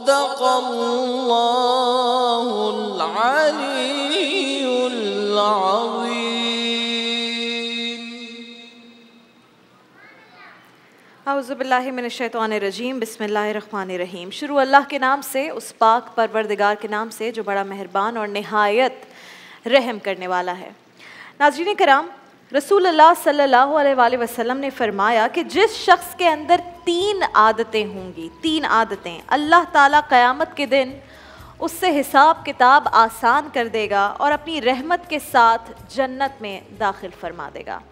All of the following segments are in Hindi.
सदक़ल्लाहुल अलीयुल अज़ीम। औज़ुबिल्लाहि मिनश्शैतानिर्रजीम, बिस्मिल्लाहिर्रहमानिर्रहीम। शुरू अल्लाह के नाम से, उस पाक परवरदिगार के नाम से जो बड़ा मेहरबान और निहायत रहम करने वाला है। नाज़रीन कराम, रसूलुल्लाह सल्लल्लाहु अलैहि वसल्लम ने फरमाया कि जिस शख्स के अंदर 3 आदतें होंगी, 3 आदतें, अल्लाह ताला क़यामत के दिन उससे हिसाब किताब आसान कर देगा और अपनी रहमत के साथ जन्नत में दाखिल फरमा देगा।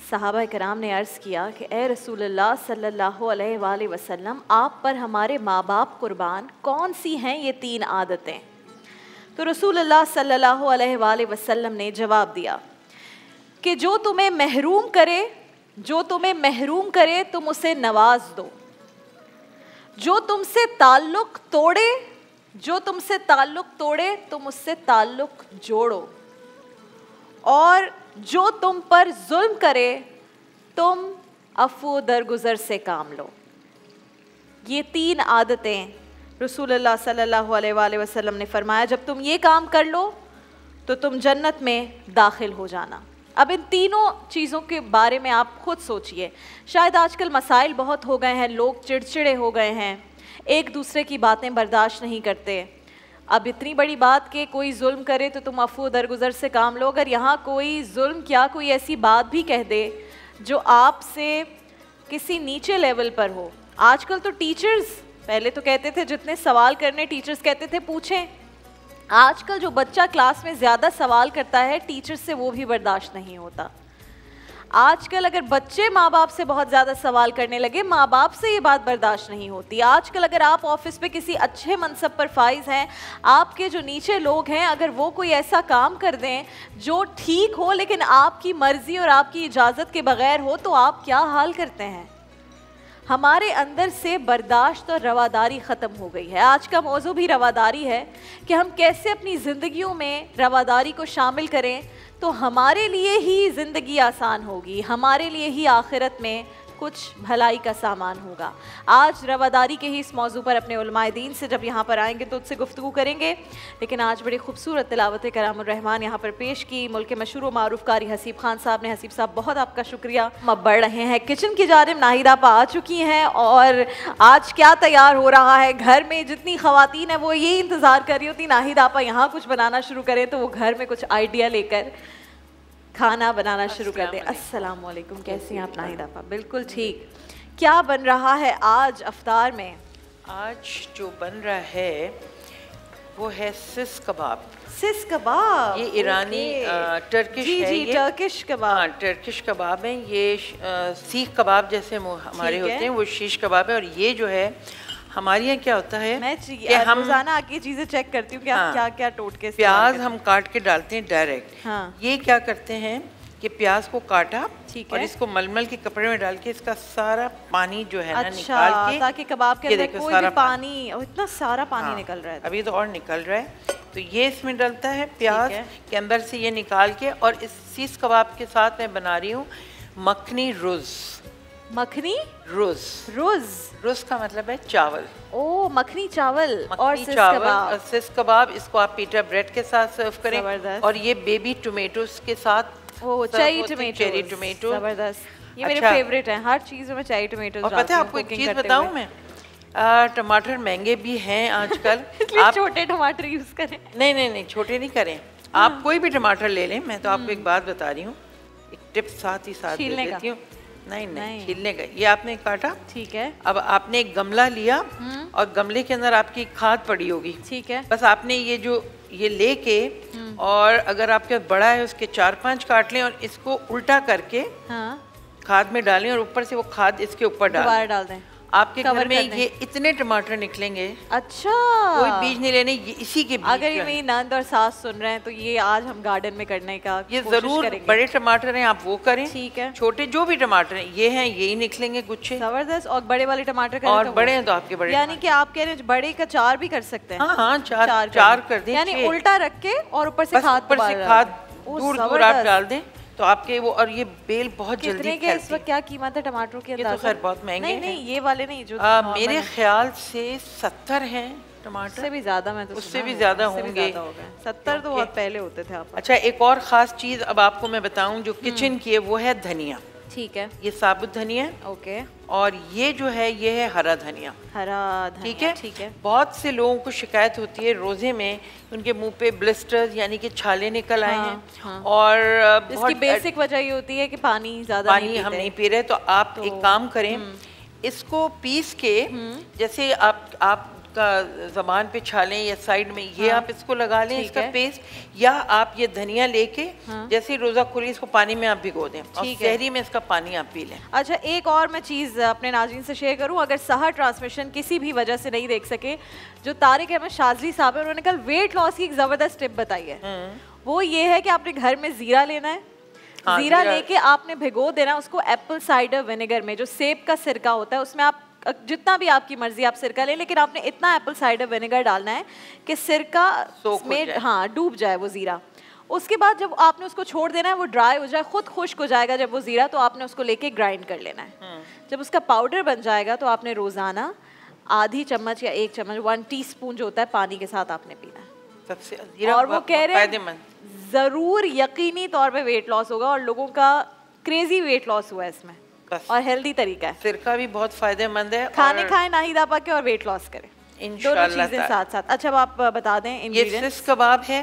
सहाबा कराम ने अर्ज़ किया कि ए रसूलुल्लाह सल्लल्लाहु अलैहि वसल्लम, आप पर हमारे माँ बाप कुर्बान, कौन सी हैं ये 3 आदतें? तो रसूलुल्लाह सल्लल्लाहु अलैहि वसल्लम ने जवाब दिया कि जो तुम्हें महरूम करे तुम उसे नवाज दो, जो तुमसे ताल्लुक़ तोड़े तुम उससे ताल्लुक़ जोड़ो, और जो तुम पर जुल्म करे तुम अफ़ू दरगुज़र से काम लो। ये 3 आदतें रसूलुल्लाह सल्लल्लाहु अलैहि वसल्लम ने फरमाया, जब तुम ये काम कर लो तो तुम जन्नत में दाखिल हो जाना। अब इन तीनों चीज़ों के बारे में आप खुद सोचिए। शायद आजकल मसाइल बहुत हो गए हैं, लोग चिड़चिड़े हो गए हैं, एक दूसरे की बातें बर्दाश्त नहीं करते। अब इतनी बड़ी बात कि कोई जुल्म करे तो तुम अफ़ू दरगुज़र से काम लो, अगर यहाँ कोई जुल्म क्या कोई ऐसी बात भी कह दे जो आपसे किसी नीचे लेवल पर हो। आजकल तो टीचर्स, पहले तो कहते थे जितने सवाल करने टीचर्स कहते थे पूछें, आजकल जो बच्चा क्लास में ज़्यादा सवाल करता है टीचर से वो भी बर्दाश्त नहीं होता। आजकल अगर बच्चे माँ बाप से बहुत ज़्यादा सवाल करने लगे, माँ बाप से ये बात बर्दाश्त नहीं होती। आजकल अगर आप ऑफिस पे किसी अच्छे मनसब पर फाइज हैं, आपके जो नीचे लोग हैं अगर वो कोई ऐसा काम कर दें जो ठीक हो लेकिन आपकी मर्ज़ी और आपकी इजाज़त के बग़ैर हो, तो आप क्या हाल करते हैं। हमारे अंदर से बर्दाश्त और रवादारी ख़त्म हो गई है। आज का मौजू भी रवादारी है कि हम कैसे अपनी ज़िंदगियों में रवादारी को शामिल करें तो हमारे लिए ही ज़िंदगी आसान होगी, हमारे लिए ही आखिरत में कुछ भलाई का सामान होगा। आज रवादारी के ही इस मौजू पर अपने उलमाए दीन से जब यहाँ पर आएंगे तो उससे गुफ्तगू करेंगे, लेकिन आज बड़ी खूबसूरत तिलावत कलामुर रहमान यहाँ पर पेश की मुल्क के मशहूर व मारूफ कारी हसीब खान साहब ने। हसीब साहब बहुत आपका शुक्रिया। अब बढ़ रहे हैं किचन की जानिब। नाहिद आपा आ चुकी हैं और आज क्या तैयार हो रहा है, घर में जितनी ख़वातीन है वो ये इंतज़ार कर रही होती नाहिद आपा यहाँ कुछ बनाना शुरू करें तो वो घर में कुछ आइडिया लेकर खाना बनाना शुरू कर दे। अस्सलाम वालेकुम, कैसी हैं आप नाहिद आपा? बिल्कुल ठीक। क्या बन रहा है आज अफ्तार में? आज जो बन रहा है वो है सिस कबाब। सिस कबाब, ये ईरानी टर्किश जी, है। जी, ये टर्किश कबाब। हाँ, टर्किश कबाब है ये। सीख कबाब जैसे हमारे होते हैं वो शीश कबाब है। और ये जो है हमारे यहाँ क्या होता है, मैं हम रोजाना आके चीजें चेक करती हूँ कि आप क्या क्या टोटके प्याज हम काट के डालते हैं डायरेक्ट। हाँ। ये क्या करते हैं कि प्याज को काटा और इसको मलमल के कपड़े में डाल के इसका सारा पानी जो है ना निकाल के, ताकि कबाब के अंदर कोई भी पानी, इतना सारा पानी निकल रहा है। अभी तो और निकल रहा है। तो ये इसमें डलता है प्याज के अंदर से ये निकाल के। और इस सीस कबाब के साथ मैं बना रही हूँ मखनी रुज। मखनी रुज, रुज का मतलब है चावल। ओ, मखनी चावल और सिस कबाब। सिस कबाब इसको आप पीटा ब्रेड के साथ सर्व करें। और ये बेबी टोमेटोज के साथ, चेरी टोमेटो, जबरदस्त। ये मेरे फेवरेट हैं, हर चीज़ में चेरी टोमेटो। और पता है आपको एक चीज़ बताऊं मैं, टमाटर महंगे भी हैं आजकल। आप छोटे टमाटर यूज़ करें। नहीं, छोटे नहीं करें। आप कोई भी टमाटर ले लें। मैं तो आपको एक बात बता रही हूँ, एक टिप साथ ही साथ दे देती हूँ। नहीं, छीलने का। ये आपने काटा, ठीक है। अब आपने एक गमला लिया और गमले के अंदर आपकी खाद पड़ी होगी, ठीक है। बस आपने ये लेके और अगर आपके पास बड़ा है उसके 4-5 काट लें और इसको उल्टा करके खाद में डालें और ऊपर से वो खाद इसके ऊपर डाल दें। आपके घर में ये इतने टमाटर निकलेंगे। अच्छा, कोई बीज नहीं लेने, ये इसी के बीज। अगर ये मेरी नंद और सास सुन रहे हैं तो ये आज हम गार्डन में करने का ये जरूर। बड़े टमाटर हैं आप वो करें, ठीक है। छोटे जो भी टमाटर हैं ये हैं, यही निकलेंगे गुच्छे। जबरदस्त। और बड़े वाले टमाटर करें और बड़े हैं तो आपके बड़े, यानी कि आप कह रहे हैं बड़े का 4 भी कर सकते हैं। हाँ, चार कर दें, यानी उल्टा रख के और ऊपर से खाद दूर आप डाल दें। तो आपके वो, और ये बेल बहुत जल्दी कितने के इस वक्त क्या कीमत है टमाटरों की? ये तो खैर बहुत महंगे हैं। नहीं ये वाले नहीं, जो मेरे ख्याल से 70 हैं टमाटर। उससे भी ज्यादा, मैं तो उससे भी ज्यादा होंगे। 70 तो बहुत पहले होते थे आप। अच्छा, एक और ख़ास चीज़ अब आपको मैं बताऊं जो किचन की है, वो है धनिया। ठीक है, ये साबुत धनिया। ओके। और ये जो है ये है हरा धनिया। हरा धनिया, ठीक है, ठीक है। बहुत से लोगों को शिकायत होती है रोजे में उनके मुंह पे ब्लिस्टर्स यानी कि छाले निकल आए हैं। हाँ। और इसकी बेसिक वजह ये होती है कि पानी ज्यादा पानी हम नहीं पी रहे। तो आप एक काम करें, इसको पीस के, जैसे आप का ज़बान पे छालें या साइड में, ये आप इसको लगा लें इसका पेस्ट, या आप ये धनिया लेके जैसे रोज़ा खुली इसको पानी में आप भिगो दें और सहरी में इसका पानी आप पी लें। अच्छा, एक और मैं चीज़ अपने नाज़रीन से शेयर करूं, अगर सहर ट्रांसमिशन किसी भी वजह से नहीं देख सके, जो तारिक अहमद शाज़ली साहब है, उन्होंने कल वेट लॉस की एक ज़बरदस्त टिप बताई है। वो ये है कि आपने घर में ज़ीरा लेना है। ज़ीरा लेके आपने भिगो देना उसको एप्पल साइडर विनेगर में, जो सेब का सिरका होता है, उसमें आप जितना भी आपकी मर्जी आप सिरका लें, लेकिन आपने इतना एप्पल साइडर विनेगर डालना है कि सिरका में हाँ डूब जाए वो ज़ीरा। उसके बाद जब आपने उसको छोड़ देना है, वो ड्राई हो जाए, खुद खुश्क हो जाएगा जब वो ज़ीरा, तो आपने उसको लेके ग्राइंड कर लेना है। जब उसका पाउडर बन जाएगा तो आपने रोज़ाना आधी चम्मच या 1 चम्मच 1 टीस्पून जो होता है पानी के साथ आपने पीना है। सबसे और वो कह रहे हैं ज़रूर यकीनी तौर पे वेट लॉस होगा, और लोगों का क्रेजी वेट लॉस हुआ है इसमें, और हेल्दी तरीका है। सिरका भी बहुत फायदेमंद है। खाने खाएं नाहिदा पाके और वेट लॉस करें, दोनों चीजें साथ साथ। अच्छा, अब आप बता दें ये सिस कबाब है।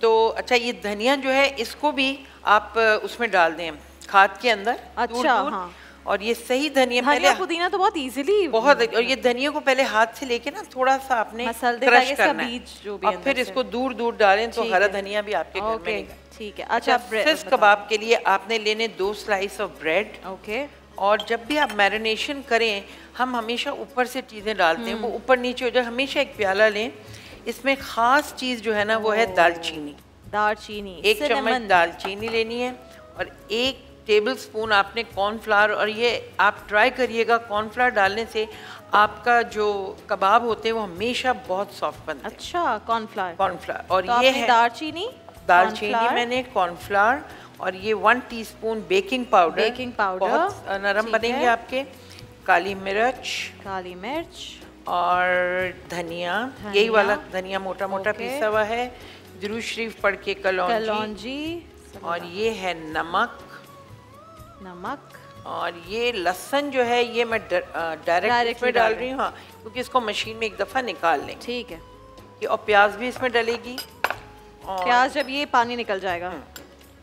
तो अच्छा, ये धनिया जो है इसको भी आप उसमें डाल दें खाद के अंदर। अच्छा, हाँ। और ये सही धनिया पहले पुदीना तो बहुत इजीली बहुत, और ये धनिया को पहले हाथ से लेके ना थोड़ा सा आपने क्रश करना है, और फिर इसको दूर दूर डालें तो हरा धनिया भी आपके घर में निकले। ठीक है। अच्छा, सिस कबाब के लिए आपने लेने 2 स्लाइस ऑफ ब्रेड। ओके। और जब भी आप मैरिनेशन करें, हम हमेशा ऊपर से चीज़ें डालते हैं, वो ऊपर नीचे हो जाए। हमेशा एक प्याला लें, इसमें ख़ास चीज़ जो है ना वो है दालचीनी। 1 चम्मच दालचीनी लेनी है, और 1 टेबलस्पून आपने कॉर्नफ्लावर, और ये आप ट्राई करिएगा, कॉर्नफ्लावर डालने से आपका जो कबाब होते हैं वो हमेशा बहुत सॉफ्ट बनते हैं। अच्छा, कॉर्नफ्लावर। और तो ये है दालचीनी मैंने, कॉर्नफ्लावर, और ये 1 टीस्पून बेकिंग पाउडर बहुत नरम बनेंगे आपके। काली मिर्च और धनिया, यही वाला धनिया मोटा मोटा पीसा हुआ है। दुरूद शरीफ पढ़ के कलौंजी, और ये है नमक, और ये लहसुन जो है ये मैं डायरेक्ट इसमें डाल रही हूँ, हाँ, क्योंकि इसको मशीन में एक दफ़ा निकाल लें। ठीक है। और प्याज भी इसमें डलेगी, और प्याज जब ये पानी निकल जाएगा।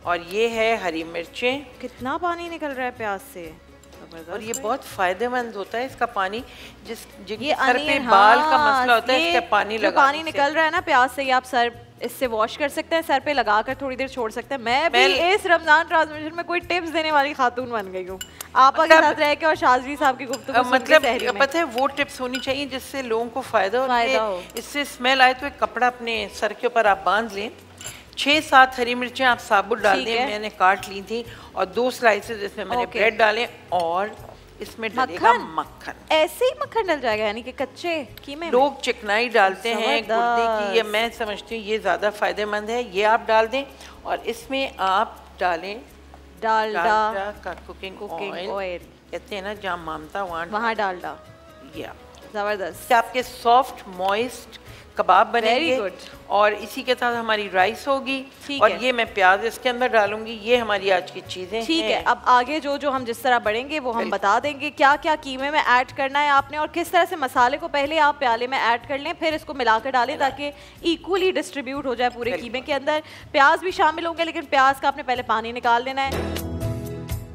और ये है हरी मिर्चें। कितना पानी निकल रहा है प्याज से, और ये बहुत फायदेमंद होता है इसका पानी, जिनके सर पे बाल का मसला होता है, इसका पानी लगा, पानी निकल रहा है ना प्याज से, ये आप सर इससे वॉश कर सकते हैं, सर पे लगाकर थोड़ी देर छोड़ सकते हैं। मैं भी इस रमजान ट्रांसमिशन में कोई टिप्स देने वाली खातून बन गई हूँ, आपा के साथ रह के और शाज़ली साहब की गुफ्तगू मतलब पता है वो टिप्स होनी चाहिए जिससे लोगों को फायदा हो। इससे स्मेल आए तो एक कपड़ा अपने सर के ऊपर आप बांध लें, 6-7 हरी मिर्चें आप साबुत डाल दें, मैंने काट ली थी, और 2 स्लाइसेस इसमें मैंने ब्रेड डाले, और इसमें डलेगा मक्खन। ऐसे ही मक्खन डल जाएगा, यानी कि कच्चे कीमे। लोग चिकनाई डालते हैं गुर्दे की, ये मैं समझती हूँ ये ज़्यादा फायदेमंद है, ये आप डाल दें। और इसमें आप डालें डालडा का कुकिंग ऑयल, कहते हैं ना जहाँ मामता वहाँ डालडा। जबरदस्त, आपके सॉफ्ट मॉइस्ट कबाब बनेंगे, और इसी के साथ हमारी राइस होगी, और ये मैं प्याज इसके अंदर डालूंगी। ये हमारी आज की चीज़ें। ठीक है, अब आगे जो हम जिस तरह बढ़ेंगे वो हम बता देंगे, क्या क्या कीमे में ऐड करना है आपने, और किस तरह से मसाले को पहले आप प्याले में ऐड कर लें, फिर इसको मिलाकर डालें ताकि इक्वली डिस्ट्रीब्यूट हो जाए पूरे कीमे के अंदर। प्याज भी शामिल होंगे, लेकिन प्याज का आपने पहले पानी निकाल लेना है।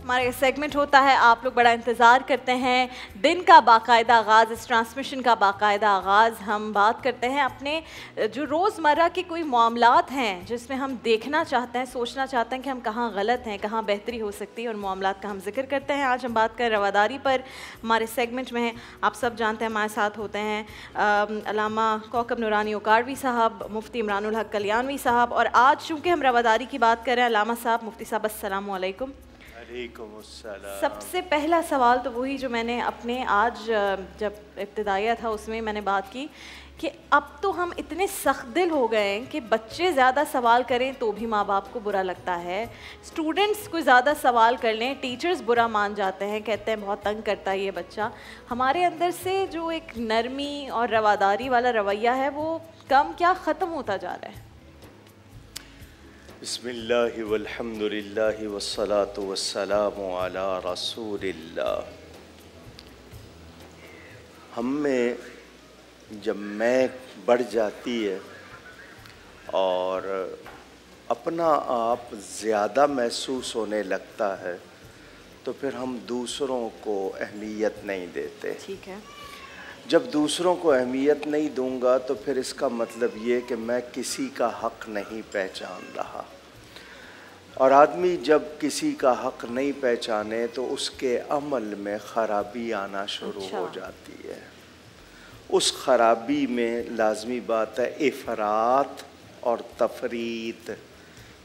हमारा सेगमेंट होता है, आप लोग बड़ा इंतज़ार करते हैं, दिन का बाकायदा आगाज़, इस ट्रांसमिशन का बाकायदा आगाज़। हम बात करते हैं अपने जो रोज़मर्रा के कोई मामलात हैं जिसमें हम देखना चाहते हैं, सोचना चाहते हैं कि हम कहाँ गलत हैं, कहाँ बेहतरी हो सकती है, और मामलात का हम जिक्र करते हैं। आज हम बात कर रवादारी पर, हमारे सेगमेंट में आप सब जानते हैं हमारे साथ होते हैं अल्लामा कौकब नूरानी ओकाड़वी साहब, मुफ्ती इमरानुल हक कल्याणवी साहब, और आज चूँकि हम रवादारी की बात कर रहे हैं, अल्लामा साहब, मुफ्ती साहब, अस्सलामु अलैकुम। सबसे पहला सवाल तो वही जो मैंने अपने आज जब इब्तिदाइया था उसमें मैंने बात की कि अब तो हम इतने सख्त दिल हो गए हैं कि बच्चे ज़्यादा सवाल करें तो भी माँ बाप को बुरा लगता है, स्टूडेंट्स को ज़्यादा सवाल कर लें टीचर्स बुरा मान जाते हैं, कहते हैं बहुत तंग करता है ये बच्चा। हमारे अंदर से जो एक नरमी और रवादारी वाला रवैया है वो कम क्या ख़त्म होता जा रहा है। बिस्मिल्लाहि वल्हम्दुलिल्लाहि वस्सलातु वस्सलामु अला रसूलिल्लाह। हम में जब मैं बढ़ जाती है और अपना आप ज़्यादा महसूस होने लगता है तो फिर हम दूसरों को अहमियत नहीं देते। ठीक है। जब दूसरों को अहमियत नहीं दूंगा तो फिर इसका मतलब ये कि मैं किसी का हक़ नहीं पहचान रहा, और आदमी जब किसी का हक़ नहीं पहचाने तो उसके अमल में ख़राबी आना शुरू हो जाती है। उस ख़राबी में लाज़मी बात है इफ़रात और तफरीत।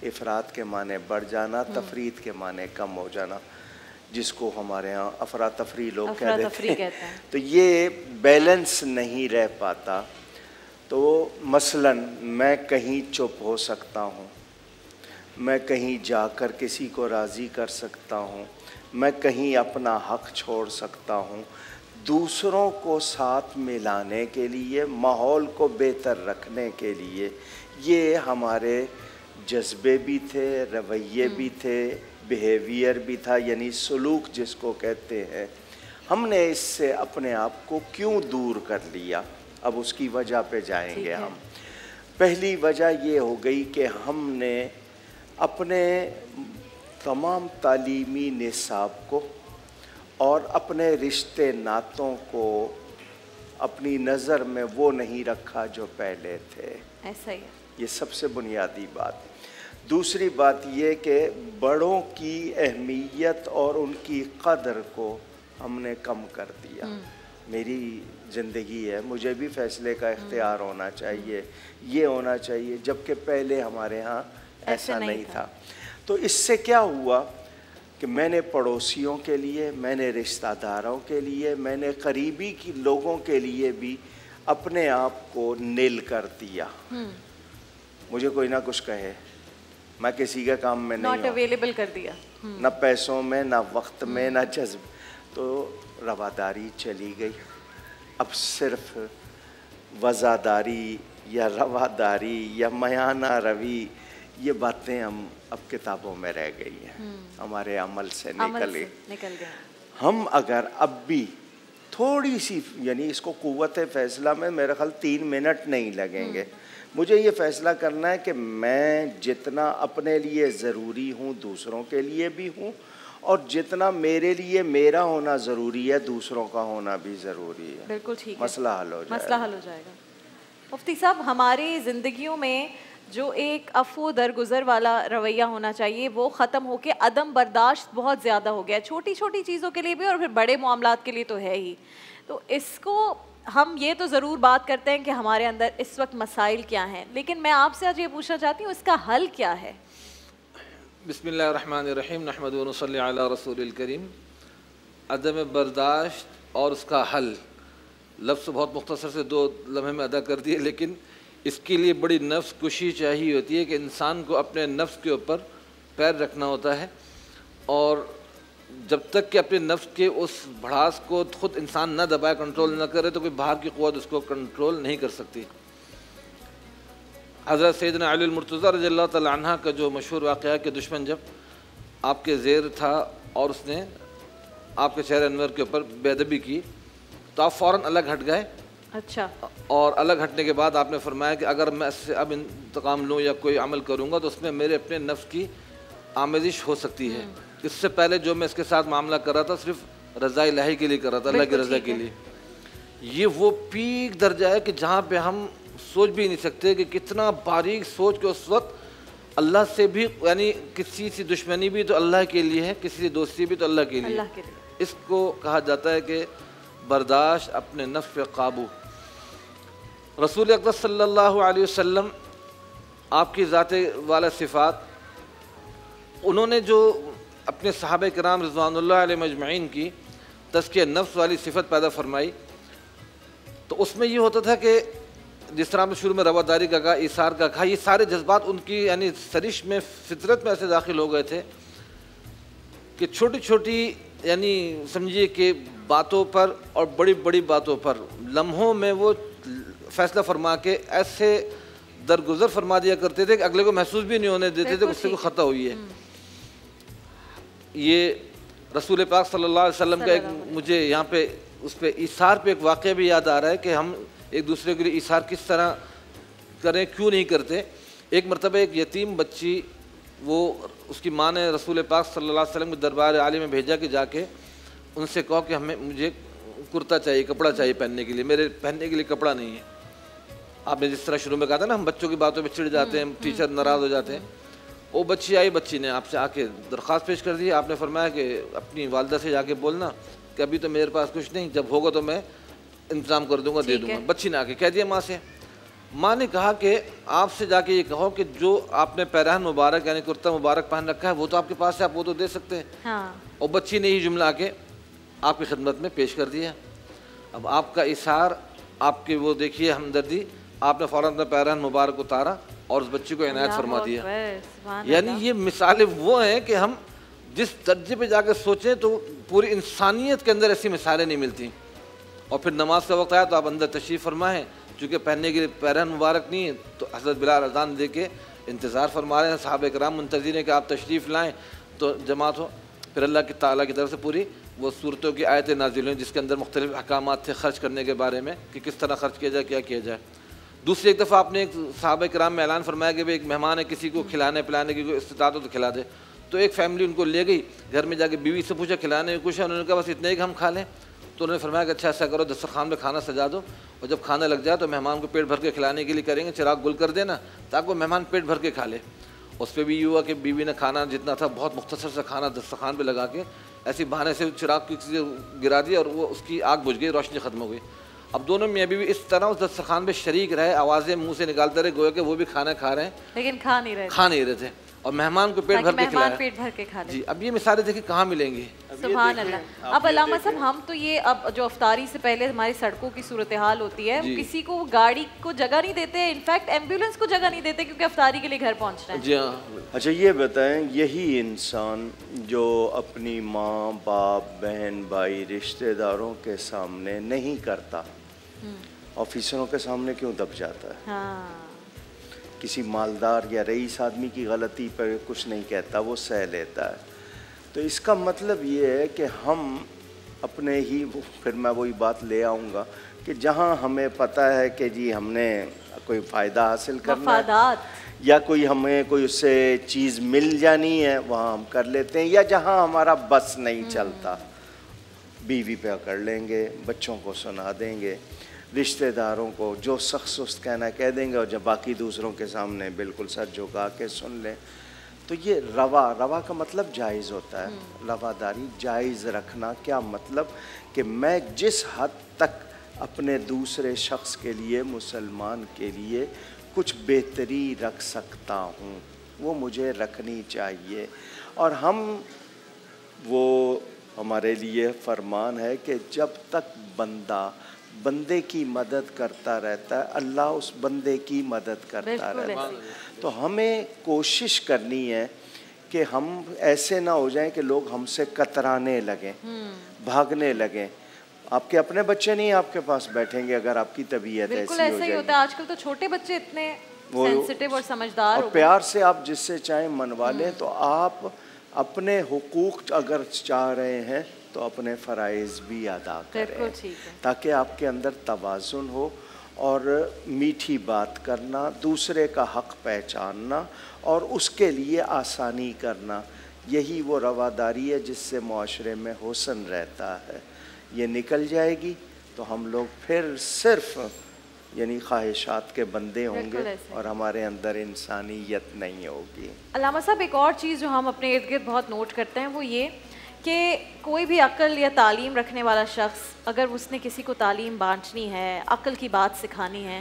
इफ़रात के माने बढ़ जाना, तफरीत के माने कम हो जाना, जिसको हमारे यहाँ अफरा तफरी लोग कह देते हैं। तो ये बैलेंस नहीं रह पाता। तो मसलन मैं कहीं चुप हो सकता हूँ, मैं कहीं जाकर किसी को राज़ी कर सकता हूँ, मैं कहीं अपना हक़ छोड़ सकता हूँ। दूसरों को साथ मिलाने के लिए, माहौल को बेहतर रखने के लिए ये हमारे जज्बे भी थे, रवैये भी थे, बिहेवियर भी था, यानी सलूक जिसको कहते हैं। हमने इससे अपने आप को क्यों दूर कर लिया, अब उसकी वजह पे जाएंगे हम। पहली वजह ये हो गई कि हमने अपने तमाम तालीमी निसाब को और अपने रिश्ते नातों को अपनी नज़र में वो नहीं रखा जो पहले थे। ऐसा ही है। ये सबसे बुनियादी बात। दूसरी बात ये कि बड़ों की अहमियत और उनकी कदर को हमने कम कर दिया। मेरी ज़िंदगी है, मुझे भी फ़ैसले का इख्तियार होना चाहिए, ये होना चाहिए, जबकि पहले हमारे यहाँ ऐसा नहीं था। तो इससे क्या हुआ कि मैंने पड़ोसियों के लिए, मैंने रिश्तेदारों के लिए, मैंने करीबी की लोगों के लिए भी अपने आप को नील कर दिया। मुझे कोई ना कुछ कहे, मैं किसी के काम में नहीं नॉट अवेलेबल कर दिया, ना पैसों में, ना वक्त में, ना जज्ब। तो रवादारी चली गई। अब सिर्फ वज़ादारी या रवादारी या मयाना रवी ये बातें हम अब किताबों में रह गई हैं, हमारे अमल से निकल गए। हम अगर अब भी थोड़ी सी, यानी इसको कुव्वत फ़ैसला में मेरे ख्याल 3 मिनट नहीं लगेंगे। मुझे ये फ़ैसला करना है कि मैं जितना अपने लिए ज़रूरी हूँ दूसरों के लिए भी हूँ, और जितना मेरे लिए मेरा होना ज़रूरी है दूसरों का होना भी ज़रूरी है। बिल्कुल ठीक है। मसला हल हो जाएगा। मुफ्ती साहब, हमारी ज़िंदगियों में जो एक अफ़ू दरगुज़र वाला रवैया होना चाहिए वो ख़त्म होके अदम बर्दाश्त बहुत ज़्यादा हो गया, छोटी छोटी चीज़ों के लिए भी और फिर बड़े मामलात के लिए तो है ही। तो इसको हम ये तो ज़रूर बात करते हैं कि हमारे अंदर इस वक्त मसाइल क्या हैं, लेकिन मैं आपसे आज ये पूछना चाहती हूँ इसका हल क्या है। बिस्मिल्लाहिर्रहमानिर्रहीम, नहमदु व नसल्ली अला रसूलिल करीम। अदम बर्दाश्त और उसका हल, लफ्ज़ बहुत मुख्तसर से 2 लम्हे में अदा कर दिए, लेकिन इसके लिए बड़ी नफ्स कुशी चाहिए होती है कि इंसान को अपने नफ्स के ऊपर पैर रखना होता है, और जब तक कि अपने नफ्स के उस भड़ास को खुद इंसान न दबाए, कंट्रोल न करे, तो कोई बाहर की क़ुव्वत उसको कंट्रोल नहीं कर सकती। हज़रत सैयदना अली मुर्तज़ा रज़ियल्लाहु तआला अन्हा का जो मशहूर वाक़या कि दुश्मन जब आपके ज़ेर था और उसने आपके चेहरे अनवर के ऊपर बेअदबी की तो आप फ़ौरन अलग हट गए। अच्छा। और अलग हटने के बाद आपने फरमाया कि अगर मैं इससे अब इंतकाम लूँ या कोई अमल करूँगा तो उसमें मेरे अपने नफ्स की आमेज़िश हो सकती है। इससे पहले जो मैं इसके साथ मामला कर रहा था सिर्फ रज़ा इलाही के लिए कर रहा था, अल्लाह की रज़ा के लिए। ये वो पीक दर्जा है कि जहाँ पे हम सोच भी नहीं सकते कि कितना बारीक सोच के उस वक्त अल्लाह से भी, यानी किसी से दुश्मनी भी तो अल्लाह के लिए है, किसी से दोस्ती भी तो अल्लाह के लिए। इसको कहा जाता है कि बर्दाश्त, अपने नफ्स पे काबू। रसूल अक़दस सल्लल्लाहु अलैहि वसल्लम आपकी ज़ात वाला सिफ़ात, उन्होंने जो अपने सहाबे किराम रिज़वानुल्लाह अलैहिम अजमईन की तज़किया नफ्स वाली सिफत पैदा फरमाई, तो उसमें ये होता था कि जिस तरह आपने शुरू में रवादारी का कहा, ईसार का कहा, ये सारे जज्बात उनकी यानी सरिश में, फितरत में ऐसे दाखिल हो गए थे कि छोटी छोटी यानी समझिए कि बातों पर और बड़ी बड़ी बातों पर लम्हों में वो फैसला फरमा के ऐसे दरगुजर फरमा दिया करते थे कि अगले को महसूस भी नहीं होने देते थे उससे कोई ख़ता हुई है। ये रसूल पाक सल्लल्लाहु अलैहि वसल्लम का एक मुझे यहाँ पे उस पर ईसार पे एक वाक़या भी याद आ रहा है कि हम एक दूसरे के लिए ईसार किस तरह करें, क्यों नहीं करते। एक मरतबा एक यतीम बच्ची, वो उसकी माँ ने रसूल पाक सल्लल्लाहु अलैहि वसल्लम के दरबार आली में भेजा कि जाके उनसे कहो कि मुझे कुर्ता चाहिए, कपड़ा चाहिए पहनने के लिए, मेरे पहनने के लिए कपड़ा नहीं है। आपने जिस तरह शुरू में कहा था ना, हम बच्चों की बातों पे चिढ़ जाते हैं, टीचर नाराज़ हो जाते हैं। वो बच्ची आई, बच्ची ने आपसे आके दरख्वास्त पेश कर दी। आपने फरमाया कि अपनी वालदा से जाके बोलना कि अभी तो मेरे पास कुछ नहीं, जब होगा तो मैं इंतज़ाम कर दूंगा, दे दूंगा। बच्ची ने आके कह दिया माँ से। माँ ने कहा कि आपसे जाके ये कहो कि जो आपने पैराहन मुबारक यानी कुर्ता मुबारक पहन रखा है वो तो आपके पास है, आप वो तो दे सकते हैं। हाँ। और बच्ची ने ये जुमला आके आपकी खिदमत में पेश कर दिया। अब आपका इशार, आपके वो देखिए हमदर्दी, आपने फ़ौरन अपना पैराहन मुबारक उतारा और उस बच्ची को इनायत फरमा दिया। यानी ये मिसालें वो हैं कि हम जिस दर्जे पे जाकर सोचें तो पूरी इंसानियत के अंदर ऐसी मिसालें नहीं मिलती। और फिर नमाज का वक्त आया तो आप अंदर तशरीफ़ फरमाएँ, चूँकि पहनने के लिए पैराहन मुबारक नहीं है तो हज़रत बिलाल अज़ान दे के इंतज़ार फरमा रहे हैं, सहाबा किराम मुंतज़िर हैं कि आप तशरीफ़ लाएँ तो जमात हो। फिर अल्लाह की ताला की तरफ से पूरी वो सूरतों की आयतें नाज़िल हुई जिसके अंदर मुख्तलिफ़ अहकामात थे खर्च करने के बारे में कि किस तरह खर्च किया जाए, क्या किया जाए। दूसरी एक दफ़ा आपने एक सहाबा किराम में ऐलान फरमाया कि भाई एक मेहमान है, किसी को खिलाने पिलाने की कोई इस्तिताअत हो तो खिला दे। तो एक फैमिली उनको ले गई, घर में जाके बीवी से पूछा खिलाने को कुछ है, उन्होंने कहा बस इतने ही हम खा लें। तो उन्होंने फरमाया कि अच्छा ऐसा करो, दस्तरखान में खाना सजा दो और जब खाना लग जाए तो मेहमान को पेट भर के खिलाने के लिए करेंगे, चिराग गुल कर देना ताकि वो मेहमान पेट भर के खा ले। उस पर भी ये हुआ कि बीवी ने खाना जितना था बहुत मुख्तसर सा खाना दस्तरखान पे लगा के ऐसी बहाने से चिराग की गिरा दिया और वो उसकी आग बुझ गई, रोशनी ख़त्म हो गई। अब दोनों मियाँ बीवी इस तरह उस दस्तरखान पे शरीक रहे, आवाज़ें मुंह से निकालते रहे गोया कि वो भी खाना खा रहे हैं लेकिन खा नहीं रहे थे और मेहमान को पेट भर के खिलाया। पेट भर के खा ले। जी, अब ये मिसालें देखिए कहाँ मिलेंगी। सुभान अल्लाह। अब अल्लामा साहब, हम तो ये अब जो अफ्तारी से पहले हमारी सड़कों की सूरत हाल होती है, किसी को गाड़ी को जगह नहीं देते, इनफैक्ट एम्बुलेंस को जगह नहीं देते क्योंकि अफ्तारी के लिए घर पहुंचना है। जी हाँ। अच्छा ये बताएं, यही इंसान जो अपनी माँ बाप बहन भाई रिश्तेदारों के सामने नहीं करता, ऑफिसरों के सामने क्यों दब जाता है? हाँ। किसी मालदार या रईस आदमी की गलती पर कुछ नहीं कहता, वो सह लेता है। तो इसका मतलब ये है कि हम अपने ही, फिर मैं वही बात ले आऊँगा कि जहाँ हमें पता है कि जी हमने कोई फ़ायदा हासिल करना है या कोई हमें कोई उससे चीज़ मिल जानी है, वहाँ हम कर लेते हैं। या जहाँ हमारा बस नहीं चलता, बीवी पे कर लेंगे, बच्चों को सुना देंगे, रिश्तेदारों को जो सख्त सुस्त कहना कह देंगे और जब बाकी दूसरों के सामने बिल्कुल सर झुका के सुन लें। तो ये रवा का मतलब जायज़ होता है। रवादारी जायज़ रखना क्या मतलब कि मैं जिस हद तक अपने दूसरे शख्स के लिए, मुसलमान के लिए कुछ बेहतरी रख सकता हूँ वो मुझे रखनी चाहिए। और हम वो हमारे लिए फरमान है कि जब तक बंदा बंदे की मदद करता रहता है, अल्लाह उस बंदे की मदद करता रहता है। तो हमें कोशिश करनी है कि हम ऐसे ना हो जाएं कि लोग हमसे कतराने लगें, भागने लगें। आपके अपने बच्चे नहीं आपके पास बैठेंगे अगर आपकी तबीयत ऐसी हो जाएगी। ऐसा ही होता है आजकल, तो छोटे बच्चे इतने सेंसिटिव और समझदार और प्यार से आप जिससे चाहें मनवा लें। तो आप अपने हुकूक अगर चाह रहे हैं तो अपने फ़राइज़ भी अदा करें ताकि आपके अंदर तवाज़ुन हो और मीठी बात करना, दूसरे का हक़ पहचानना और उसके लिए आसानी करना, यही वो रवादारी है जिससे मुआशरे में हुस्न रहता है। ये निकल जाएगी तो हम लोग फिर सिर्फ यानी ख्वाहिशात के बंदे होंगे और हमारे अंदर इंसानियत नहीं होगी। अल्लामा साहब, एक और चीज़ जो हम अपने इर्द गिर्द बहुत नोट करते हैं वो ये कि कोई भी अक्ल या तालीम रखने वाला शख्स अगर उसने किसी को तालीम बांटनी है, अक्ल की बात सिखानी है,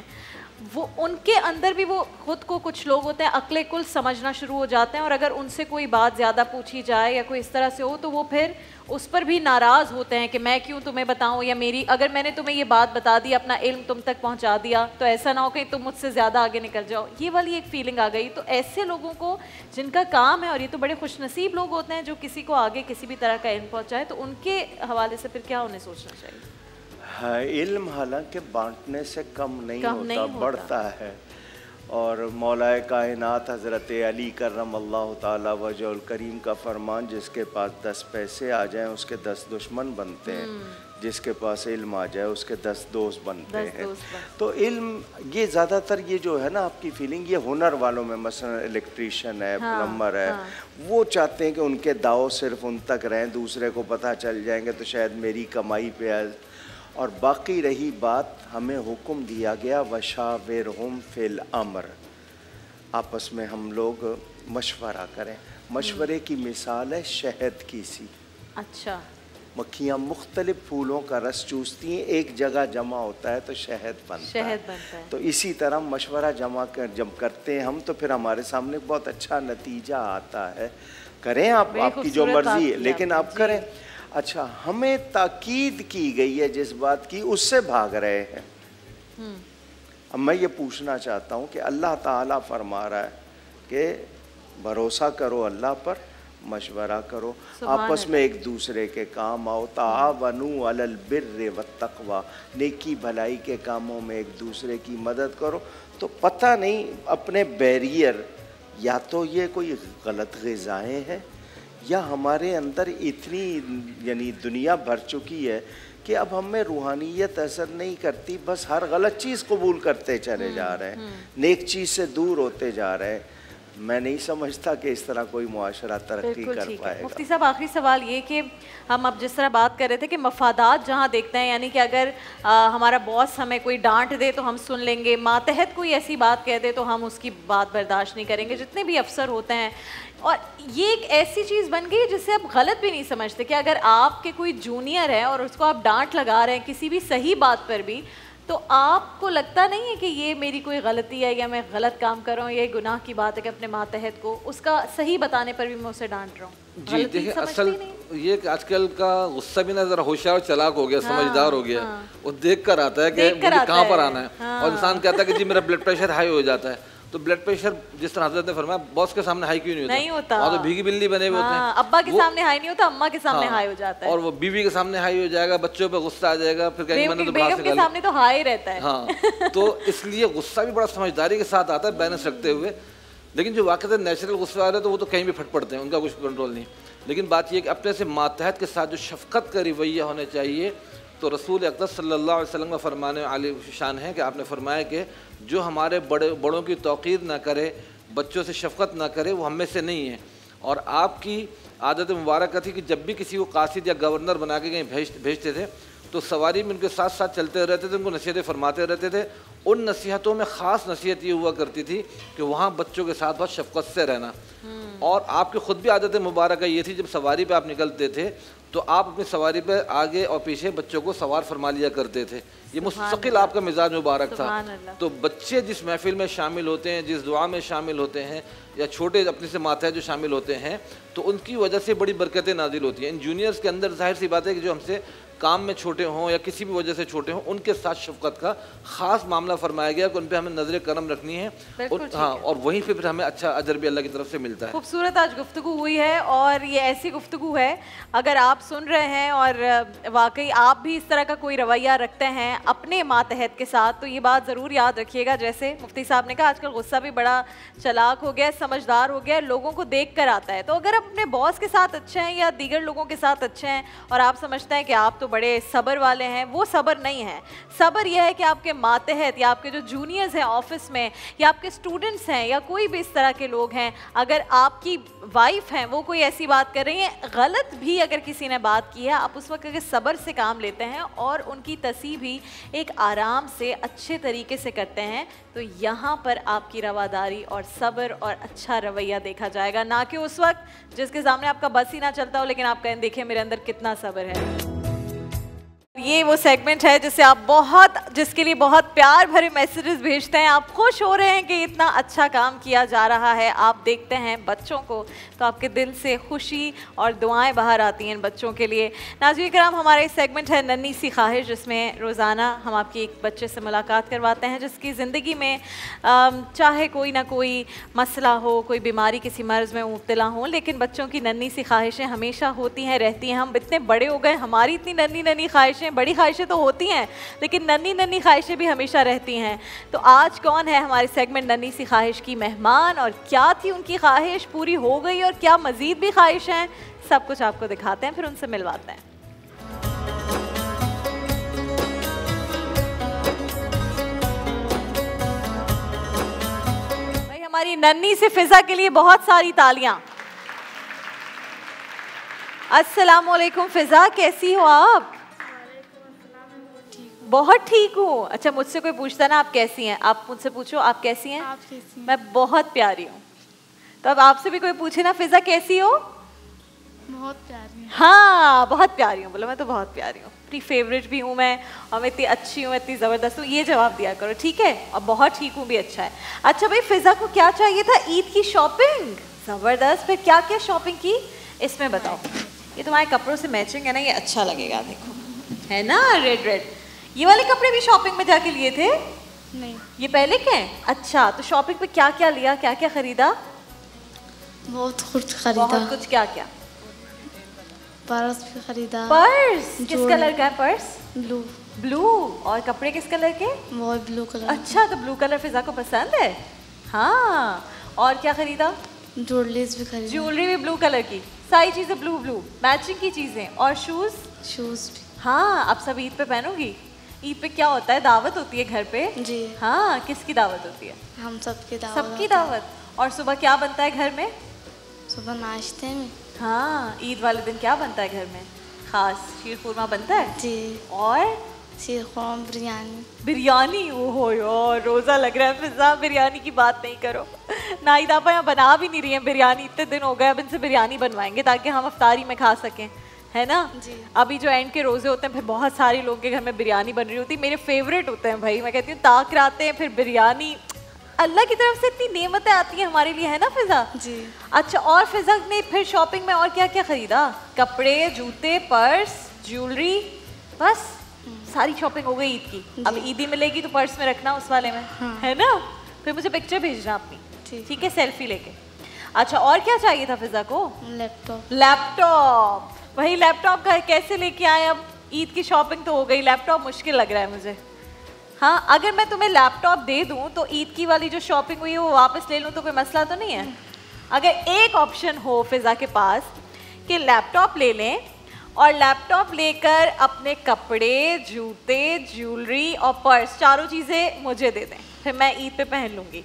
वो उनके अंदर भी वो खुद को, कुछ लोग होते हैं अक्ले कुल समझना शुरू हो जाते हैं, और अगर उनसे कोई बात ज़्यादा पूछी जाए या कोई इस तरह से हो तो वो फिर उस पर भी नाराज़ होते हैं कि मैं क्यों तुम्हें बताऊं, या मेरी अगर मैंने तुम्हें ये बात बता दी, अपना इल्म तुम तक पहुंचा दिया, तो ऐसा ना हो कि तुम मुझसे ज़्यादा आगे निकल जाओ, ये वाली एक फीलिंग आ गई। तो ऐसे लोगों को जिनका काम है, और ये तो बड़े खुशनसीब लोग होते हैं जो किसी को आगे किसी भी तरह का इल्म पहुँचाए, तो उनके हवाले से फिर क्या उन्हें सोचना चाहिए? हाँ, इल्म हालांकि बांटने से कम नहीं होता, बढ़ता है। और मौलाए कायनात हज़रत अली करमल्लाहु ताला वजहुल करीम का फरमान, जिसके पास 10 पैसे आ जाएं उसके 10 दुश्मन बनते हैं, जिसके पास इल्म आ जाए उसके 10 दोस्त बनते हैं। तो इल्म ये ज़्यादातर ये जो है ना आपकी फीलिंग, ये हुनर वालों में, मसलन इलेक्ट्रीशियन है, प्लम्बर है, वो चाहते हैं कि उनके दाव सिर्फ उन तक रहें, दूसरे को पता चल जाएंगे तो शायद मेरी कमाई पे है। और बाकी रही बात, हमें हुक्म दिया गया वशाविरहुम फिल अम्र, आपस में हम लोग मशवरा करें। मशवरे की मिसाल है शहद की सी। अच्छा। मक्खियाँ मुख्तलिफ फूलों का रस चूसती हैं, एक जगह जमा होता है तो शहद बनता है। तो इसी तरह मशवरा जब करते हैं हम, तो फिर हमारे सामने बहुत अच्छा नतीजा आता है। करें आप, आपकी जो मर्जी है, लेकिन आप करें। अच्छा, हमें ताकीद की गई है जिस बात की, उससे भाग रहे हैं। अब मैं ये पूछना चाहता हूँ कि अल्लाह ताला फरमा रहा है कि भरोसा करो अल्लाह पर, मशवरा करो, आपस में एक दूसरे के काम आओ, तावनु अलल बिर्रि वत्तक़वा, नेकी भलाई के कामों में एक दूसरे की मदद करो। तो पता नहीं अपने बैरियर, या तो ये कोई गलत ग़िज़ाएँ हैं, या हमारे अंदर इतनी यानी दुनिया भर चुकी है कि अब हमें रूहानियत असर नहीं करती, बस हर गलत चीज़ कबूल करते चले जा रहे हैं, नेक चीज़ से दूर होते जा रहे हैं। मैं नहीं समझता कि इस तरह कोई मुआशरा तरक्की कर पाएगा। मुफ्ती साहब, आखिरी सवाल ये कि हम अब जिस तरह बात कर रहे थे कि मफादात जहाँ देखते हैं, यानी कि अगर हमारा बॉस हमें कोई डांट दे तो हम सुन लेंगे, मातहत कोई ऐसी बात कह दे तो हम उसकी बात बर्दाश्त नहीं करेंगे, जितने भी अफसर होते हैं। और ये एक ऐसी चीज़ बन गई जिससे आप गलत भी नहीं समझते कि अगर आपके कोई जूनियर है और उसको आप डांट लगा रहे हैं किसी भी सही बात पर भी, तो आपको लगता नहीं है कि ये मेरी कोई गलती है या मैं गलत काम कर रहा हूँ, ये गुनाह की बात है कि अपने मातहत को उसका सही बताने पर भी मैं उसे डांट रहा हूँ? जी देखिए, असल ये कि आजकल का गुस्सा भी ना ज़रा होशियार और चालाक हो गया, समझदार हो गया, वो देख कर आता है कि मुझे कहाँ पर आना है। और इंसान कहता है कि जी मेरा ब्लड प्रेशर हाई हो जाता है, तो ब्लड प्रेशर जिस तरह हज़रत ने फरमाया, बॉस के सामने हाई क्यों नहीं होता? और तो भीगी बिल्ली बने हुए होते हैं। अब्बा के सामने हाई नहीं होता, अम्मा के सामने हाई हो जाता है। और वो बीवी के सामने हाई हो जाएगा, बच्चों पे गुस्सा आ जाएगा, फिर कहीं मैंने तो बेगम के सामने तो हाई रहता है। हाँ, तो इसलिए गुस्सा भी बड़ा समझदारी के साथ आता है, बैलेंस रखते हुए। लेकिन जो वाक़ई नेचुरल गुस्सा आ रहे हैं तो वो तो कहीं भी फट पड़ते हैं, उनका कुछ कंट्रोल नहीं। लेकिन बात यह कि अपने से मातहत के साथ जो शफ़क़त का रवैया होना चाहिए, तो रसूल अक़दस सल्लल्लाहु अलैहि वसल्लम का फरमाने आली शान है कि आपने फरमाया कि जो हमारे बड़ों की तौक़ीर ना करे, बच्चों से शफ़क़त ना करे, वो हम में से नहीं है। और आपकी आदत मुबारक थी कि जब भी किसी को कासिद या गवर्नर बना के कहीं भेजते थे तो सवारी में उनके साथ साथ चलते रहते थे, उनको नसीहतें फरमाते रहते थे। उन नसीहतों में ख़ास नसीहत ये हुआ करती थी कि वहाँ बच्चों के साथ बहुत शफ़क़त से रहना। और आपकी ख़ुद भी आदत मुबारक ये थी, जब सवारी पे आप निकलते थे तो आप अपनी सवारी पे आगे और पीछे बच्चों को सवार फरमा लिया करते थे। ये मुस्तकिल आपका मिजाज मुबारक था। तो बच्चे जिस महफिल में शामिल होते हैं, जिस दुआ में शामिल होते हैं, या छोटे अपने से मातहत जो शामिल होते हैं, तो उनकी वजह से बड़ी बरकतें नाजिल होती हैं। इन जूनियर्स के अंदर जाहिर सी बात है कि जो हमसे काम में छोटे हों या किसी भी वजह से छोटे हों, उनके साथ शफ़क़त का ख़ास मामला फरमाया गया कि उन पर हमें नज़र करम रखनी है। हाँ, और वहीं पे फिर हमें अच्छा अजर भी अल्लाह की तरफ से मिलता है। खूबसूरत आज गुफ्तगू हुई है, और ये ऐसी गुफ्तगू है, अगर आप सुन रहे हैं और वाकई आप भी इस तरह का कोई रवैया रखते हैं अपने मातहत के साथ, तो ये बात ज़रूर याद रखिएगा। जैसे मुफ्ती साहब ने कहा, आजकल गुस्सा भी बड़ा चालाक हो गया, समझदार हो गया, लोगों को देख कर आता है। तो अगर आप अपने बॉस के साथ अच्छे हैं या दीगर लोगों के साथ अच्छे हैं और आप समझते हैं कि आप तो बड़े सब्र वाले हैं, वो सब्र नहीं है। सब्र यह है कि आपके मातहत या आपके जो जूनियर्स हैं ऑफिस में, या आपके स्टूडेंट्स हैं, या कोई भी इस तरह के लोग हैं, अगर आपकी वाइफ हैं वो कोई ऐसी बात कर रही हैं, गलत भी अगर किसी ने बात की है, आप उस वक्त अगर सब्र से काम लेते हैं और उनकी तसी भी एक आराम से अच्छे तरीके से करते हैं, तो यहाँ पर आपकी रवादारी और सब्र और अच्छा रवैया देखा जाएगा, ना कि उस वक्त जिसके सामने आपका बस ही ना चलता हो लेकिन आप कहें देखिए मेरे अंदर कितना सब्र है। ये वो सेगमेंट है जिसे आप जिसके लिए बहुत प्यार भरे मैसेजेस भेजते हैं। आप खुश हो रहे हैं कि इतना अच्छा काम किया जा रहा है, आप देखते हैं बच्चों को तो आपके दिल से खुशी और दुआएं बाहर आती हैं बच्चों के लिए। नाज़रीन किराम, हमारा एक सेगमेंट है नन्ही सी ख्वाहिश, जिसमें रोज़ाना हम आपकी एक बच्चे से मुलाकात करवाते हैं जिसकी ज़िंदगी में चाहे कोई ना कोई मसला हो, कोई बीमारी, किसी मर्ज़ में मुब्तला हो, लेकिन बच्चों की नन्ही सी ख्वाहिशें हमेशा होती हैं, रहती हैं। हम इतने बड़े हो गए, हमारी इतनी नन्ही नन्ही ख्वाहिशें, बड़ी ख्वाहिशें तो होती हैं लेकिन नन्ही नन्ही ख्वाहिशें भी हमेशा रहती हैं। तो आज कौन है हमारे सेगमेंट नन्ही सी ख्वाहिश की मेहमान, और क्या थी उनकी ख्वाहिश, पूरी हो गई और क्या मज़ीद भी ख्वाहिश हैं, सब कुछ आपको दिखाते हैं, फिर उनसे मिलवाते हैं। भाई हमारी नन्ही से फिजा के लिए बहुत सारी तालियां। अस्सलामुअलैकुम फिजा, कैसी हो आप? बहुत ठीक हूँ। अच्छा, मुझसे कोई पूछता ना आप कैसी हैं, आप मुझसे पूछो आप कैसी हैं? आप कैसी हैं? मैं बहुत प्यारी हूँ। तो अब आपसे भी कोई पूछे ना फिजा कैसी हो? बहुत प्यारी हूँ। हाँ, बहुत प्यारी हूँ। बोलो मैं तो बहुत प्यारी हूँ, अपनी फेवरेट भी हूँ मैं, और मैं इतनी अच्छी हूँ, इतनी ज़बरदस्त हूँ, ये जवाब दिया करो, ठीक है? और बहुत ठीक हूँ भी अच्छा है। अच्छा भाई, फिजा को क्या चाहिए था? ईद की शॉपिंग। ज़बरदस्त। फिर क्या क्या शॉपिंग की इसमें बताओ। ये तुम्हारे कपड़ों से मैचिंग है ना, ये अच्छा लगेगा, देखो है ना, रेड रेड। ये वाले कपड़े भी शॉपिंग में जाके लिए थे? नहीं, ये पहले के हैं? अच्छा, तो शॉपिंग पे क्या क्या लिया, क्या क्या खरीदा? बहुत कुछ खरीदा। बहुत कुछ। क्या क्या? पर्स भी खरीदा। पर्स किस कलर का है पर्स? ब्लू। ब्लू। और कपड़े किस कलर के? वो ब्लू कलर। अच्छा, तो ब्लू कलर फिजा को पसंद है। हाँ, और क्या खरीदा? ज्वेलरीज भी खरीदा। ज्वेलरी भी ब्लू कलर की, सारी चीजें ब्लू ब्लू मैचिंग की चीजें। और शूज? शूज भी। हाँ, अब सब ईद पे पहनोगी? ईद पे क्या होता है, दावत होती है घर पे? जी हाँ, किसकी दावत होती है? हम सबकी दावत। सबकी दावत। और सुबह क्या बनता है घर में? सुबह नाश्ते में। हाँ, ईद वाले दिन क्या बनता है घर में खास? शीर खुरमा बनता है जी। और शीर खुरमा, बिरयानी। बिरयानी। ओहो यार, रोज़ा लग रहा है फिजा, बिरयानी की बात नहीं करो। नाइद आपा यहाँ बना भी नहीं रही हैं बिरयानी, इतने दिन हो गए, अब इनसे बिरयानी बनवाएंगे ताकि हम अफ्तारी में खा सकें, है ना जी। अभी जो एंड के रोज़े होते हैं फिर बहुत सारे लोगों के घर में बिरयानी बन रही होती है, मेरे फेवरेट होते हैं भाई। मैं कहती हूँ ताक राते हैं, फिर बिरयानी, अल्लाह की तरफ से इतनी नेमतें आती हैं हमारे लिए, है ना फिजा? जी। अच्छा, और फिजा ने फिर शॉपिंग में और क्या क्या खरीदा? कपड़े, जूते, पर्स, ज्वेलरी, बस सारी शॉपिंग हो गई ईद की। अब ईदी मिलेगी तो पर्स में रखना उस वाले में, हाँ। है ना? फिर मुझे पिक्चर भेजना अपनी, ठीक है, सेल्फी लेके। अच्छा, और क्या चाहिए था फिजा को? लैपटॉप। लैपटॉप। वही लैपटॉप का कैसे लेके आए? अब ईद की शॉपिंग तो हो गई, लैपटॉप मुश्किल लग रहा है मुझे। हाँ, अगर मैं तुम्हें लैपटॉप दे दूं तो ईद की वाली जो शॉपिंग हुई है वो वापस ले लूं तो कोई मसला तो नहीं है? अगर एक ऑप्शन हो फिजा के पास कि लैपटॉप ले लें और लैपटॉप लेकर अपने कपड़े, जूते, ज्वेलरी और पर्स, चारों चीज़ें मुझे दे दें, फिर मैं ईद पे पहन लूँगी,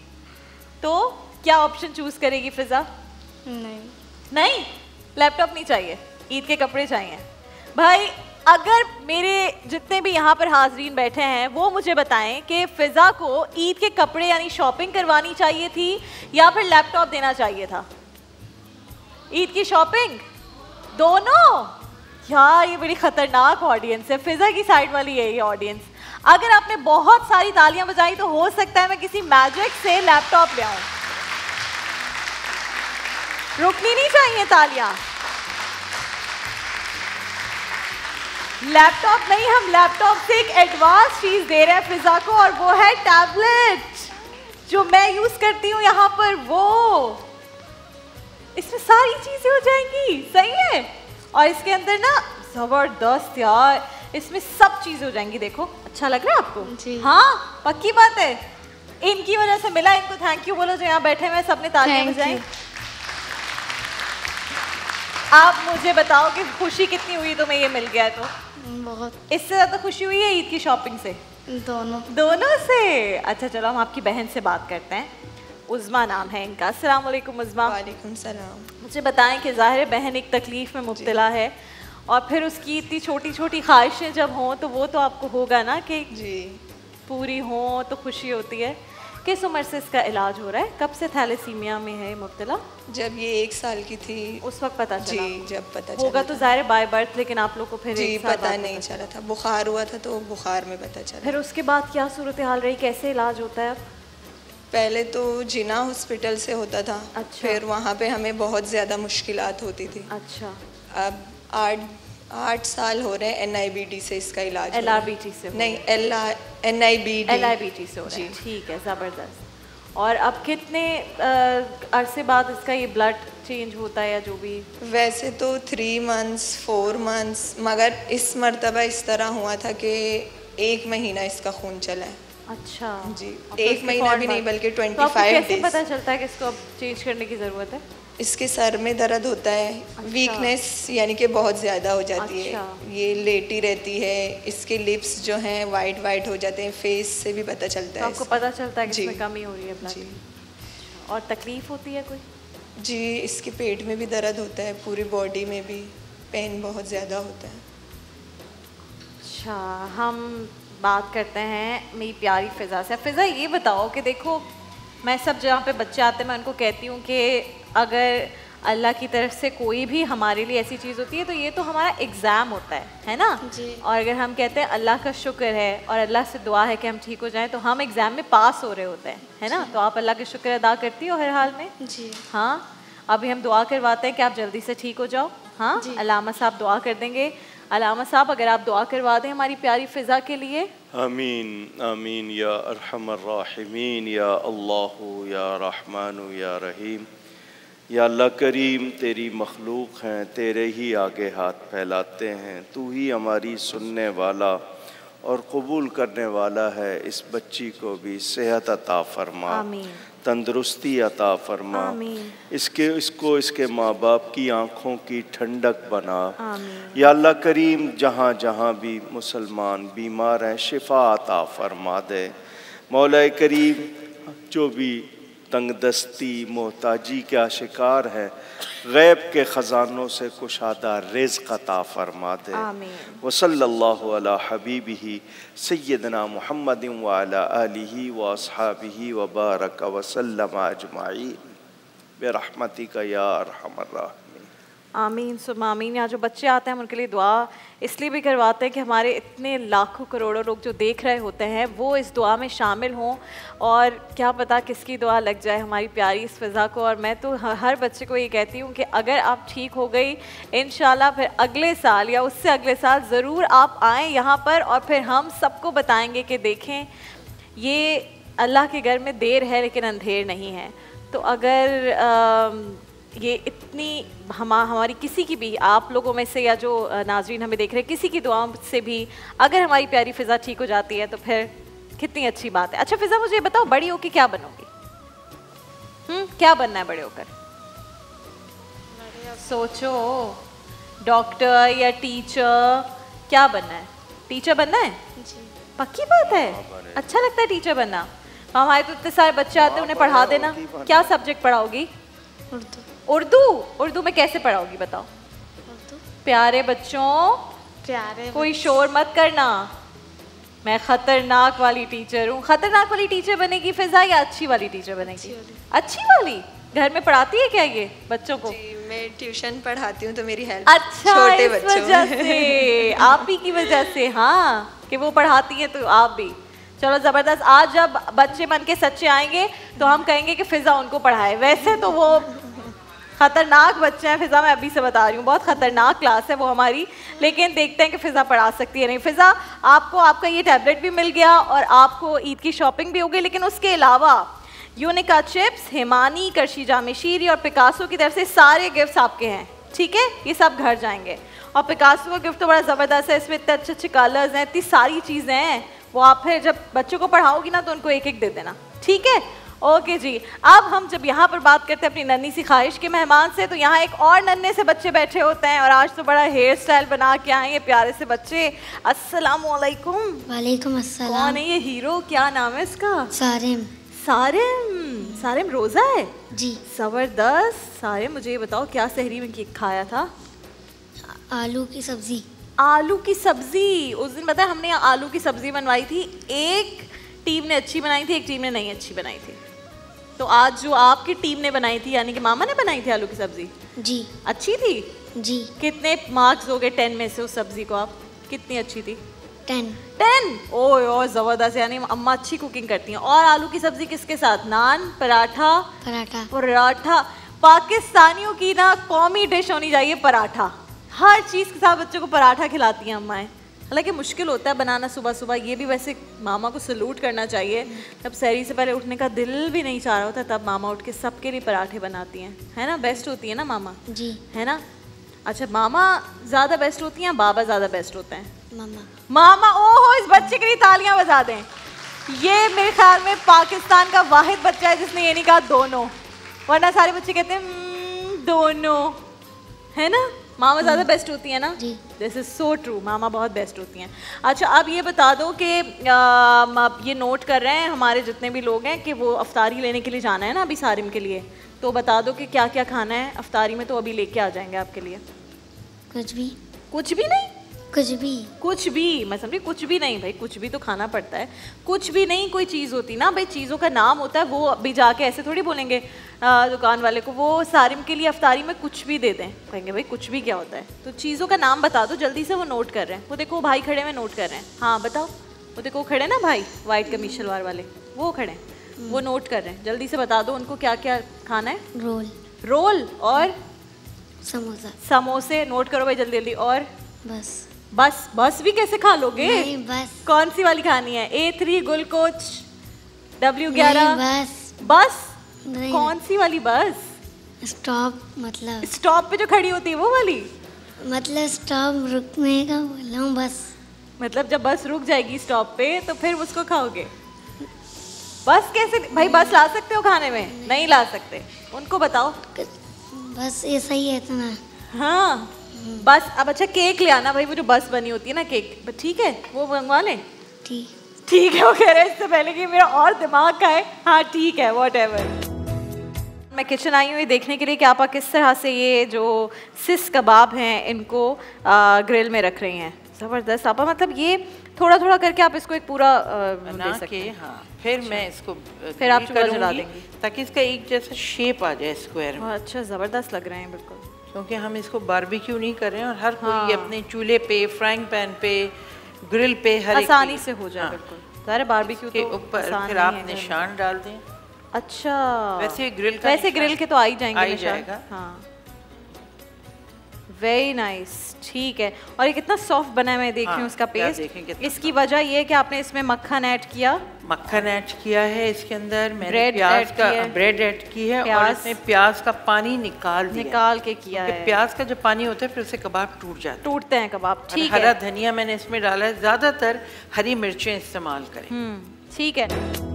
तो क्या ऑप्शन चूज़ करेगी फिजा? नहीं। नहीं, लैपटॉप नहीं चाहिए, ईद के कपड़े चाहिए। भाई अगर मेरे जितने भी यहाँ पर हाजरीन बैठे हैं वो मुझे बताएं कि फिजा को ईद के कपड़े यानी शॉपिंग करवानी चाहिए थी या फिर लैपटॉप देना चाहिए था? ईद की शॉपिंग, दोनों? यार ये बड़ी खतरनाक ऑडियंस है, फिजा की साइड वाली है ये ऑडियंस। अगर आपने बहुत सारी तालियां बजाई तो हो सकता है मैं किसी मैजिक से लैपटॉप ले आऊं। रुकनी नहीं चाहिए तालियां। लैपटॉप नहीं, हम लैपटॉप से एक एडवांस चीज दे रहे हैं फिजा को, और वो है टैबलेट, जो मैं यूज करती हूँ यहाँ पर। वो इसमें सारी चीजें हो जाएंगी, सही है? और इसके अंदर ना जबरदस्त यार, इसमें सब चीजें हो जाएंगी। देखो, अच्छा लग रहा है आपको? जी। हाँ, पक्की बात है, इनकी वजह से मिला। इनको थैंक यू बोलो जो यहाँ बैठे हुए सबने तालियां बजाई। आप मुझे बताओ कि खुशी कितनी हुई तुम्हें ये मिल गया तो? बहुत। इससे ज्यादा खुशी हुई है ईद की शॉपिंग से? दोनों। दोनों से। अच्छा चलो हम आपकी बहन से बात करते हैं, उज़्मा नाम है इनका। अस्सलाम वालेकुम उज़्मा। वालेकुम सलाम। मुझे बताएं कि ज़ाहिर है बहन एक तकलीफ़ में मुब्तला है, और फिर उसकी इतनी छोटी छोटी ख्वाहिशें जब हों तो वो तो आपको होगा ना कि जी पूरी हों तो खुशी होती है। किस उम्र से इसका इलाज हो रहा है? कब से थैलेसीमिया में है मुब्तला? जब ये 1 साल की थी उस वक्त पता चला? जी, जब पता चला होगा तो ज़ाहिर बाय बर्थ, लेकिन आप लोग को फिर जी पता नहीं चला था। बुखार हुआ था तो बुखार में पता चला। फिर उसके बाद क्या सूरत हाल रही, कैसे इलाज होता है अब? पहले तो जिना हॉस्पिटल से होता था। अच्छा। फिर वहाँ पे हमें बहुत ज़्यादा मुश्किलात होती थी। अच्छा। अब 8 साल हो रहे हैं NIBT से इसका इलाज। LRBT से? नहीं, NIBT से हो रहा है। ठीक है, ज़बरदस्त। और अब कितने अरसे बाद इसका ये ब्लड चेंज होता है या जो भी? वैसे तो 3 मंथ्स 4 मंथ्स, मगर इस मर्तबा इस तरह हुआ था कि 1 महीना इसका खून चला है। अच्छा जी, 1 महीना भी नहीं बल्कि 25 कैसे डेज। पता चलता है कि इसको अब चेंज करने की ज़रूरत है? इसके सर में दर्द होता है। अच्छा। वीकनेस यानी कि बहुत ज़्यादा हो जाती अच्छा। है। ये लेटी रहती है। इसके लिप्स जो हैं वाइट हो जाते हैं। फेस से भी पता चलता तो है। आपको पता चलता है कि जी। इसमें कमी हो रही है ब्लड की? और तकलीफ होती है कोई? जी, इसके पेट में भी दर्द होता है, पूरी बॉडी में भी पेन बहुत ज़्यादा होता है। अच्छा, हम बात करते हैं मेरी प्यारी फ़िज़ा से। फ़िज़ा ये बताओ कि देखो, मैं सब जहाँ पे बच्चे आते हैं मैं उनको कहती हूँ कि अगर अल्लाह की तरफ से कोई भी हमारे लिए ऐसी चीज़ होती है तो ये तो हमारा एग्ज़ाम होता है ना? जी। और अगर हम कहते हैं अल्लाह का शुक्र है और अल्लाह से दुआ है कि हम ठीक हो जाएं, तो हम एग्ज़ाम में पास हो रहे होते हैं, है ना? तो आप अल्लाह के शुक्र अदा करती हो हर हाल में? जी। हाँ, अभी हम दुआ करवाते हैं कि आप जल्दी से ठीक हो जाओ। हाँ, अलामा साहब दुआ कर देंगे। अलामा साहब, अगर आप दुआ करवा दें हमारी प्यारी फ़िज़ा के लिए। आमीन आमीन या अरहमर राहिमीन या अल्लाह या रहमान या रहीम। या अल्लाह करीम, तेरी मखलूक हैं, तेरे ही आगे हाथ फैलाते हैं। तू ही हमारी सुनने वाला और कबूल करने वाला है। इस बच्ची को भी सेहत अता फरमा, आमीन। तंदुरुस्ती अता फरमा। आमीन। इसको इसके माँ बाप की आँखों की ठंडक बना। आमीन। या अल्लाह करीम, जहाँ जहाँ भी मुसलमान बीमार हैं शिफा अता फरमा दे। मौला करीम, जो भी तंगदस्ती मोहताजी का शिकार है, गैब के ख़जानों से कुशादा रिज़्क़ अता फरमा दे। आमीन। व सल्लल्लाहु अला हबीबिही सय्यदना मुहम्मदिन व अला आलिही व अस्हाबिही व बारक व सल्लम अजमाईन बिरहमतिका या अरहमर राहिमीन। आमीन सुम्मा आमीन। यहाँ जो बच्चे आते हैं हम उनके लिए दुआ इसलिए भी करवाते हैं कि हमारे इतने लाखों करोड़ों लोग जो देख रहे होते हैं वो इस दुआ में शामिल हों, और क्या पता किसकी दुआ लग जाए हमारी प्यारी इस फ़िज़ा को। और मैं तो हर बच्चे को ये कहती हूँ कि अगर आप ठीक हो गई, इंशाल्लाह फिर अगले साल या उससे अगले साल ज़रूर आप आएँ यहाँ पर, और फिर हम सबको बताएँगे कि देखें ये अल्लाह के घर में देर है लेकिन अंधेर नहीं है। तो अगर ये इतनी हमारी किसी की भी, आप लोगों में से या जो नाजरीन हमें देख रहे हैं, किसी की दुआओं से भी अगर हमारी प्यारी फ़िज़ा ठीक हो जाती है तो फिर कितनी अच्छी बात है। अच्छा फ़िज़ा, मुझे बताओ बड़ी होकर क्या बनोगी? क्या बनना है बड़े होकर? सोचो, डॉक्टर या टीचर, क्या बनना है? टीचर बनना है? जी। पक्की बात है? अच्छा लगता है टीचर बनना? हमारे तो इतने सारे बच्चे आते हैं, उन्हें पढ़ा देना। क्या सब्जेक्ट पढ़ाओगी? उर्दू। उर्दू? उर्दू में कैसे पढ़ाओगी बताओ? उर्दू। प्यारे बच्चों, प्यारे कोई शोर मत करना, मैं खतरनाक वाली टीचर हूँ। खतरनाक वाली टीचर बनेगी फ़िज़ा या अच्छी वाली टीचर बनेगी? अच्छी वाली। घर में पढ़ाती है क्या ये बच्चों को? जी, मैं ट्यूशन पढ़ाती हूँ तो मेरी हेल्प अच्छा, छोटे इस बच्चों वजह से, आप ही की वजह से, हाँ, कि वो पढ़ाती है तो आप भी। चलो ज़बरदस्त। आज जब बच्चे मन के सच्चे आएंगे तो हम कहेंगे कि फ़िज़ा उनको पढ़ाए। वैसे तो वो ख़तरनाक बच्चे हैं फ़िज़ा, मैं अभी से बता रही हूँ, बहुत ख़तरनाक क्लास है वो हमारी, लेकिन देखते हैं कि फ़िज़ा पढ़ा सकती है नहीं। फ़िज़ा, आपको आपका ये टैबलेट भी मिल गया और आपको ईद की शॉपिंग भी हो गई, लेकिन उसके अलावा यूनिका चिप्स, हिमानी, करशी जामिशीरी और पिकासो की तरफ से सारे गिफ्ट्स आपके हैं, ठीक है? ये सब घर जाएंगे। और पिकासो का गिफ्ट तो बड़ा ज़बरदस्त है, इसमें इतने अच्छे अच्छे कलर्स हैं, इतनी सारी चीज़ें हैं, वो आप फिर जब बच्चों को पढ़ाओगी ना तो उनको एक एक दे देना, ठीक है? ओके जी। अब हम जब यहाँ पर बात करते हैं अपनी नन्ही सी ख्वाहिश के मेहमान से, तो यहाँ एक और नन्हे से बच्चे बैठे होते हैं और आज तो बड़ा हेयर स्टाइल बना के आए ये प्यारे से बच्चे। अस्सलामुअलैकुम। वालेकुम अस्सलाम। कौन है ये हीरो, क्या नाम है इसका? सारिम। सारिम। सारिम रोज़ा है? जी। ज़बरदस्त। सारिम, मुझे ये बताओ क्या सहरी में खाया था? आलू की सब्ज़ी। आलू की सब्ज़ी। उस दिन पता है हमने आलू की सब्ज़ी बनवाई थी, एक टीम ने अच्छी बनाई थी, एक टीम ने नहीं अच्छी बनाई थी। तो आज जो आपकी टीम ने बनाई थी, यानी कि मामा ने बनाई थी आलू की सब्जी, जी अच्छी थी जी। कितने मार्क्स दोगे 10 में से उस सब्जी को आप? कितनी अच्छी थी? 10। ओह जबरदस्त, यानी अम्मा अच्छी कुकिंग करती हैं। और आलू की सब्जी किसके साथ? नान, पराठा? पराठा पाकिस्तानियों की ना कौमी डिश होनी चाहिए पराठा। हर चीज़ के साथ बच्चों को पराठा खिलाती हैं अम्माएं। हालांकि मुश्किल होता है बनाना सुबह सुबह, ये भी वैसे मामा को सलूट करना चाहिए। तब सहरी से पहले उठने का दिल भी नहीं चाह रहा होता, तब मामा उठ के सबके लिए पराठे बनाती हैं, है ना? बेस्ट होती है ना मामा? जी। है ना? अच्छा, मामा ज़्यादा बेस्ट होती हैं, बाबा ज़्यादा बेस्ट होते हैं? मामा। ओहो, इस बच्चे के लिए तालियां बजा दें। ये मेरे ख्याल में पाकिस्तान का वाहिद बच्चा है जिसने ये नहीं कहा दोनों, वरना सारे बच्चे कहते हैं दोनों, है ना? मामा ज़्यादा बेस्ट होती है ना? जी। दिस इज़ सो ट्रू, मामा बहुत बेस्ट होती हैं। अच्छा, अब ये बता दो कि आप ये नोट कर रहे हैं हमारे जितने भी लोग हैं कि वो अफ्तारी लेने के लिए जाना है ना अभी सारिम के लिए, तो बता दो कि क्या क्या खाना है अफ्तारी में, तो अभी लेके आ जाएंगे आपके लिए। कुछ भी। कुछ भी नहीं? कुछ भी मैं समझी कुछ भी नहीं भाई, कुछ भी तो खाना पड़ता है। कुछ भी नहीं कोई चीज़ होती ना भाई, चीज़ों का नाम होता है, वो अभी जाके ऐसे थोड़ी बोलेंगे दुकान वाले को वो सारिम के लिए अफ्तारी में कुछ भी दे दें, कहेंगे भाई कुछ भी क्या होता है? तो चीज़ों का नाम बता दो जल्दी से, वो नोट कर रहे हैं। वो देखो भाई खड़े में नोट कर रहे हैं। हाँ बताओ, वो देखो खड़े ना भाई वाइट कमीज शलवार वाले, वो खड़े, वो नोट कर रहे हैं। जल्दी से बता दो उनको क्या क्या खाना है। रोल और समोसे नोट करो भाई जल्दी जल्दी। और बस भी कैसे खा लोगे? नहीं, बस। कौन सी वाली खानी है? A3 गुलकोच, W11? बस नहीं। कौन सी वाली बस? स्टॉप पे जो खड़ी होती है वो वाली? मतलब स्टॉप रुकने का बोला हूँ, बस। मतलब जब बस रुक जाएगी स्टॉप पे तो फिर उसको खाओगे? बस कैसे भाई, बस ला सकते हो खाने में? नहीं ला सकते, उनको बताओ। बस ऐसा ही है इतना। हाँ बस। अब अच्छा केक ले आना भाई, वो जो बस बनी होती है ना केक, ठीक है वो मंगवा लें? ठीक है। वो कह रहे हैं इससे पहले कि मेरा और दिमाग का है। हाँ ठीक है, व्हाटएवर। मैं किचन आई हूँ ये देखने के लिए कि आप किस तरह से ये जो सिस कबाब हैं इनको ग्रिल में रख रही हैं। ज़बरदस्त आपा, मतलब ये थोड़ा थोड़ा करके आप इसको एक पूरा दे सकते हैं। हाँ, फिर मैं इसको फिर आप चूल्हा जला देंगी ताकि इसका एक जैसा शेप आ जाए स्क्वायर में। अच्छा, ज़बरदस्त लग रहे हैं बिल्कुल, क्योंकि हम इसको बारबेक्यू नहीं कर रहे हैं और हर कोई अपने चूल्हे पे, फ्राइंग पैन पे, ग्रिल पे हर आसानी से हो जाए। बिल्कुल सारे बारबेक्यू के ऊपर फिर आप निशान डाल दें। अच्छा, वैसे ग्रिल के तो आ ही जाएंगे, आ ही जाएगा। हाँ, वेरी नाइस, ठीक है। और ये कितना सॉफ्ट बना है, मैं देख रही हूँ उसका पेस्ट। इसकी वजह ये है कि आपने इसमें मक्खन ऐड किया। मक्खन ऐड किया है इसके अंदर, मैंने ब्रेड ऐड की है और इसमें प्याज का पानी निकाल के किया है। प्याज का जो पानी होता है फिर उससे कबाब टूटते हैं कबाब। ठीक है। हरा धनिया मैंने इसमें डाला है, ज़्यादातर हरी मिर्चें इस्तेमाल करें। ठीक है।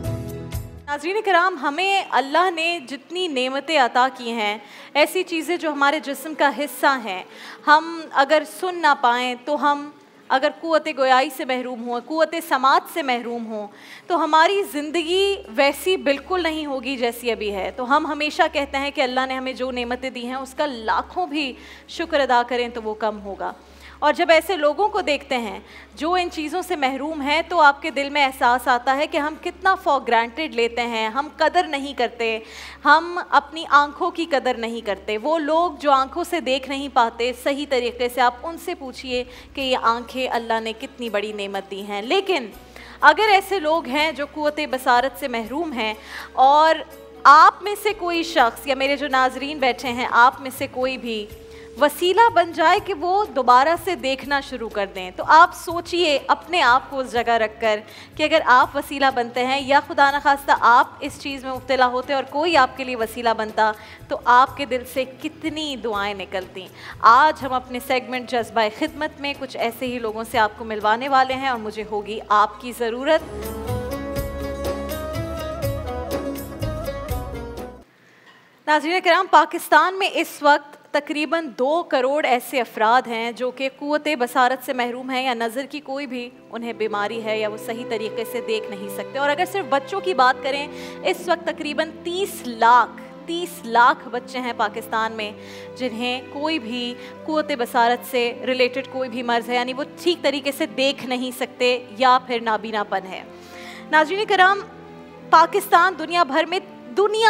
नाज़रीन किराम, हमें अल्लाह ने जितनी नेमतें अता की हैं, ऐसी चीज़ें जो हमारे जिस्म का हिस्सा हैं, हम अगर सुन ना पाएँ तो हम अगर क़ुव्वत गोयाई से महरूम हों, क़ुव्वत समात से महरूम हों, तो हमारी ज़िंदगी वैसी बिल्कुल नहीं होगी जैसी अभी है। तो हम हमेशा कहते हैं कि अल्लाह ने हमें जो नेमतें दी हैं उसका लाखों भी शुक्र अदा करें तो वो कम होगा। और जब ऐसे लोगों को देखते हैं जो इन चीज़ों से महरूम हैं, तो आपके दिल में एहसास आता है कि हम कितना फॉर ग्रांटेड लेते हैं, हम कदर नहीं करते, हम अपनी आँखों की कदर नहीं करते। वो लोग जो आँखों से देख नहीं पाते सही तरीके से, आप उनसे पूछिए कि ये आँखें अल्लाह ने कितनी बड़ी नेमत दी हैं। लेकिन अगर ऐसे लोग हैं जो क़ुव्वत बसारत से महरूम हैं और आप में से कोई शख्स या मेरे जो नाजरीन बैठे हैं आप में से कोई भी वसीला बन जाए कि वो दोबारा से देखना शुरू कर दें, तो आप सोचिए अपने आप को उस जगह रख कर कि अगर आप वसीला बनते हैं या खुदा न खास्ता आप इस चीज़ में मुब्तला होते और कोई आपके लिए वसीला बनता, तो आपके दिल से कितनी दुआएं निकलती। आज हम अपने सेगमेंट जज्बा खिदमत में कुछ ऐसे ही लोगों से आपको मिलवाने वाले हैं और मुझे होगी आपकी ज़रूरत। नाज़रीन किराम, पाकिस्तान में इस वक्त तकरीबन 2 करोड़ ऐसे अफराद हैं जो कि क़ुव्वत बसारत से महरूम हैं या नज़र की कोई भी उन्हें बीमारी है या वो सही तरीके से देख नहीं सकते। और अगर सिर्फ बच्चों की बात करें, इस वक्त तकरीबन 30 लाख बच्चे हैं पाकिस्तान में जिन्हें कोई भी क़ुव्वत बसारत से रिलेटेड कोई भी मर्ज़ है, यानी वो ठीक तरीके से देख नहीं सकते या फिर नाबीनापन है। नाज़रीन किराम, पाकिस्तान दुनिया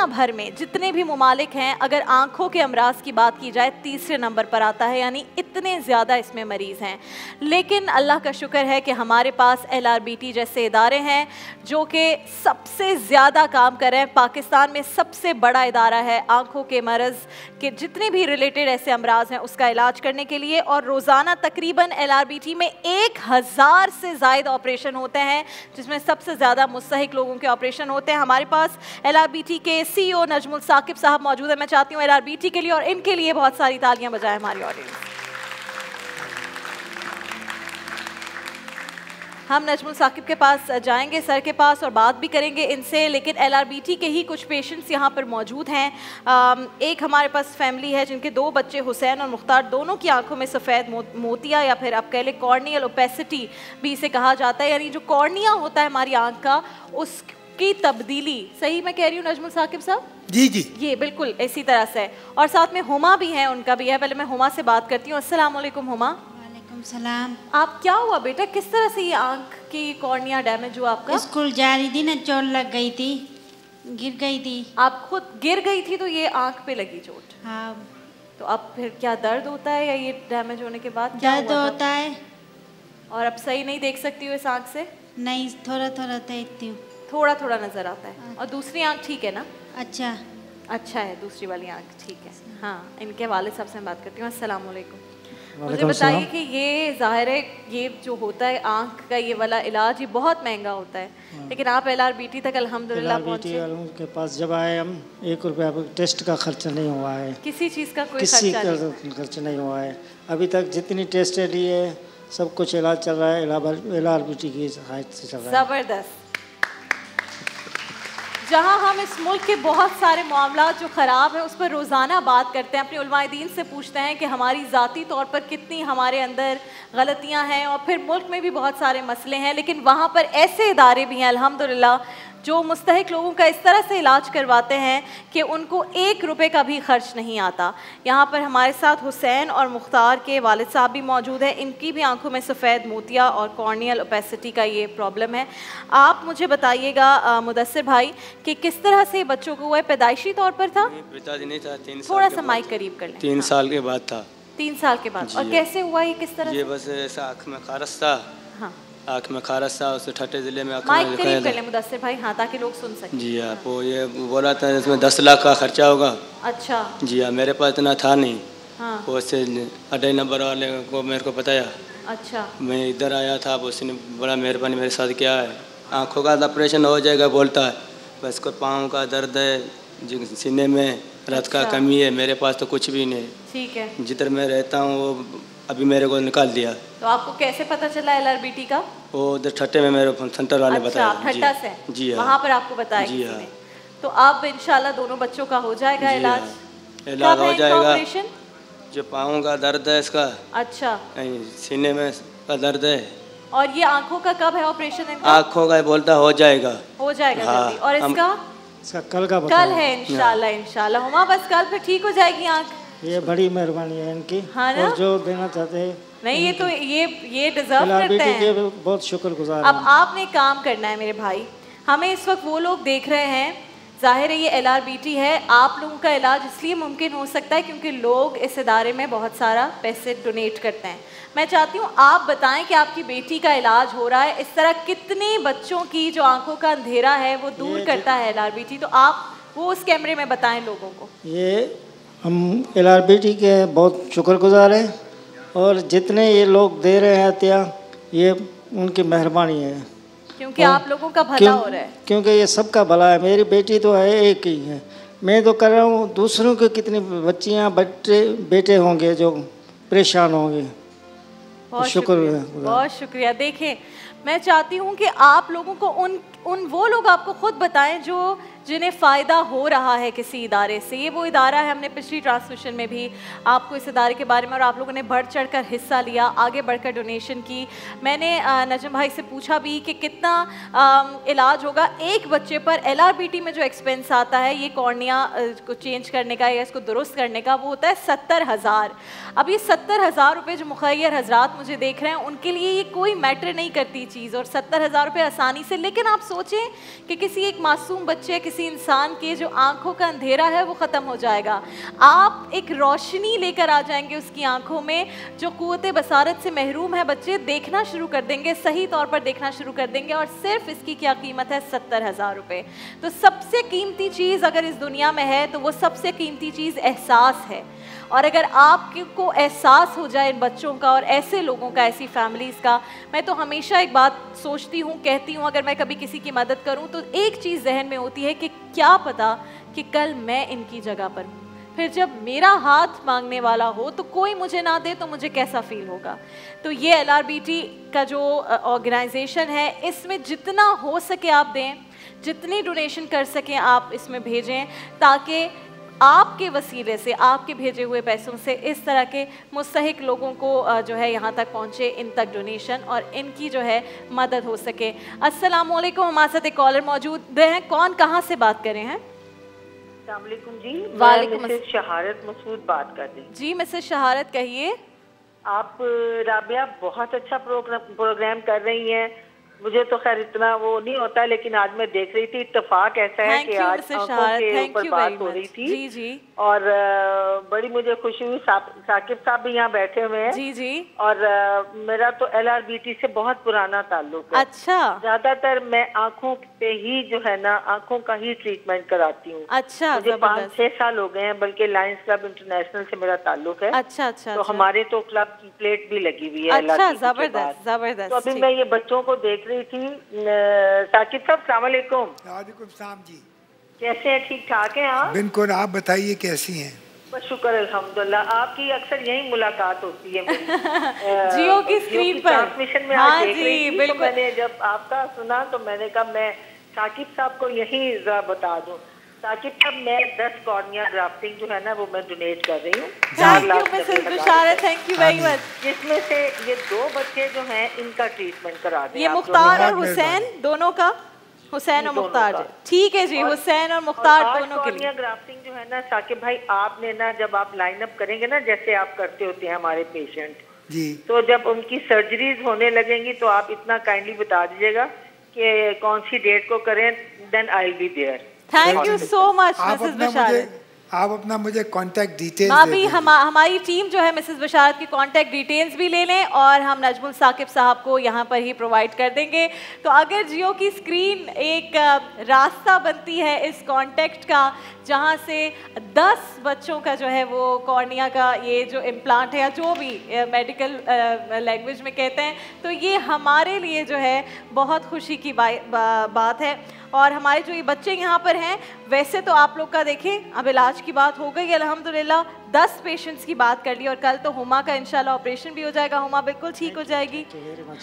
भर में जितने भी ममालिक हैं, अगर आँखों के अमराज की बात की जाए तीसरे नंबर पर आता है, यानी इतने ज़्यादा इसमें मरीज़ हैं। लेकिन अल्लाह का शुक्र है कि हमारे पास LRBT जैसे इदारे हैं जो कि सबसे ज़्यादा काम कर रहे हैं। पाकिस्तान में सबसे बड़ा इदारा है आँखों के मरज़ के जितने भी रिलेटेड ऐसे अमराज हैं उसका इलाज करने के लिए, और रोज़ाना तकरीबन LRBT में 1000 से ज़ायद ऑपरेशन होते हैं, जिसमें सबसे ज़्यादा मुस्तहिक लोगों के ऑपरेशन होते हैं। हमारे पास LRBT के CEO नजमुल साकिब साहब मौजूद है। मैं चाहती हूँ LRBT के लिए और इनके लिए बहुत सारी तालियां बजाएं हमारी ऑडियंस। हम नजमुल साकिब के पास जाएंगे, सर के पास, और बात भी करेंगे इनसे, लेकिन LRBT के ही कुछ पेशेंट्स यहाँ पर मौजूद हैं। एक हमारे पास फैमिली है जिनके 2 बच्चे हुसैन और मुख्तार, दोनों की आंखों में सफ़ेद मोतिया या फिर आप कह लें कॉर्नियल ओपेसिटी भी इसे कहा जाता है, यानी जो कॉर्निया होता है हमारी आंख का उसकी तब्दीली। सही मैं कह रही हूँ नजमुल साकिब साहब? जी जी, ये बिल्कुल इसी तरह से। और साथ में हुमा भी है, उनका भी है। पहले मैं हुमा से बात करती हूँ। अस्सलाम वालेकुम हुमा। वालेकुम सलाम। आप क्या हुआ बेटा, किस तरह से ये आंख की कॉर्निया डैमेज हुआ आपका? स्कूल जा रही थी ना, चोट लग गई थी, गिर गई थी। आप खुद गिर गई थी तो ये आंख पे लगी चोट? हाँ। तो अब फिर क्या दर्द होता है या ये डैमेज होने के बाद दर्द होता है? और अब सही नहीं देख सकती हो इस आंख से? नहीं, थोड़ा थोड़ा देखती हूँ। थोड़ा थोड़ा नजर आता है। और दूसरी आंख ठीक है ना? अच्छा अच्छा है, दूसरी वाली आंख ठीक है। हाँ, इनके वालिद साहब से मैं बात करती हूँ। अस्सलाम वालेकुम। मुझे बताइए कि ये जाहिर है ये जो होता है आंख का ये वाला इलाज ये बहुत महंगा होता है, लेकिन आप LRBT तक अल्हम्दुलिल्लाह पहुँचे। के पास जब आए हम, 1 रुपया टेस्ट का खर्चा नहीं हुआ है, किसी चीज़ का कोई खर्चा नहीं हुआ है अभी तक। जितनी टेस्ट लिए सब कुछ इलाज चल रहा है LRBT की सहायता से चल रहा है। ज़बरदस्त। जहाँ हम इस मुल्क के बहुत सारे मामलात जो ख़राब हैं उस पर रोज़ाना बात करते हैं, अपने उलमाए दीन से पूछते हैं कि हमारी ज़ाती तौर पर कितनी हमारे अंदर गलतियाँ हैं, और फिर मुल्क में भी बहुत सारे मसले हैं, लेकिन वहाँ पर ऐसे इदारे भी हैं अल्हम्दुलिल्लाह जो मुस्तहिक लोगों का इस तरह से इलाज करवाते हैं कि उनको 1 रुपये का भी खर्च नहीं आता। यहाँ पर हमारे साथ हुसैन और मुख्तार के वालिद साहब भी मौजूद हैं। इनकी भी आंखों में सफ़ेद मोतिया और कॉर्नियल ओपेसिटी का ये प्रॉब्लम है। आप मुझे बताइएगा मुदस्सिर भाई कि किस तरह से बच्चों को हुआ है? पैदाइशी तौर पर था? पिताजी नहीं था, 3 साल थोड़ा सा माइक करीब कर लें। 3 साल के बाद था। 3 साल के बाद। और कैसे हुआ ये, किस तरह? ये बस ऐसा आँख में खारस था। हाँ, आँख में खारस था, उससे ठट्टे ज़िले में माइक करीब कर लें मुदस्सिर भाई, हाँ, ताकि लोग सुन सकें। जी हाँ, वो ये बोला था इसमें 10 लाख का खर्चा होगा। अच्छा। जी हाँ, मेरे पास इतना था नहीं। हाँ। वो उससे अड्डे नंबर वाले को मेरे को बताया। अच्छा। मैं इधर आया था, उसने बड़ा मेहरबानी मेरे साथ किया है। आँखों का ऑपरेशन हो जाएगा बोलता है, बस को पाँव का दर्द है, सीने में रक्त का कमी है। मेरे पास तो कुछ भी नहीं। ठीक है। जिधर मैं रहता हूँ वो अभी मेरे को निकाल दिया। तो आपको कैसे पता चला LRBT का? वो उधर ठट्टे में मेरे सेंटर वाले बताया। अच्छा, ठट्टा से? जी हाँ, वहाँ पर आपको बताया जी हाँ। तो अब इंशाल्लाह दोनों बच्चों का हो जाएगा इलाज? इलाज हो जाएगा। जो पाँव का दर्द है इसका। अच्छा। सीने में का दर्द है। और ये आँखों का कब है ऑपरेशन? आँखों का बोलता हो जाएगा। हो जाएगा जल्दी। और इसका कल है इंशाल्लाह। इंशाल्लाह हुमा, बस कल फिर ठीक हो जाएगी आँख। ये बड़ी मेहरबानी है इनकी। हाँ ना? और जो देना चाहते हैं नहीं, ये तो ये डिजर्व करते हैं। बहुत शुक्रगुजार। अब आपने काम करना है मेरे भाई, हमें इस वक्त वो लोग देख रहे हैं, जाहिर है ये LRBT है। आप लोगों का इलाज इसलिए मुमकिन हो सकता है क्योंकि लोग इस इदारे में बहुत सारा पैसे डोनेट करते हैं। मैं चाहती हूँ आप बताएं कि आपकी बेटी का इलाज हो रहा है, इस तरह कितने बच्चों की जो आंखों का अंधेरा है वो दूर करता है LRBT, तो आप वो उस कैमरे में बताएं लोगों को। ये हम LRBT के बहुत शुक्रगुजार हैं, और जितने ये लोग दे रहे हैं हत्या, ये उनकी मेहरबानी है, क्योंकि आप लोगों का भला हो रहा है। क्योंकि ये सबका भला है। मेरी बेटी तो है, एक ही है, मैं तो कर रहा हूँ, दूसरों के कितनी बच्चियाँ बेटे होंगे जो परेशान होंगे। बहुत शुक्रिया। देखें, मैं चाहती हूँ कि आप लोगों को उन वो लोग आपको खुद बताएं जो जिन्हें फ़ायदा हो रहा है किसी इदारे से। ये वो इदारा है, हमने पिछली ट्रांसमिशन में भी आपको इस इदारे के बारे में, और आप लोगों ने बढ़ चढ़ कर हिस्सा लिया, आगे बढ़कर डोनेशन की। मैंने नजम भाई से पूछा भी कि कितना इलाज होगा एक बच्चे पर। LRBT में जो एक्सपेंस आता है ये कॉर्निया को चेंज करने का या इसको दुरुस्त करने का, वो होता है 70,000। अब ये 70,000 रुपये जो मुखैर हजरात मुझे देख रहे हैं उनके लिए ये कोई मैटर नहीं करती चीज़, और 70,000 रुपये आसानी से। लेकिन आप सोचें कि किसी एक मासूम बच्चे, किसी इंसान के जो आंखों का अंधेरा है वो ख़त्म हो जाएगा। आप एक रोशनी लेकर आ जाएंगे उसकी आंखों में। जो क़ुव्वत बसारत से महरूम है बच्चे, देखना शुरू कर देंगे, सही तौर पर देखना शुरू कर देंगे। और सिर्फ इसकी क्या कीमत है? 70,000 रुपये। तो सबसे कीमती चीज़ अगर इस दुनिया में है तो वो सबसे कीमती चीज़ एहसास है। और अगर आपको एहसास हो जाए इन बच्चों का और ऐसे लोगों का, ऐसी फैमिलीज़ का, मैं तो हमेशा एक बात सोचती हूँ, कहती हूँ, अगर मैं कभी किसी की मदद करूँ तो एक चीज़ जहन में होती है कि क्या पता कि कल मैं इनकी जगह पर हूँ। फिर जब मेरा हाथ मांगने वाला हो तो कोई मुझे ना दे तो मुझे कैसा फ़ील होगा। तो ये LRBT का जो ऑर्गेनाइजेशन है, इसमें जितना हो सके आप दें, जितनी डोनेशन कर सकें आप इसमें भेजें, ताकि आपके वसीले से, आपके भेजे हुए पैसों से इस तरह के मुस्तहिक लोगों को जो है यहाँ तक पहुँचे, इन तक डोनेशन और इनकी जो है मदद हो सके। अस्सलाम वालेकुम, हमारे साथ एक कॉलर मौजूद हैं। कौन, कहाँ से बात कर रहे हैं? अस्सलाम वालेकुम जी। वालेकुम मिसेस शहारत मसूद बात कर रही। जी मिसेस शहारत, कहिए। आप राबिया बहुत अच्छा प्रोग्राम कर रही हैं। मुझे तो खैर इतना वो नहीं होता, लेकिन आज मैं देख रही थी, इत्तेफाक ऐसा है कि आज आंखों के ऊपर बात हो रही थी। जी जी। और बड़ी मुझे खुशी हुई। साकिब साहब भी यहाँ बैठे हुए हैं। जी जी। और मेरा तो LRBT से बहुत पुराना ताल्लुक है। अच्छा। ज्यादातर मैं आंखों पे ही जो है ना, आंखों का ही ट्रीटमेंट कराती हूँ। अच्छा। मुझे 5-6 साल हो गए हैं, बल्कि लायंस क्लब इंटरनेशनल से मेरा ताल्लुक है। अच्छा अच्छा। तो हमारे तो क्लब की प्लेट भी लगी हुई है। अच्छा, जबरदस्त जबरदस्त। तो अभी मैं ये बच्चों को देख रही थी। साकिब साहब अस्सलाम वालेकुम। वालेकुम सलाम जी। कैसे हैं? ठीक ठाक हैं आप? बिल्कुल, आप बताइए कैसी हैं? बस शुक्र अल्हम्दुलिल्लाह। आपकी अक्सर यही मुलाकात होती है मेरी जियो की स्क्रीन पर, ट्रांसमिशन में। आज देख रही थी तो मैंने जब आपका सुना तो मैंने कहा मैं साकिब साहब को यही जरा बता दूं। साकिब साहब, मैं 10 कॉर्निया ग्राफ्टिंग जो है ना वो मैं डोनेट कर रही हूँ। Thank you very much. जिसमें से ये 2 बच्चे जो हैं इनका ट्रीटमेंट करा दें। ये मुख्तार और हुसैन दोनों का? हुसैन और मुख्तार, ठीक है जी। हुसैन और मुख्तार दोनों के लिए ग्राफ्टिंग जो है ना साकिब भाई, आपने ना जब आप लाइन अप करेंगे ना, जैसे आप करते होते हैं हमारे पेशेंट जी, तो जब उनकी सर्जरीज होने लगेंगी तो आप इतना काइंडली बता दीजिएगा कि कौन सी डेट को करें, then I will be there. Thank you so much Mrs Basharat. आप अपना मुझे कांटेक्ट डिटेल्स अभी हमारी टीम जो है मिसेस बशारत की कांटेक्ट डिटेल्स भी ले लें और हम नजमुल साकिब साहब को यहाँ पर ही प्रोवाइड कर देंगे। तो अगर जियो की स्क्रीन एक रास्ता बनती है इस कांटेक्ट का, जहाँ से 10 बच्चों का जो है वो कॉर्निया का ये जो इम्प्लांट है या जो भी मेडिकल लैंग्वेज में कहते हैं, तो ये हमारे लिए जो है बहुत खुशी की बात है। और हमारे जो ये बच्चे यहाँ पर हैं, वैसे तो आप लोग का देखें अब इलाज की बात हो गई अल्हम्दुलिल्लाह, 10 पेशेंट्स की बात कर ली और कल तो हुमा का इंशाल्लाह ऑपरेशन भी हो जाएगा। हुमा बिल्कुल ठीक हो जाएगी,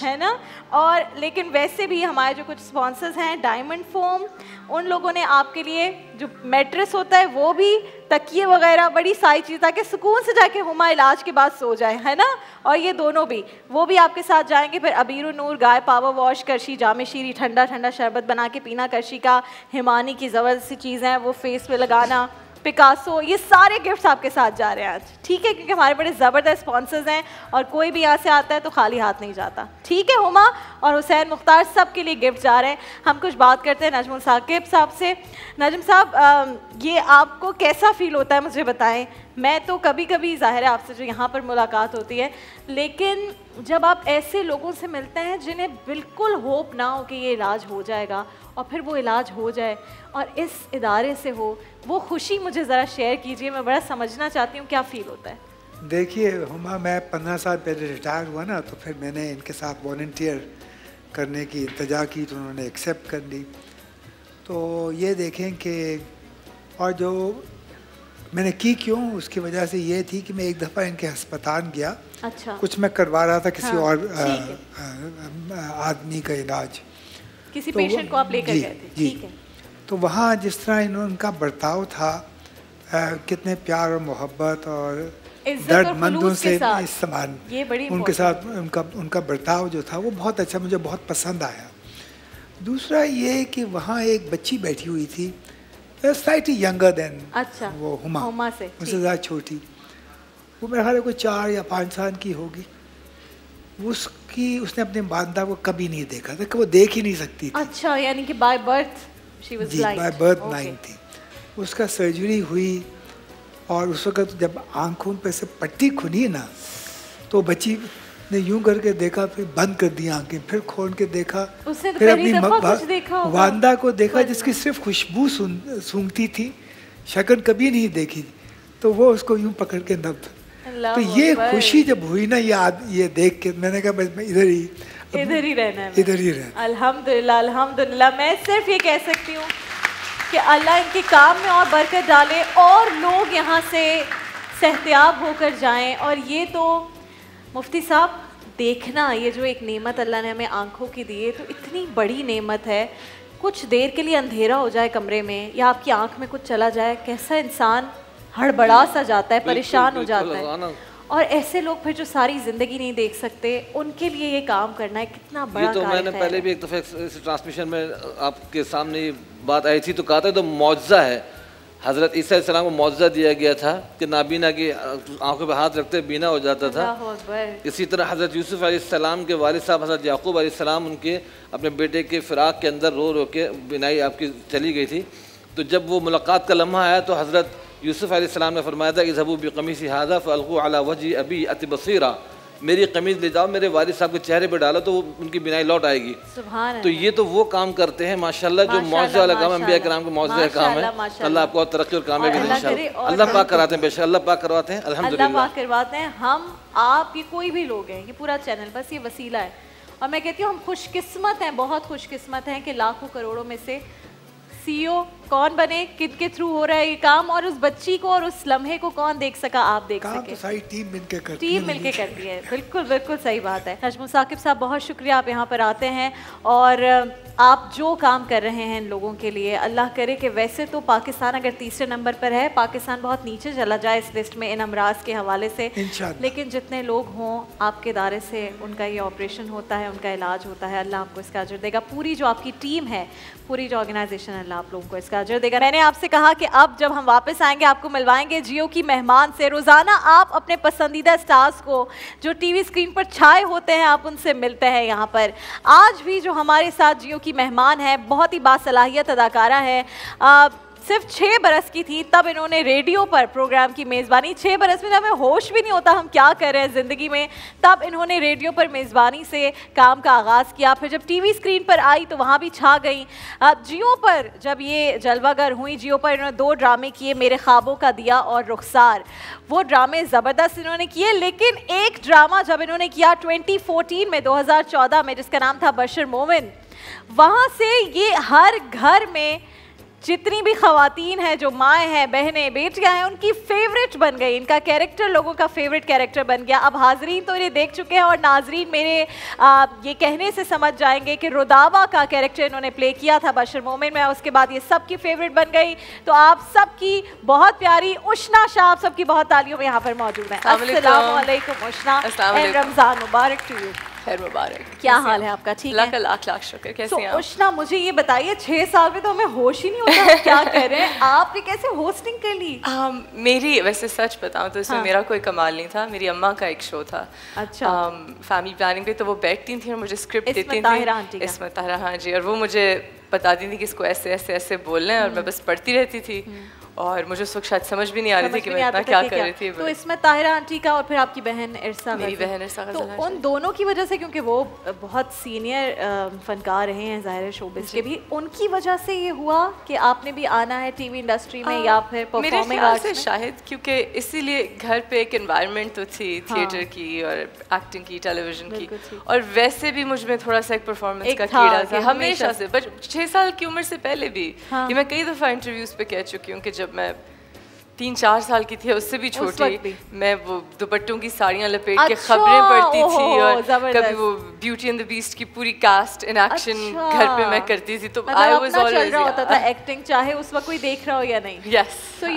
है ना। और लेकिन वैसे भी हमारे जो कुछ स्पॉन्सर्स हैं, डायमंड फोम, उन लोगों ने आपके लिए जो मैट्रेस होता है वो भी, तकिए वगैरह, बड़ी सारी चीज़, ताकि सुकून से जाके हुमा इलाज के बाद सो जाए, है ना। और ये दोनों भी, वो भी आपके साथ जाएंगे। फिर अबीर नूर गाय पावर वॉश, करशी जामे शीरी, ठंडा ठंडा शरबत बना के पीना करशी का, हिमानी की ज़बरदस्ती चीज़ें हैं वो फेस पे लगाना, पिकासो, ये सारे गिफ्ट्स आपके साथ जा रहे हैं आज, ठीक है, क्योंकि हमारे बड़े ज़बरदस्त स्पॉन्सर्स हैं और कोई भी यहाँ से आता है तो खाली हाथ नहीं जाता, ठीक है। हुमा और हुसैन मुख्तार सब के लिए गिफ्ट जा रहे हैं। हम कुछ बात करते हैं नजमुल साकिब साहब से। नजम साहब, ये आपको कैसा फील होता है मुझे बताएं। मैं तो कभी कभी ज़ाहिर है आपसे जो यहाँ पर मुलाकात होती है, लेकिन जब आप ऐसे लोगों से मिलते हैं जिन्हें बिल्कुल होप ना हो कि ये इलाज हो जाएगा और फिर वो इलाज हो जाए और इस इदारे से हो, वो खुशी मुझे ज़रा शेयर कीजिए, मैं बड़ा समझना चाहती हूँ क्या फ़ील होता है। देखिए हुमा, मैं 15 साल पहले रिटायर हुआ ना, तो फिर मैंने इनके साथ वॉलंटियर करने की इंतजा की तो उन्होंने एक्सेप्ट कर ली। तो ये देखें कि और जो मैंने की क्यों, उसकी वजह से ये थी कि मैं एक दफ़ा इनके अस्पताल गया। अच्छा। कुछ मैं करवा रहा था किसी हाँ, और आदमी का इलाज, किसी पेशेंट को आप लेकर गए थे, ठीक है। तो वहाँ जिस तरह उनका बर्ताव था, कितने प्यार और मोहब्बत और दर्दमंदों से इस्तेमाल उनके साथ उनका बर्ताव जो था वो बहुत अच्छा, मुझे बहुत पसंद आया। दूसरा ये कि वहाँ एक बच्ची बैठी हुई थी, स्लाइटली यंगर देन वो हुमा से उससे ज़्यादा छोटी, वो मेरे ख्याल कोई 4 या 5 साल की होगी। उसने अपने माता को कभी नहीं देखा था, वो देख ही नहीं सकती थी। अच्छा, यानी कि by birth she was blind. By birth blind थी। उसका सर्जरी हुई और उस वक्त जब आंखों पे से पट्टी खुली ना, तो बच्ची ने यूं करके देखा, फिर बंद कर दी आंखें, फिर खोल के देखा, फिर अपनी वांदा को देखा जिसकी सिर्फ खुशबू सूंघती थी, शक्ल कभी नहीं देखी, तो वो उसको यूं पकड़ के नब। तो ये खुशी जब हुई ना, ये देख के मैंने कहा बस मैं इधर ही रहना है, इधर ही रहना। अल्हम्दुलिल्लाह, अल्हम्दुलिल्लाह। मैं सिर्फ ये कह सकती हूँ कि अल्लाह इनके काम में और बरकत डाले और लोग यहाँ से सेहतियाब होकर जाएं। और ये तो मुफ्ती साहब देखना, ये जो एक नेमत अल्लाह ने हमें आंखों की दी है, तो इतनी बड़ी नेमत है। कुछ देर के लिए अंधेरा हो जाए कमरे में या आपकी आंख में कुछ चला जाए, कैसा इंसान हड़बड़ा सा जाता है, परेशान हो जाता है। और ऐसे लोग फिर जो सारी ज़िंदगी नहीं देख सकते, उनके लिए ये काम करना है कितना बड़ा ये तो मैंने पहले भी एक दफ़ा इस ट्रांसमिशन में आपके सामने बात आई थी, तो कहा था तो मौजज़ा है। हज़रत ईसा अलैहिस्सलाम को मौजज़ा दिया गया था कि नाबीना की आंखों पे हाथ रखते बीना हो जाता था। इसी तरह हज़रत यूसुफ अलैहिस्सलाम के वालिद साहब हज़रत याकूब अलैहिस्सलाम उनके अपने बेटे के फ़िराक के अंदर रो रो के बिनाई आपकी चली गई थी। तो जब वो मुलाकात का लम्हा आया तो हज़रत यूसुफ अलैहिस्सलाम ने फरमाया था इज़हबू बिक़मीसी हाज़ा फ़अल्क़ू अला वजही अबी अति बसीरा, मेरी कमीज़ ले जाओ मेरे वालिद साहब के चेहरे पे डालो तो उनकी बिनाई लौट आएगी। तो ये तो वो काम करते हैं माशाल्लाह, जो मौजज़ा वाला काम अंबिया किराम का मौजज़ा काम है। अल्लाह आपको और तरक्की और कामयाबी दे इंशाअल्लाह। अल्लाह पाक कराते हैं, बेशक अल्लाह पाक करवाते हैं, अल्हम्दुलिल्लाह अल्लाह पाक करवाते हैं। हम आप ये कोई भी लोग हैं, ये पूरा चैनल बस ये वसीला है। और मैं कहती हूँ हम खुशकिस्मत हैं, बहुत खुशकिस्मत हैं कि लाखों करोड़ों में से CEO कौन बने, किनके थ्रू हो रहा है ये काम, और उस बच्ची को और उस लम्हे को कौन देख सका, आप देख सके। तो सारी टीम मिलके करती है। बिल्कुल बिल्कुल सही बात है। नजमुल साकिब साहब बहुत शुक्रिया, आप यहाँ पर आते हैं और आप जो काम कर रहे हैं इन लोगों के लिए, अल्लाह करे कि वैसे तो पाकिस्तान अगर तीसरे नंबर पर है, पाकिस्तान बहुत नीचे चला जाए इस लिस्ट में इन अमराज के हवाले से, लेकिन जितने लोग हों आपके दायरे से उनका ये ऑपरेशन होता है, उनका इलाज होता है, अल्लाह आपको इसका अजर देगा। पूरी जो आपकी टीम है, पूरी जो ऑर्गेनाइजेशन है, अल्लाह आप लोगों को इसका अजर देगा। मैंने आपसे कहा कि अब जब हम वापस आएंगे आपको मिलवाएंगे जियो की मेहमान से। रोज़ाना आप अपने पसंदीदा स्टार्स को जो टीवी स्क्रीन पर छाए होते हैं, आप उनसे मिलते हैं यहाँ पर। आज भी जो हमारे साथ जियो की मेहमान है, बहुत ही बासलाहियत अदाकारा है। सिर्फ 6 बरस की थी तब इन्होंने रेडियो पर प्रोग्राम की मेज़बानी, 6 बरस में हमें होश भी नहीं होता हम क्या कर रहे हैं ज़िंदगी में, तब इन्होंने रेडियो पर मेज़बानी से काम का आगाज़ किया। फिर जब टीवी स्क्रीन पर आई तो वहाँ भी छा गई। जियो पर जब ये जलवागर हुई, जियो पर इन्होंने 2 ड्रामे किए, मेरे ख्वाबों का दिया और रुखसार। वो ड्रामे ज़बरदस्त इन्होंने किए, लेकिन एक ड्रामा जब इन्होंने किया 2014 में, 2014 में, जिसका नाम था बशर मोमिन, वहाँ से ये हर घर में जितनी भी ख़वातीन हैं, जो माएँ हैं, बहनें, बेटियाँ हैं, उनकी फेवरेट बन गई। इनका कैरेक्टर लोगों का फेवरेट कैरेक्टर बन गया। अब हाजरीन तो इन्हें देख चुके हैं और नाजरीन मेरे ये कहने से समझ जाएंगे कि रुदावा का कैरेक्टर इन्होंने प्ले किया था बशर मोमिन में, उसके बाद ये सबकी फेवरेट बन गई। तो आप सबकी बहुत प्यारी उशना शाह, आप सबकी बहुत तालियों में यहाँ पर मौजूद हैं। अस्सलाम वालेकुम उशना, रमज़ान मुबारक टू यू। खैर मुबारक। क्या हाल है आपका? ठीक है, लाख लाख शुक्र। कैसे हैं आप? उशना मुझे ये बताइए, 6 साल में तो हमें होश ही नहीं होता क्या कर रहे हैं, आपने कैसे होस्टिंग कर ली? मेरी वैसे सच बताऊं तो इसमें मेरा कोई कमाल नहीं था। मेरी अम्मा का एक शो था, अच्छा, फैमिली प्लानिंग पे, तो वो बैठती थी और मुझे स्क्रिप्ट देती थी। इसमें ताहिरा, हाँ जी, और वो मुझे बताती थी कि इसको ऐसे ऐसे ऐसे बोलना है और मैं बस पढ़ती रहती थी और मुझे उस वक्त शायद समझ भी नहीं आ रही थी कि मैं इतना क्या कर रही थी। तो इसमें ताहिरा आंटी का और फिर आपकी बहन इरसा, मेरी बहन इरसा, तो उन दोनों की वजह से, क्योंकि वो बहुत सीनियर फनकार रहे हैं ज़ाहिर है शोबिज़ के भी, उनकी वजह से ये हुआ कि आपने भी आना है टीवी इंडस्ट्री में या फिर परफॉर्मिंग आर्ट्स में? शायद क्योंकि इसीलिए घर पे एक एनवायरनमेंट तो थी थिएटर की और एक्टिंग की, टेलीविजन की, और वैसे भी मुझ में थोड़ा सा एक परफॉर्मेंस का कीड़ा था हमेशा से। बट 6 साल की उम्र से पहले भी, ये मैं कई दफ़ा इंटरव्यूज़ पे कह चुकी हूँ कि जब मैं 3-4 साल की थी, उससे भी छोटी, मैं वो दुपट्टों की साड़ियाँ लपेट के खबरें पढ़ती थी और कभी वो ब्यूटी एंड द बीस्ट की पूरी कास्ट इन एक्शन घर पे मैं करती थी, तो आई वाज ऑलवेज चल रहा होता था एक्टिंग, चाहे उस वक्त कोई देख रहा हो या नहीं. Yes, so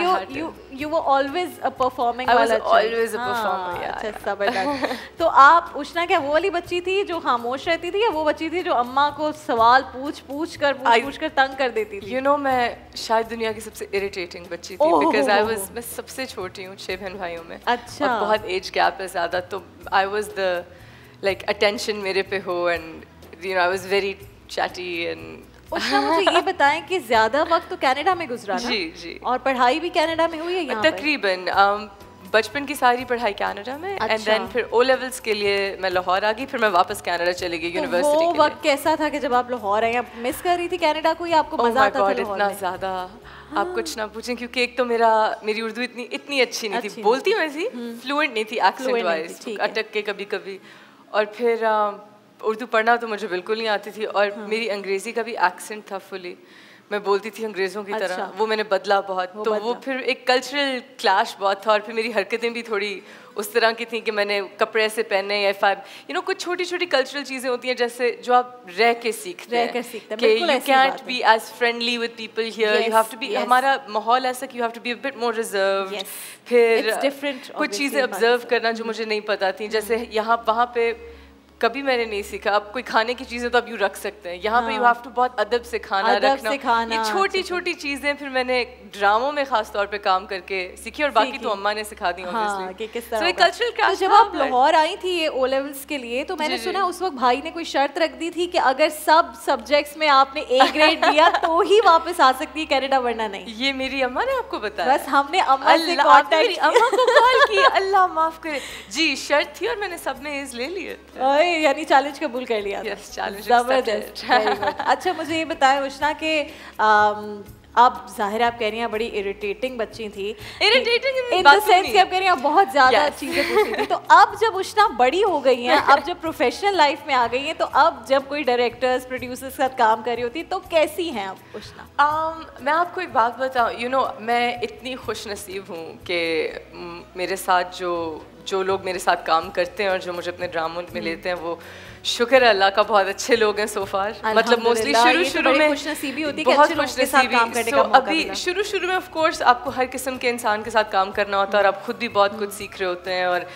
you were always a performing I was वाला always a performer. अच्छा, जबरदस्त. तो आप उष्णा क्या वो वाली बच्ची थी जो खामोश रहती थी, या वो बच्ची थी जो अम्मा को सवाल पूछ कर तंग कर देती थी? You know, मैं शायद दुनिया की सबसे इरिटेटिंग बच्ची थी, because मैं सबसे छोटी हूँ 6 बहन भाइयों में. अच्छा. और बहुत एज गैप है ज़्यादा, तो I was the like attention मेरे पे हो, and you know I was very chatty and उष्णा मुझे ये बताएं कि ज़्यादा वक्त तो कनाडा में गुजरा ना? जी. और पढ़ाई भी कनाडा में हुई है यहाँ पर? तकरीबन बचपन की सारी पढ़ाई कनाडा में, एंड देन फिर ओ लेवल्स के लिए मैं लाहौर आ गई, फिर मैं वापस कनाडा चली गई यूनिवर्सिटी के लिए. वो वक्त कैसा था कि जब आप लाहौर आए, आप मिस कर रही थी कनाडा को, या आपको मजा आता था लाहौर में? इतना ज़्यादा आप कुछ ना पूछें, क्योंकि एक तो मेरी उर्दू इतनी अच्छी नहीं थी, बोलती मैं थी, फ्लुएंट नहीं थी एक्सेंट वाइज, अटक के कभी कभी, और फिर उर्दू पढ़ना तो मुझे बिल्कुल नहीं आती थी, और मेरी अंग्रेज़ी का भी एक्सेंट था फुली, मैं बोलती थी अंग्रेज़ों की तरह. वो मैंने बदला बहुत, तो वो फिर एक कल्चरल क्लैश बहुत था, और फिर मेरी हरकतें भी थोड़ी उस तरह की थी कि मैंने कपड़े ऐसे पहने, या कुछ छोटी छोटी कल्चरल चीज़ें होती हैं जैसे जो आप रह के सीखते हैं कि you can't be as friendly with people here, you have to be, हमारा माहौल ऐसा कि you have to be a bit more reserved. फिर कुछ चीज़ें ऑब्जर्व करना जो मुझे नहीं पता थी, जैसे यहाँ वहाँ पे कभी मैंने नहीं सीखा. अब कोई खाने की चीज़ें तो आप यूँ रख सकते हैं, यहाँ पे यू हैव टू बहुत अदब से खाना रखना, ये छोटी छोटी चीज़ें फिर मैंने ड्रामों में खास तौर पे काम करके सीखी, और बाकी तो अम्मा ने सिखा दी ऑब्वियसली. Cultural clash. जब आप लाहौर आई थी ये ओ लेवल्स के लिए, तो मैंने सुना उस वक्त भाई ने कोई शर्त रख दी थी कि अगर सब सब्जेक्ट्स में आपने A ग्रेड दिया तो ही वापस आ सकती है कनाडा, वरना नहीं. ये मेरी अम्मा ने आपको बताया? बस हमने अम्मा से कांटेक्ट अम्मा को कॉल की, अल्लाह माफ करे जी, शर्त थी और मैंने सब में A's ले लिए. यानी चैलेंज कबूल कर लिया. जबरदस्त. अच्छा, मुझे ये बताएं उष्णा के आप जाहिर आप कह रही हैं बड़ी इरिटेटिंग बच्ची थी. इरिटेटिंग इन द सेंस कि आप कह रही हैं बहुत ज़्यादा चीज़ें पूछती थी. तो अब जब उष्णा बड़ी हो गई हैं, अब जब प्रोफेशनल लाइफ में आ गई हैं, तो अब जब कोई डायरेक्टर्स प्रोड्यूसर्स के साथ काम कर रही होती तो कैसी हैं आप उष्णा? मैं आपको एक बात बताऊँ, यू नो, मैं इतनी खुश नसीब हूँ कि मेरे साथ जो लोग मेरे साथ काम करते हैं और जो मुझे अपने ड्रामों में लेते हैं, वो शुक्र अल्लाह का बहुत अच्छे लोग हैं सो फार. मतलब मोस्टली शुरू में खुशनसीबी होती है, बहुत खुशनसीबी. सो अभी शुरू में ऑफ कोर्स आपको हर किस्म के इंसान के साथ काम करना होता है, और आप खुद भी बहुत कुछ सीख रहे होते हैं, और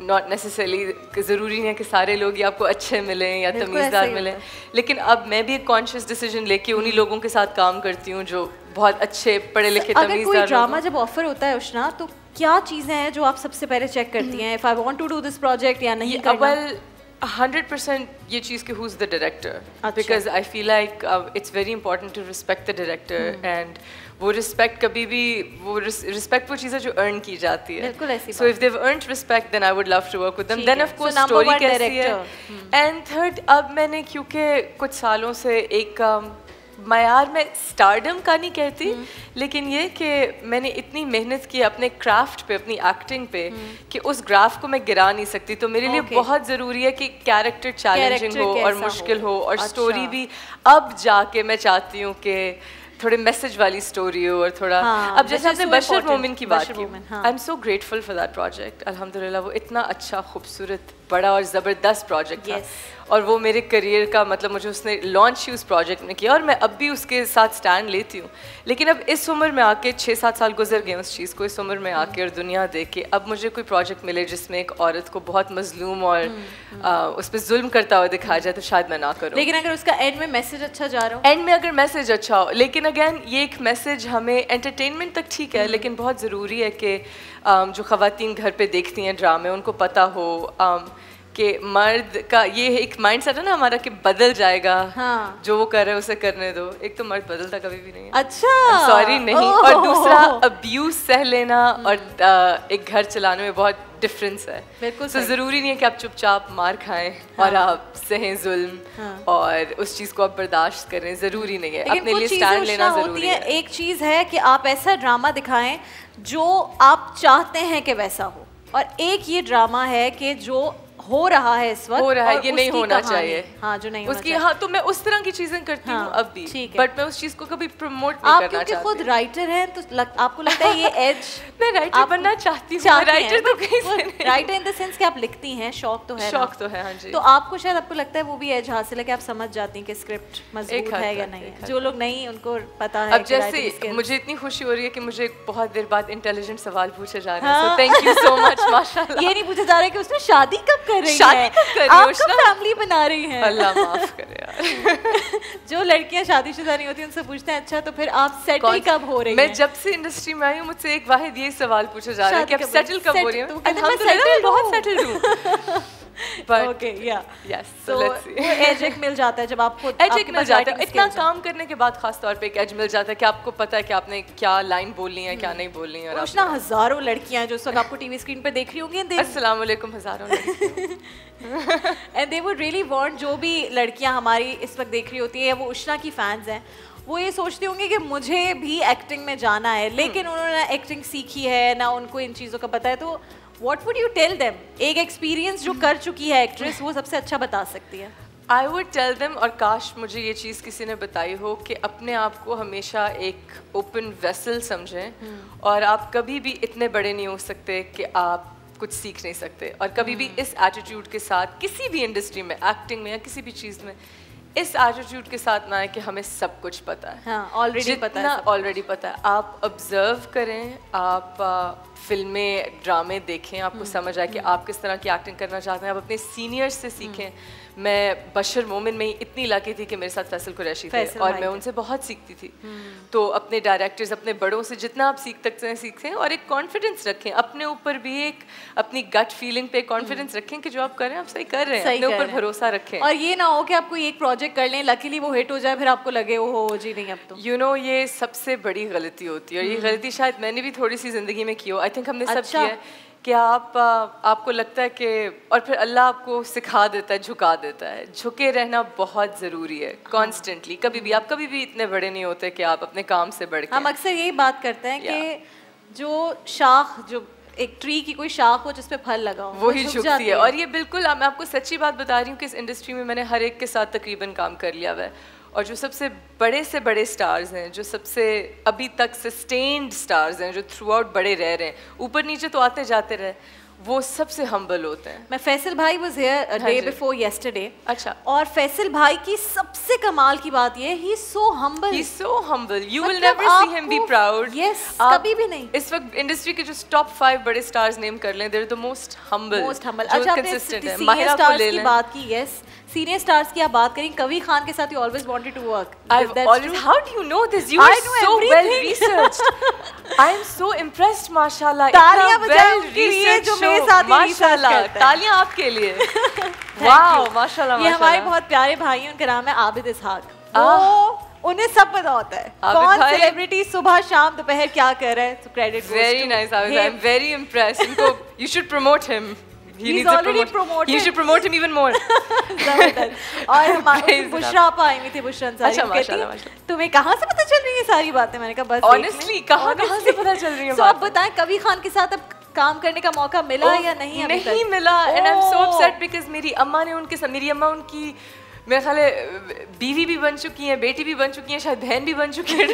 नॉट नेसेसरली ज़रूरी नहीं है कि सारे लोग ही आपको अच्छे मिलें या तमीज़दार मिलें, लेकिन अब मैं भी एक कॉन्शियस डिसीजन लेके उन्हीं लोगों के साथ काम करती हूँ जो बहुत अच्छे पढ़े लिखे तमीज़दार. अगर कोई ड्रामा जब ऑफर होता है उष्णा, तो क्या चीज़ें हैं जो आप सबसे पहले चेक करती हैं, if I want to do this project या नहीं करना? 100% ये चीज़ कि who's the director, because I feel like it's very important to respect the director, and वो respect कभी भी वो respect वो चीज़ है जो earn की जाती है. बिल्कुल ऐसी. So if they've earned respect, then I would love to work with them. Then of course story कैसी है. And third, अब मैंने क्योंकि कुछ सालों से एक मायार में स्टारडम का नहीं कहती, लेकिन ये कि मैंने इतनी मेहनत की अपने क्राफ्ट पे, अपनी एक्टिंग पे, कि उस ग्राफ को मैं गिरा नहीं सकती. तो मेरे लिए बहुत ज़रूरी है कि कैरेक्टर चैलेंजिंग हो और मुश्किल हो, और स्टोरी भी अब जाके मैं चाहती हूँ कि थोड़े मैसेज वाली स्टोरी हो, और थोड़ा अब जैसे आपने बशर मोमिन की बात की, आई am so grateful for that project. अल्हम्दुलिल्लाह वो इतना अच्छा, खूबसूरत, बड़ा और ज़बरदस्त प्रोजेक्ट था, और वो मेरे करियर का मतलब मुझे उसने लॉन्च ही उस प्रोजेक्ट में किया, और मैं अब भी उसके साथ स्टैंड लेती हूँ. लेकिन अब इस उम्र में आके 6-7 साल गुजर गए उस चीज़ को, इस उम्र में आके और दुनिया देख के, अब मुझे कोई प्रोजेक्ट मिले जिसमें एक औरत को बहुत मजलूम और उस पर जुल्म करता हुआ दिखाया जाए, तो शायद मैं ना करूँ. लेकिन अगर उसका एंड में मैसेज अच्छा जा रहा हो, एंड में अगर मैसेज अच्छा हो, लेकिन अगैन ये एक मैसेज हमें एंटरटेनमेंट तक ठीक है, लेकिन बहुत ज़रूरी है कि जो ख़वातीन घर पे देखती हैं ड्रामे, उनको पता हो कि मर्द का ये एक माइंड सेट है ना हमारा कि बदल जाएगा. जो वो कर रहे हैं उसे करने दो. एक तो मर्द बदलता कभी भी नहीं है. अच्छा, सॉरी नहीं. और दूसरा, अब्यूज सह लेना और एक घर चलाने में बहुत डिफरेंस है. बिल्कुल. तो ज़रूरी नहीं है कि आप चुपचाप मार खाएं और आप सहें जुल्म और उस चीज़ को आप बर्दाश्त करें. ज़रूरी नहीं है. अपने लिए स्टैंड लेना ज़रूरी है. एक चीज़ है कि आप ऐसा ड्रामा दिखाएं जो आप चाहते हैं कि वैसा हो, और एक ये ड्रामा है कि जो हो रहा है इस वक्त, हो रहा है, ये नहीं होना चाहिए। हाँ, जो नहीं उसकी, हाँ, तो मैं उस तरह की चीजें करती हूँ अब भी, बट मैं उस चीज को कभी प्रमोट नहीं करना चाहती। आप खुद राइटर हैं तो आपको लगता है ये एज मैं राइटर बनना चाहती हूँ। राइटर तो कहीं राइटर इन द सेंस कि आप लिखती हैं, शौक तो है, शौक तो है, हाँ जी। तो आपको शायद आपको लगता है वो भी एज हासिल है कि आप समझ जाती हैं कि स्क्रिप्ट मजबूत है या नहीं है। जो लोग नहीं उनको पता है। अब जैसे मुझे इतनी खुशी हो रही है कि मुझे बहुत देर बाद इंटेलिजेंट सवाल पूछे जा रहे हैं, so thank you so much. माशाल्लाह। ये नहीं पूछा जा रहा है कि उसने शादी कब कर रही है, आप कब फैमिली बना रही हैं। अल्लाह माफ करे यार। जो लड़कियां शादीशुदा नहीं होती उनसे पूछते हैं अच्छा तो फिर आप सेटल कब हो रही हैं? मैं जब से इंडस्ट्री में आई हूँ मुझसे एक वाहिद ये सवाल पूछा जा रहा है कि आप सेटल कब हो रही हैं? अल्हम्दुलिल्लाह बहुत सेटल्ड हूँ। ओके, या यस, सो वो एज एक मिल जाता है जब आपको एज एक मिल जाता है। इतना काम करने के बाद खास तौर पे एक एज मिल जाता है कि आपको पता है कि आपने क्या लाइन बोलनी है, क्या नहीं बोलनी है। और उसना हजारों लड़कियां जो उस वक्त आपको टीवी स्क्रीन पे देख रही होंगी, अस्सलाम वालेकुम, हजारों लड़कियां, and they would really want, जो भी लड़कियां हमारी इस वक्त देख रही होती है वो उष्णा की फैंस हैं, वो ये सोचती होंगी कि मुझे भी एक्टिंग में जाना है, लेकिन उन्होंने एक्टिंग सीखी है ना, उनको इन चीज़ों का पता है। तो what would you tell them? एक एक्सपीरियंस जो कर चुकी है एक्ट्रेस वो सबसे अच्छा बता सकती है। आई वुड टेल देम, और काश मुझे ये चीज़ किसी ने बताई हो, कि अपने आप को हमेशा एक ओपन वेसल समझें और आप कभी भी इतने बड़े नहीं हो सकते कि आप कुछ सीख नहीं सकते, और कभी भी इस एटीट्यूड के साथ किसी भी इंडस्ट्री में, एक्टिंग में या किसी भी चीज़ में, इस एटीट्यूड के साथ ना है कि हमें सब कुछ पता है। हाँ, ऑलरेडी पता है। आप ऑब्जर्व करें, आप फिल्में ड्रामे देखें, आपको समझ आए कि आप किस तरह की एक्टिंग करना चाहते हैं, आप अपने सीनियर्स से सीखें। मैं बशर मोमिन में ही इतनी लकी थी कि मेरे साथ फैसल कुरैशी थे और मैं उनसे बहुत सीखती थी। तो अपने डायरेक्टर्स, अपने बड़ों से जितना आप सीख सकते हैं सीखें, और एक कॉन्फिडेंस रखें अपने ऊपर भी, एक अपनी गट फीलिंग पे कॉन्फिडेंस रखें कि जो आप कर रहे हैं आप सही कर रहे हैं, अपने ऊपर भरोसा रखें। और ये ना हो कि आप कोई एक प्रोजेक्ट कर लें, लकीली वो हिट हो जाए, फिर आपको लगे हो जी नहीं अब तो। यू नो, ये सबसे बड़ी गलती होती है, और ये गलती शायद मैंने भी थोड़ी सी जिंदगी में की हो, आई थिंक हमने सब किया है, कि आपको लगता है कि, और फिर अल्लाह आपको सिखा देता है, झुका देता है। झुके रहना बहुत ज़रूरी है कॉन्स्टेंटली। कभी भी आप कभी भी इतने बड़े नहीं होते कि आप अपने काम से बढ़ के। हम अक्सर यही बात करते हैं कि जो शाख, जो एक ट्री की कोई शाख हो जिस पे फल लगा हो, वही झुकती है। और ये बिल्कुल, मैं आपको सच्ची बात बता रही हूँ कि इस इंडस्ट्री में मैंने हर एक के साथ तकरीबन काम कर लिया हुआ है, और जो सबसे बड़े से बड़े स्टार्स हैं, जो सबसे अभी तक सस्टेन्ड स्टार्स हैं, जो थ्रू आउट बड़े रह रहे हैं, ऊपर नीचे तो आते जाते रहे, वो सबसे हम्बल होते हैं। मैं फैसल भाई was here day before yesterday. अच्छा। और फैसल भाई की सबसे कमाल की बात ये, he is so humble, he is so humble, you will never see him be proud. Yes, कभी भी नहीं। इस वक्त इंडस्ट्री के जो टॉप 5 बड़े स्टार्स नेम कर लें, they are the most humble. अच्छा, कंसिस्टेंट है। माहिरा को ले लें, बात की, यस, सीनियर स्टार्स की आप बात करें, कवी खान के साथ you always wanted to work. How do you know this? You are so well researched. I am so impressed, माशाल्लाह। तालियां बजाओ उनके लिए जो मेरे साथ ही रिसर्च करते हैं। तालियां आपके लिए। वाओ, माशाल्लाह। ये हमारे बहुत प्यारे भाई हैं, उनका नाम है आबिद इसहाक। उन्हें सब पता होता है कौन सेलिब्रिटी सुबह शाम दोपहर क्या कर रहा है। So credit goes very to nice, Abid. I'm very impressed. इनको you should promote him. He's already promoted. You should promote him even more. और हमारे बुशरा आप आई हुई थी, बुशरा अंसारी। अच्छा, माशाल्लाह। तुम्हें कहाँ से पता चल रही है सारी बातें? मैंने कहा बस honestly कहाँ से पता चल रही है? तो आप बताएं, कभी खान के साथ अब काम करने का मौका मिला या नहीं? नहीं मिला, and I'm so upset because मेरी अम्मा ने उनके साथ, मेरी अम्मा उनकी मेरे ख्याल है बीवी भी बन चुकी हैं, बेटी भी बन चुकी हैं, शायद बहन भी बन चुकी है,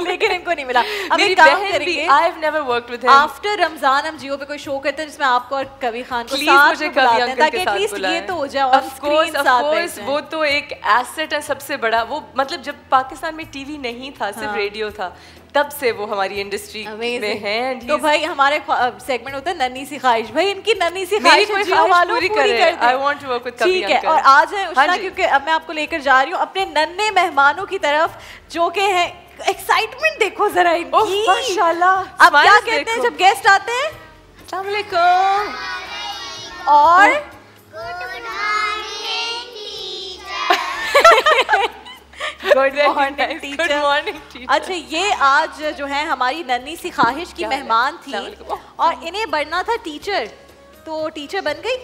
लेकिन इनको नहीं मिला। मेरी बहन भी, I have never worked with him. After Ramzan हम जियो पे कोई शो करते हैं जिसमें आपको और कभी खान को साथ मुझे कभी अंकल के साथ बुलाएं, ये तो हो जाए ऑन स्क्रीन साथ बैठे। वो तो एक एसेट है सबसे बड़ा। वो मतलब जब पाकिस्तान में टीवी नहीं था, सिर्फ रेडियो था, तब से वो हमारी इंडस्ट्री में हैं। तो भाई हमारे सेगमेंट होता है नन्ही सी ख्वाहिश, भाई इनकी नन्ही सी ख्वाहिश पूरी कर। I want to work with कभी अंकल। ठीक है, और आज है उष्णा, क्योंकि अब मैं आपको लेकर जा रही हूँ अपने नन्हे मेहमानों की तरफ, जो के हैं, एक्साइटमेंट देखो जरा इनकी, माशाल्लाह। अब क्या कहते हैं जब गेस्ट आते हैं? अस्सलाम वालेकुम। और गुड मॉर्निंग टीचर। अच्छा, ये आज जो है हमारी नन्ही सी ख्वाहिश की मेहमान थी और इन्हें बनना था टीचर, तो टीचर बन गई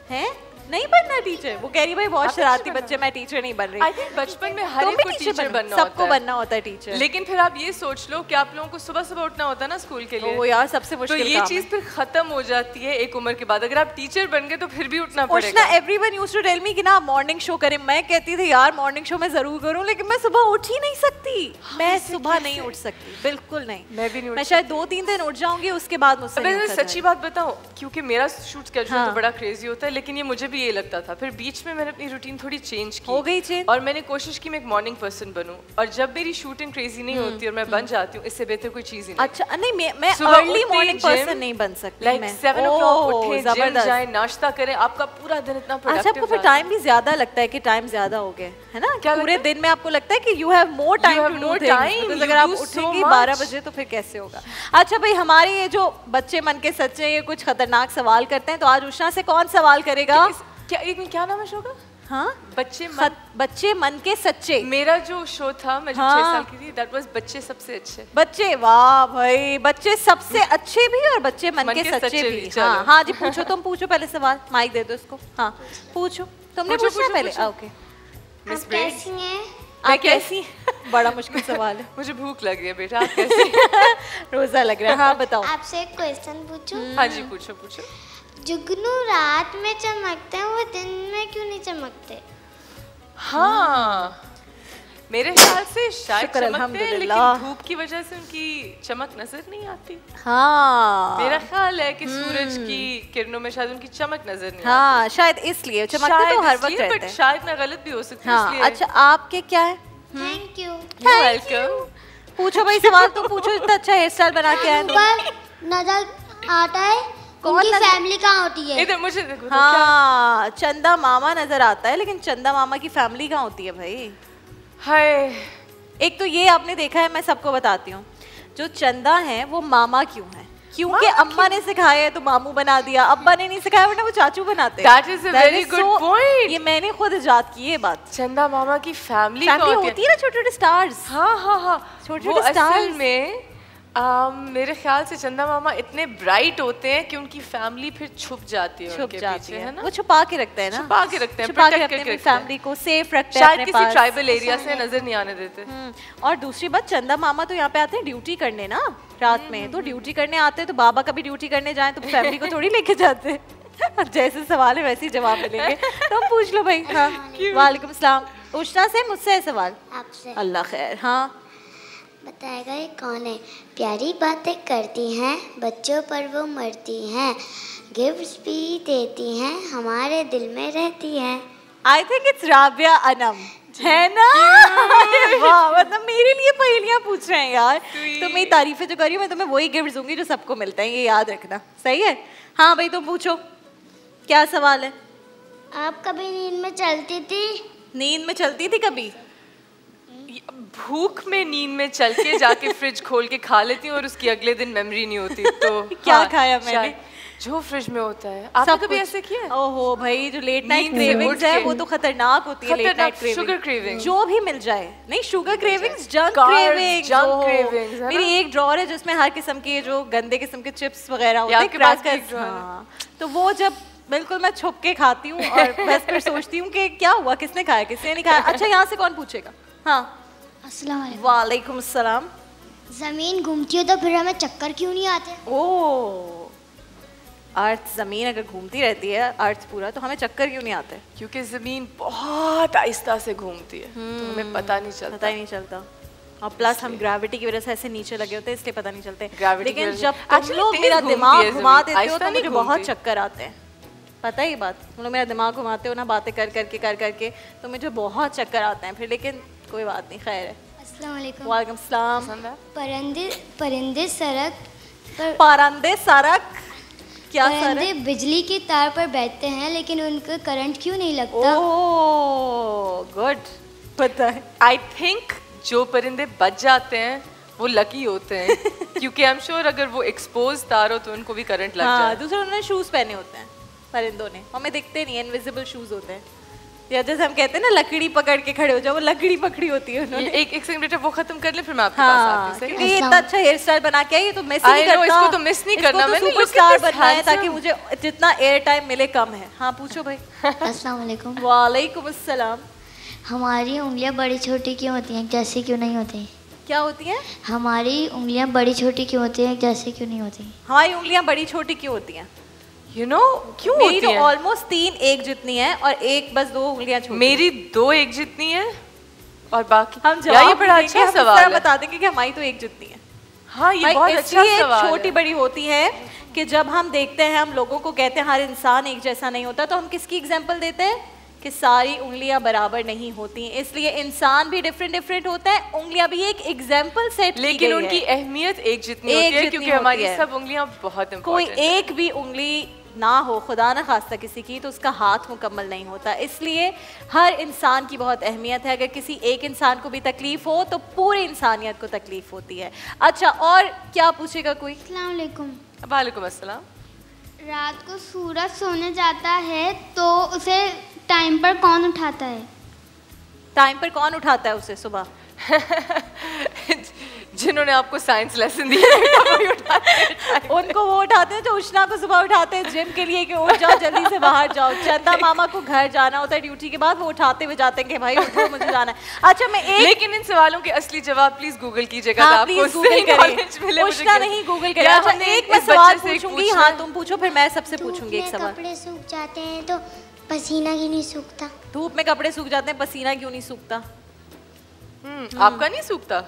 हैं। नहीं बनना टीचर? वो कह रही भाई बहुत शरारती बच्चे, मैं टीचर नहीं बन रही। आई थिंक बचपन में हर एक को टीचर बनना होता है, सबको बनना होता है टीचर। लेकिन फिर आप ये सोच लो कि आप लोगों को सुबह सुबह उठना होता है ना स्कूल के लिए, वो यार सबसे मुश्किल तो ये चीज फिर खत्म हो जाती है एक उम्र के बाद। अगर आप टीचर बन गए तो फिर भी उठना पड़ेगा। Everyone used to tell me कि ना मॉर्निंग शो करें। मैं कहती थी यार मॉर्निंग शो मैं जरूर करूं, लेकिन मैं सुबह उठ ही नहीं सकती। मैं सुबह नहीं उठ सकती, बिल्कुल नहीं। मैं भी नहीं। मैं शायद 2-3 दिन उठ जाऊंगी, उसके बाद मुझसे नहीं उठा। सच्ची बात बताऊं, क्योंकि मेरा शूट स्केड्यूल तो बड़ा क्रेजी होता है, लेकिन ये मुझे भी ये लगता था। फिर बीच में मैंने अपनी रूटीन थोड़ी चेंज की, हो गई चेंज, और मैंने कोशिश की मैं एक मॉर्निंग पर्सन बनूं। और जब मेरी शूटिंग क्रेजी नहीं होती और मैं बन जाती हूँ, इससे बेहतर कोई चीज ही नहीं। अच्छा नहीं, मैं अर्ली मॉर्निंग पर्सन नहीं बन सकती। लाइक 7 o'clock उठे, जिम जाए, नाश्ता करें, आपका पूरा दिन इतना प्रोडक्टिव। अच्छा, आपको फिर टाइम भी ज्यादा लगता है कि टाइम ज्यादा हो गया है ना? पूरे दिन में आपको लगता है कि you have more time to do things. अगर आप उठेंगी 12 बजे तो फिर कैसे होगा? अच्छा भाई, हमारे ये जो बच्चे मन के सच्चे ये कुछ खतरनाक सवाल करते हैं, तो आज उषा से कौन सवाल करेगा? क्या नाम है शो का? हाँ, बच्चे मन के सच्चे। मेरा जो शो था, मैं जब 6 साल की थी, दैट वाज बच्चे सबसे अच्छे। बच्चे, वाह भाई, बच्चे सबसे अच्छे भी और बच्चे मन के सच्चे भी। हाँ हाँ जी, पूछो, तुम पूछो पहले सवाल। माइक दे दो इसको। हाँ पूछो, तुमने पूछना पहले। ओके मिस कैसी हैं? मैं कैसी? बड़ा मुश्किल सवाल है। मुझे भूख लग रही है बेटा, आप कैसी? रोजा लग रहा है। हाँ बताओ। आपसे एक क्वेश्चन पूछूं? हाँ जी पूछो पूछो। जुगनू रात में चमकते हैं, वो दिन में क्यों नहीं चमकते? हाँ, मेरे ख्याल से शायद चमकते हैं, लेकिन धूप की वजह से उनकी चमक नजर नहीं आती। हाँ, मेरा ख्याल है कि सूरज की किरणों में शायद उनकी चमक नजर नहीं हाँ, आती। शायद इसलिए चमकते तो हर वक्त रहते हैं। शायद मैं गलत भी हो सकती हूँ। हाँ, अच्छा आपके क्या है? Thank you. वेलकम। पूछो भाई सवाल, तुम पूछो। इतना अच्छा हेयर स्टाइल बना के आए। नजर आता है उनकी फैमिली कहाँ होती है? इधर मुझे देखो। हाँ, चंदा मामा नजर आता है, लेकिन चंदा मामा की फैमिली कहाँ होती है भाई? हाय, एक तो ये आपने देखा है, मैं सबको बताती हूँ, जो चंदा है वो मामा क्यों है? क्योंकि अम्मा ने सिखाया है तो मामू बना दिया, अब्बा ने नहीं सिखाया वरना वो चाचू बनाते। That is a very good point. ये मैंने खुद इजाद की ये बात। चंदा मामा की फैमिली होती है ना, छोटे छोटे स्टार्स। हाँ हाँ हाँ, छोटे छोटे स्टार्स में मेरे ख्याल से चंदा मामा इतने ब्राइट होते हैं कि उनकी फैमिली फिर छुप जाती है उनके पीछे, है ना? वो छुपा के रखते हैं ना, छुपा के रखते हैं, छुपा के रखते हैं, फैमिली को सेफ रखते हैं शायद किसी ट्राइबल एरिया से नजर नहीं आने देते। और दूसरी बात, चंदा मामा तो यहाँ पे आते हैं ड्यूटी करने ना रात में, तो ड्यूटी करने आते हैं तो बाबा कभी ड्यूटी करने जाए तो फैमिली को थोड़ी लेके जाते हैं। जैसे सवाल है वैसे ही जवाब मिलेंगे। तो पूछ लो भाई। हाँ, वालेकुम सलाम। उषा से मुझसे है सवाल। आपसे। अल्लाह खैर। हाँ बताएगा ये कौन है? प्यारी बातें करती हैं, बच्चों पर वो मरती हैं, गिफ्ट्स भी देती हैं, हमारे दिल में रहती हैं। I think it's Rabia Anam, है ना? वाह, मतलब मेरे लिए पहेलियां पूछ रहे हैं यार। तो मेरी तारीफें जो कर रही हूँ, मैं तुम्हें वही गिफ्ट दूंगी जो सबको मिलता है, ये याद रखना। सही है? हाँ भाई तुम पूछो, क्या सवाल है? आप कभी नींद में चलती थी? नींद में चलती थी कभी? भूख में नींद में चल के जाके फ्रिज खोल के खा लेती हूँ और उसकी अगले दिन मेमोरी नहीं होती। तो क्या खाया मैंने? जो फ्रिज में होता है। आपने कभी ऐसे किया? ओहो भाई, जो लेट नाइट क्रेविंग्स है वो तो खतरनाक होती है। Late night craving, sugar craving, जो भी मिल जाए। नहीं, शुगर क्रेविंग्स, जंक क्रेविंग्स। मेरी एक ड्रॉअर है जिसमें हर किस्म के जो गंदे किस्म के चिप्स वगैरह होते हैं, क्रैकर्स। हाँ, तो वो जब बिल्कुल मैं छुप के खाती हूँ और बस फिर सोचती हूँ कि क्या हुआ, किसने खाया किसने नहीं खाया। अच्छा, यहाँ से कौन पूछेगा? हाँ, अस्सलाम वालेकुम। वालेकुम सलाम। जमीन घूमती हो तो फिर हमें चक्कर क्यों नहीं आते? ओह, अर्थ, जमीन अगर घूमती रहती है अर्थ पूरा, तो हमें चक्कर क्यों नहीं आते? क्योंकि जमीन बहुत आहिस्ता से घूमती है, तो हमें पता नहीं चलता। पता ही नहीं चलता। और प्लस हम ग्रेविटी की वजह से ऐसे नीचे लगे होते हैं, इसलिए पता नहीं चलते। लेकिन जब तुम लोग मेरा दिमाग घुमा देते हो तो मुझे बहुत चक्कर आते हैं। पता ही बात, तुम लोग मेरा दिमाग घुमाते हो ना बातें कर करके तो मुझे बहुत चक्कर आते हैं फिर। लेकिन कोई बात नहीं, खैर है। अस्सलाम वालेकुम। वालेकुम सलाम। परिंदे सड़क पर, परिंदे सड़क, क्या परिंदे बिजली की तार पर बैठते हैं लेकिन उनको करंट क्यों नहीं लगता? ओह गुड, पता है। आई थिंक जो परिंदे बच जाते हैं वो लकी होते हैं क्योंकि आई एम श्योर अगर वो एक्सपोज तार हो तो उनको भी करंट लग जाए। दूसरा उन्होंने शूज पहने होते हैं परिंदों ने, हमें दिखते नहीं, इनविजिबल शूज होते हैं। या जैसे हम कहते हैं ना लकड़ी पकड़ के खड़े हो जाओ, वो लकड़ी पकड़ी होती है उन्होंने। एक सेकंड बेटा, वो खत्म कर ले फिर मैं आपके पास आती हूँ। ये इतना अच्छा हेयर स्टाइल बना के आई, तो मिस नहीं करता, इसको तो मिस नहीं करना मैंने, सुपरस्टार बनना है ताकि मुझे जितना एयर टाइम मिले कम है। हाँ पूछो भाई। अस्सलाम वालेकुम। वालेकुम अस्सलाम। हमारी उंगलियां बड़ी छोटी क्यों होती हैं, जैसे क्यों नहीं होती? क्या होती हैं? हमारी उंगलियां बड़ी छोटी क्यों होती हैं, जैसे क्यों नहीं होती? हमारी उंगलियां बड़ी छोटी क्यों होती हैं? You know, क्यों होती हैं? मेरी तो ऑलमोस्ट 3 एक जितनी है और एक बस 2 उंगलियां छोटी। मेरी 2 एक जितनी है और बाकी हम जवाब ये बड़ा अच्छा सवाल है। बता देंगे कि हमारी तो एक जितनी है। हाँ ये बहुत अच्छा सवाल है। छोटी बड़ी होती है कि जब हम देखते हैं, हम लोगों को कहते हैं हर इंसान एक जैसा नहीं होता, तो हम किसकी एग्जाम्पल देते हैं कि सारी उंगलियां बराबर नहीं होती, इसलिए इंसान भी डिफरेंट होता है, उंगलियां भी एक एग्जाम्पल सेट की गई है। लेकिन उनकी अहमियत एक जितनी होती है क्योंकि हमारी सब उंगलियां बहुत इम्पोर्टेंट है। कोई एक भी उंगली ना हो, खुदा ना खास्ता किसी की, तो उसका हाथ मुकम्मल नहीं होता, इसलिए हर इंसान की बहुत अहमियत है। अगर किसी एक इंसान को भी तकलीफ हो तो पूरी इंसानियत को तकलीफ होती है। अच्छा, और क्या पूछेगा कोई? अस्सलाम वालेकुम। वालेकुम अस्सलाम। रात को सूरज सोने जाता है तो उसे टाइम पर कौन उठाता है? टाइम पर कौन उठाता है उसे सुबह? जिन्होंने आपको साइंस लेसन दिया है उनको वो उठाते हैं जो उष्णा को सुबह उठाते हैं जिम के लिए कि उठ जाओ जल्दी से बाहर जाओ। चंदा मामा को घर जाना होता है ड्यूटी के बाद, वो उठाते हुए जाते हैं कि भाई उठो मुझे जाना है। अच्छा मैं एक, लेकिन इन सवालों के असली जवाब प्लीज गूगल कीजिएगा। हाँ, प्लीज गूगल करिए, उष्णा नहीं गूगल करिए। अच्छा एक मैं सवाल पूछूंगी, हाँ तुम पूछो फिर मैं सबसे पूछूंगी एक सवाल। कपड़े सूख जाते हैं तो पसीना क्यों नहीं सूखता? धूप में कपड़े सूख जाते हैं, पसीना क्यों नहीं सूखता? आपका नहीं सूखता?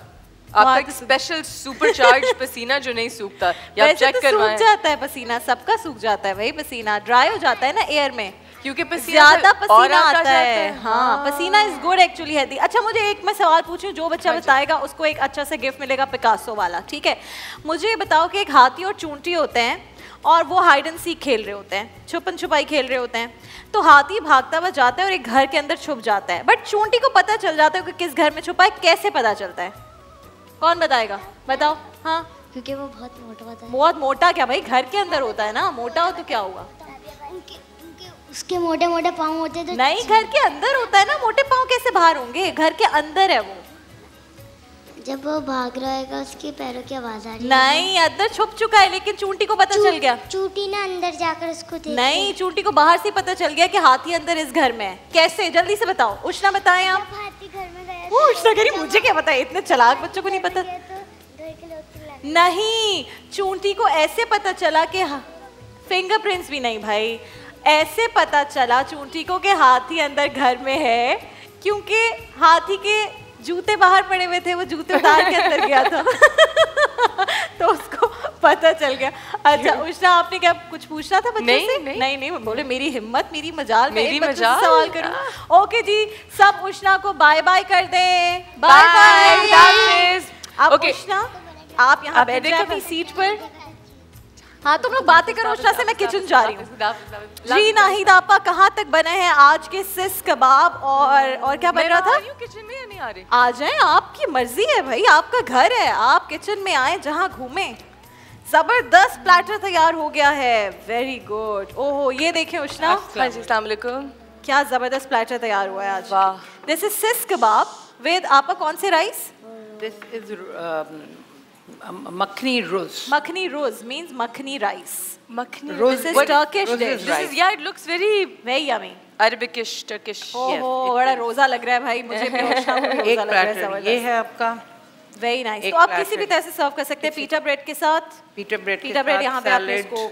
आपका एक स्पेशल सुपरचार्ज पसीना जो नहीं सूखता, या आप चेक करवाएं। सूख जाता है पसीना, सबका सूख जाता है भाई, पसीना ड्राई हो जाता है ना एयर में, क्योंकि ज्यादा पसीना आता है। हाँ पसीना इज गुड एक्चुअली हेल्दी। अच्छा मुझे एक मैं सवाल पूछूं, जो बच्चा बताएगा उसको एक अच्छा सा गिफ्ट मिलेगा पिकासो वाला, ठीक है? मुझे ये बताओ कि एक हाथी और चूंटी होते हैं और वो हाइड एंड सीक खेल रहे होते हैं, छुपन छुपाई खेल रहे होते हैं, तो हाथी भागता हुआ जाता है और एक घर के अंदर छुप जाता है, बट चूंटी को पता चल जाता है कि किस घर में छुपा है। कैसे पता चलता है? कौन बताएगा? बताओ। हाँ क्योंकि वो बहुत मोटा होता है। बहुत मोटा क्या भाई, घर के अंदर होता है ना, मोटा हो तो क्या हुआ? उसके मोटे मोटे पाँव होते हैं तो नहीं, घर के अंदर होता है ना, मोटे पाँव कैसे बाहर होंगे? घर के अंदर है वो। जब वो भाग रहा है उसके पैरों की आवाज आ रही है। नहीं, अंदर छुप चुका है, लेकिन चूंटी को पता चल गया। चूंटी ना अंदर जाकर उसको देखती। नहीं, चूंटी को बाहर से पता चल गया कि हाथी अंदर इस घर में है। कैसे? जल्दी से बताओ। उष्णा बताएं आप। हाथी घर में गया। वो उष्णा कह रही मुझे क्या पता है, इतने चालाक बच्चों को नहीं पता। नहीं, चूंटी को ऐसे पता चला कि फिंगरप्रिंट्स भी नहीं भाई, ऐसे पता चला चूंटी को कि हाथी अंदर घर में है, क्योंकि हाथी के जूते बाहर पड़े हुए थे, वो जूते उतार के अंदर गया था तो उसको पता चल गया। अच्छा उष्णा, आपने क्या कुछ पूछना था बच्चे से? नहीं, बोले मेरी हिम्मत, मेरी मजाल, मेरी मजाल सवाल करूं। ओके जी, सब उष्णा को बाय बाय कर दें। Bye bye. अब उष्णा आप यहाँ बैठ जाए अपनी सीट पर। हाँ तुम लोग बातें करो उष्णा से, मैं किचन जा रही हूँ। जी नाहिद आपा, कहाँ तक बने हैं आज के सिस कबाब और क्या बन रहा था? किचन में या नहीं आ रही? आ जाएं, आपकी मर्जी है भाई, आपका घर है, आप किचन में आए जहाँ घूमें। जबरदस्त प्लेटर तैयार हो गया है, वेरी गुड। ओहो ये देखें उष्णा, अस्सलाम वालेकुम, क्या जबरदस्त प्लेटर तैयार हुआ है आज। वाह। This is sis kebab with आपा कौन से राइस? दिस इज मखनी रोज। मखनी रोज means मखनी rice. मखनी रोज this is Turkish dish. This is, yeah, it looks very yummy. Arabic-ish, Turkish. ओहो बड़ा रोजा लग रहा है भाई मुझे भी। एक प्लेटर ये है आपका, वेरी नाइस। तो आप किसी भी तरह से सर्व कर सकते हैं, पीटा ब्रेड के साथ। पीटा ब्रेड यहाँ पे आपने इसको